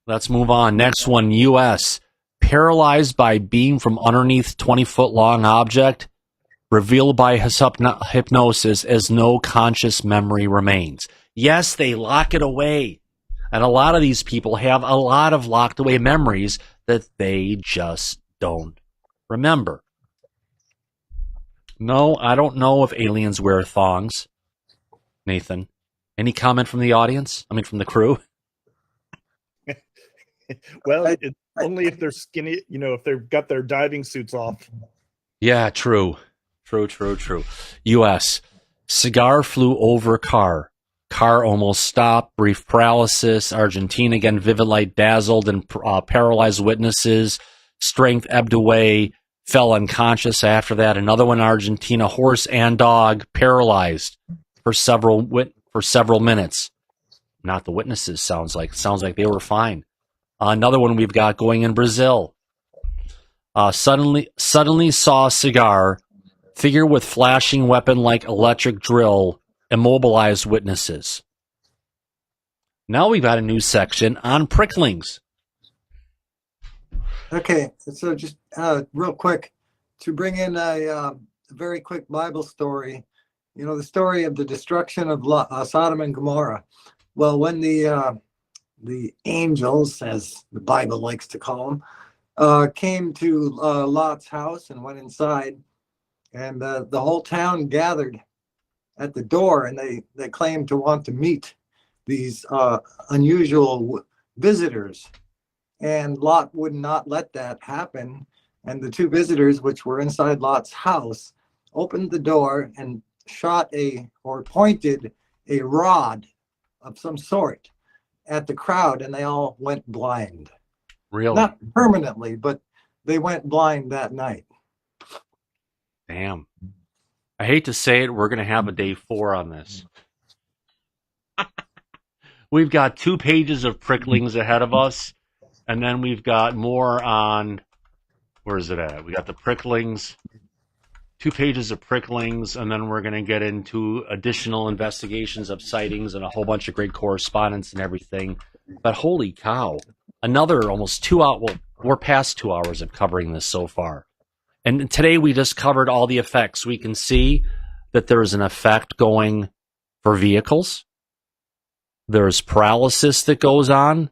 Let's move on. Next one, U.S. Paralyzed by beam from underneath 20-foot-long object, revealed by hypnosis as no conscious memory remains. Yes, they lock it away. And a lot of these people have a lot of locked away memories that they just don't remember. No, I don't know if aliens wear thongs. Nathan, any comment from the audience? I mean, from the crew? Well, it's only if they're skinny, if they've got their diving suits off. Yeah, true. U.S. Cigar flew over car. Car almost stopped. Brief paralysis. Argentina again. Vivid light dazzled and paralyzed witnesses. Strength ebbed away. fell unconscious after that. Another one in Argentina, horse and dog paralyzed for several minutes. Not the witnesses, sounds like they were fine. Another one we've got going in Brazil. Suddenly saw a cigar, figure with flashing weapon like electric drill, immobilized witnesses. Now we've got a new section on pricklings. Okay, so just real quick, to bring in a very quick Bible story, the story of the destruction of Sodom and Gomorrah. Well, when the angels, as the Bible likes to call them, came to Lot's house and went inside, and the whole town gathered at the door, and they claimed to want to meet these unusual visitors. And Lot would not let that happen. And the two visitors, which were inside Lot's house, opened the door and pointed a rod of some sort at the crowd, and they all went blind. Really? Not permanently, but they went blind that night. Damn. I hate to say it, we're going to have a day 4 on this. We've got 2 pages of pricklings ahead of us. And then we've got more on, where is it at? We got the pricklings, 2 pages of pricklings, and then we're going to get into additional investigations of sightings and a whole bunch of great correspondence and everything. But holy cow, another almost 2 hours, well, we're past 2 hours of covering this so far. And today we just covered all the effects. We can see that there's an effect going for vehicles. There's paralysis that goes on.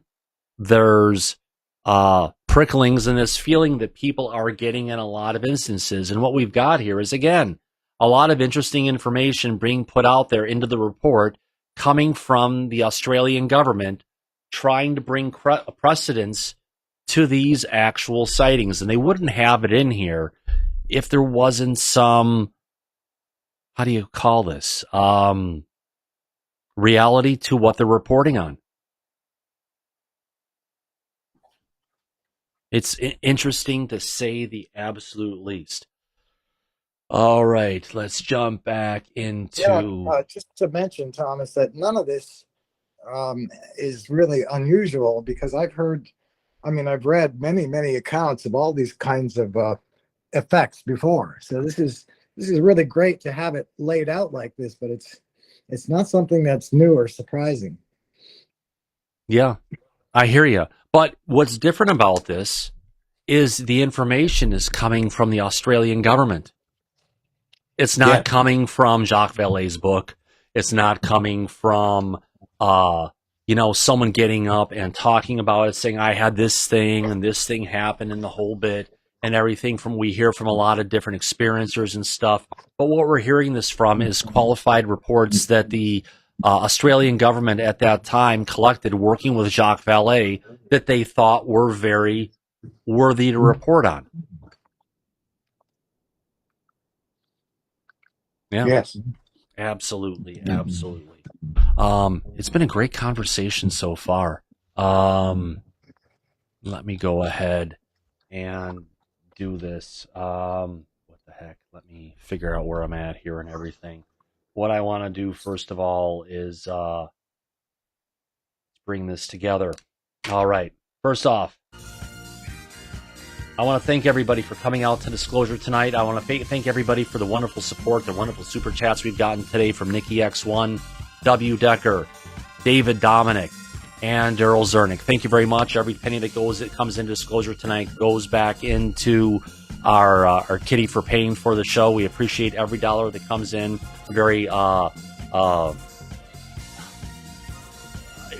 There's pricklings and this feeling that people are getting in a lot of instances. And what we've got here is, again, a lot of interesting information being put out there into the report coming from the Australian government trying to bring precedence to these actual sightings. And they wouldn't have it in here if there wasn't some, how do you call this, reality to what they're reporting on. It's interesting to say the absolute least. All right, let's jump back into... just to mention, Thomas, that none of this is really unusual, because I've read many accounts of all these kinds of effects before. So this is really great to have it laid out like this, but it's not something that's new or surprising. Yeah, I hear you. But what's different about this is the information is coming from the Australian government. It's not coming from Jacques Vallée's book. It's not coming from, someone getting up and talking about it, saying, I had this thing and this thing happened and the whole bit and everything we hear from a lot of different experiencers and stuff. But what we're hearing this from is qualified reports that the Australian government at that time collected, working with Jacques Vallée, that they thought were very worthy to report on. Yeah. Yes. Absolutely. It's been a great conversation so far. Let me go ahead and do this. What the heck? Let me figure out where I'm at here and everything. What I want to do, first of all, is bring this together. All right. First off, I want to thank everybody for coming out to Disclosure tonight. I want to thank everybody for the wonderful support, the wonderful super chats we've gotten today from Nikki X1, W. Decker, David Dominic, and Daryl Zernick. Thank you very much. Every penny that comes into Disclosure tonight goes back into our kitty for paying for the show. We appreciate every dollar that comes in. Very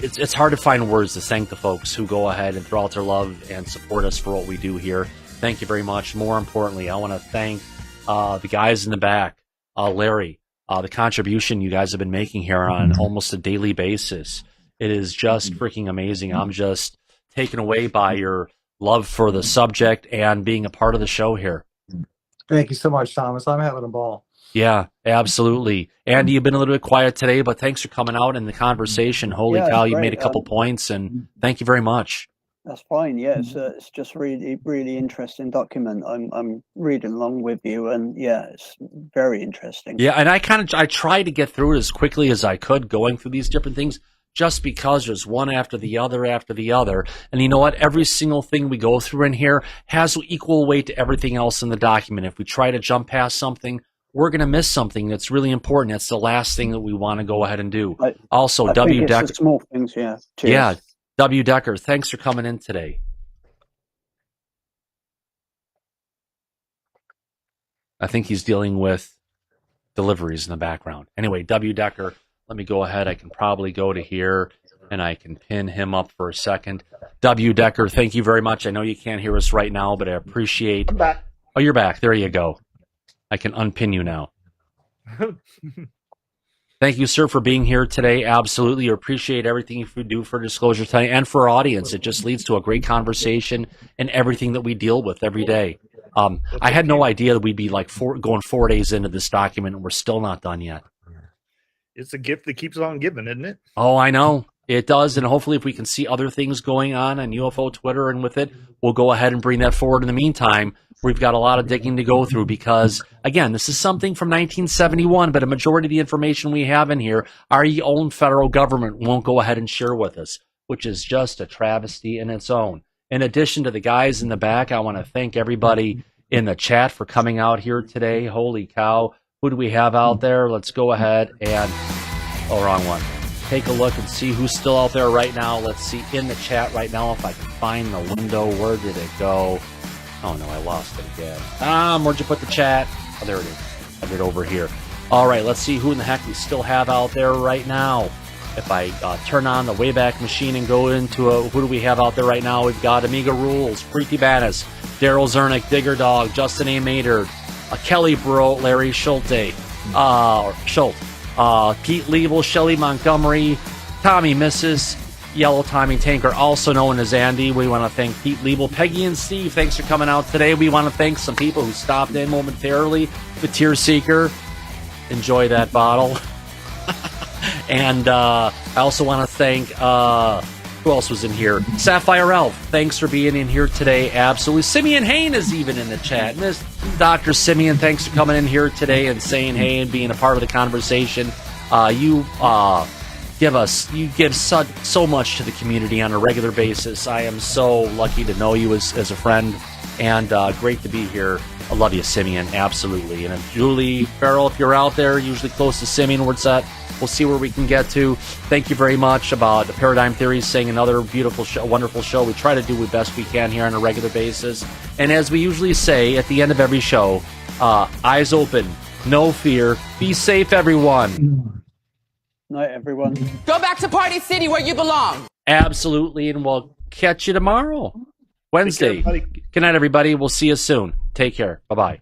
it's hard to find words to thank the folks who go ahead and throw out their love and support us for what we do here. Thank you very much. More importantly, I want to thank the guys in the back, Larry, the contribution you guys have been making here on almost a daily basis. It is just freaking amazing. I'm just taken away by your love for the subject and being a part of the show here. Thank you so much, Thomas. I'm having a ball. Yeah, absolutely. Andy, you've been a little bit quiet today, but thanks for coming out in the conversation. Holy cow, you made a couple points, and thank you very much. That's fine. Yeah, it's just really interesting document. I'm reading along with you, and yeah, it's very interesting. Yeah, and I tried to get through it as quickly as I could, going through these different things, just because there's one after the other. And you know what? Every single thing we go through in here has equal weight to everything else in the document. If we try to jump past something, we're going to miss something that's really important. That's the last thing that we want to go ahead and do. Also, W. Decker. Small things, yeah. Cheers. Yeah, W. Decker, thanks for coming in today. I think he's dealing with deliveries in the background. Anyway, W. Decker, let me go ahead. I can probably go to here, and I can pin him up for a second. W. Decker, thank you very much. I know you can't hear us right now, but I appreciate... I'm back. Oh, you're back. There you go. I can unpin you now. Thank you, sir, for being here today. Absolutely. Appreciate everything you do for Disclosure tonight and for our audience. It just leads to a great conversation and everything that we deal with every day. I had no idea that we'd be like going 4 days into this document and we're still not done yet. It's a gift that keeps on giving, isn't it? Oh, I know. It does, and hopefully if we can see other things going on UFO Twitter and with it, we'll go ahead and bring that forward. In the meantime, we've got a lot of digging to go through because, again, this is something from 1971, but a majority of the information we have in here, our own federal government won't go ahead and share with us, which is just a travesty in its own. In addition to the guys in the back, I want to thank everybody in the chat for coming out here today. Holy cow. Who do we have out there? Let's go ahead and... Oh, wrong one. Take a look and see who's still out there right now. Let's see in the chat right now if I can find the window. Where did it go? Oh, no, I lost it again. Where'd you put the chat? Oh, there it is. I have it over here. All right, let's see who in the heck we still have out there right now. If I turn on the Wayback Machine and go into who do we have out there right now? We've got Amiga Rules, Preeti Banis, Daryl Zernick, Digger Dog, Justin A. Maynard, Kelly Bro, Larry Schulte, Pete Liebel, Shelley Montgomery, Tommy Missis, Yellow Tommy Tanker, also known as Andy. We want to thank Pete Liebel, Peggy, and Steve. Thanks for coming out today. We want to thank some people who stopped in momentarily. The Tear Seeker, enjoy that bottle. And I also want to thank, who else was in here? Sapphire Elf, thanks for being in here today. Absolutely. Simeon Hain is even in the chat. Miss Dr. Simeon, thanks for coming in here today and saying hey and being a part of the conversation. You give so much to the community on a regular basis. I am so lucky to know you as a friend, and great to be here. I love you, Simeon, absolutely. And Julie Farrell, if you're out there, usually close to Simeon, where it's at, we'll see where we can get to. Thank you very much about the Paradigm Theories, saying another beautiful show, wonderful show. We try to do the best we can here on a regular basis. And as we usually say at the end of every show, eyes open, no fear, be safe, everyone. Night, everyone. Go back to Party City where you belong. Absolutely, and we'll catch you tomorrow, Wednesday. Good night, everybody. We'll see you soon. Take care. Bye-bye.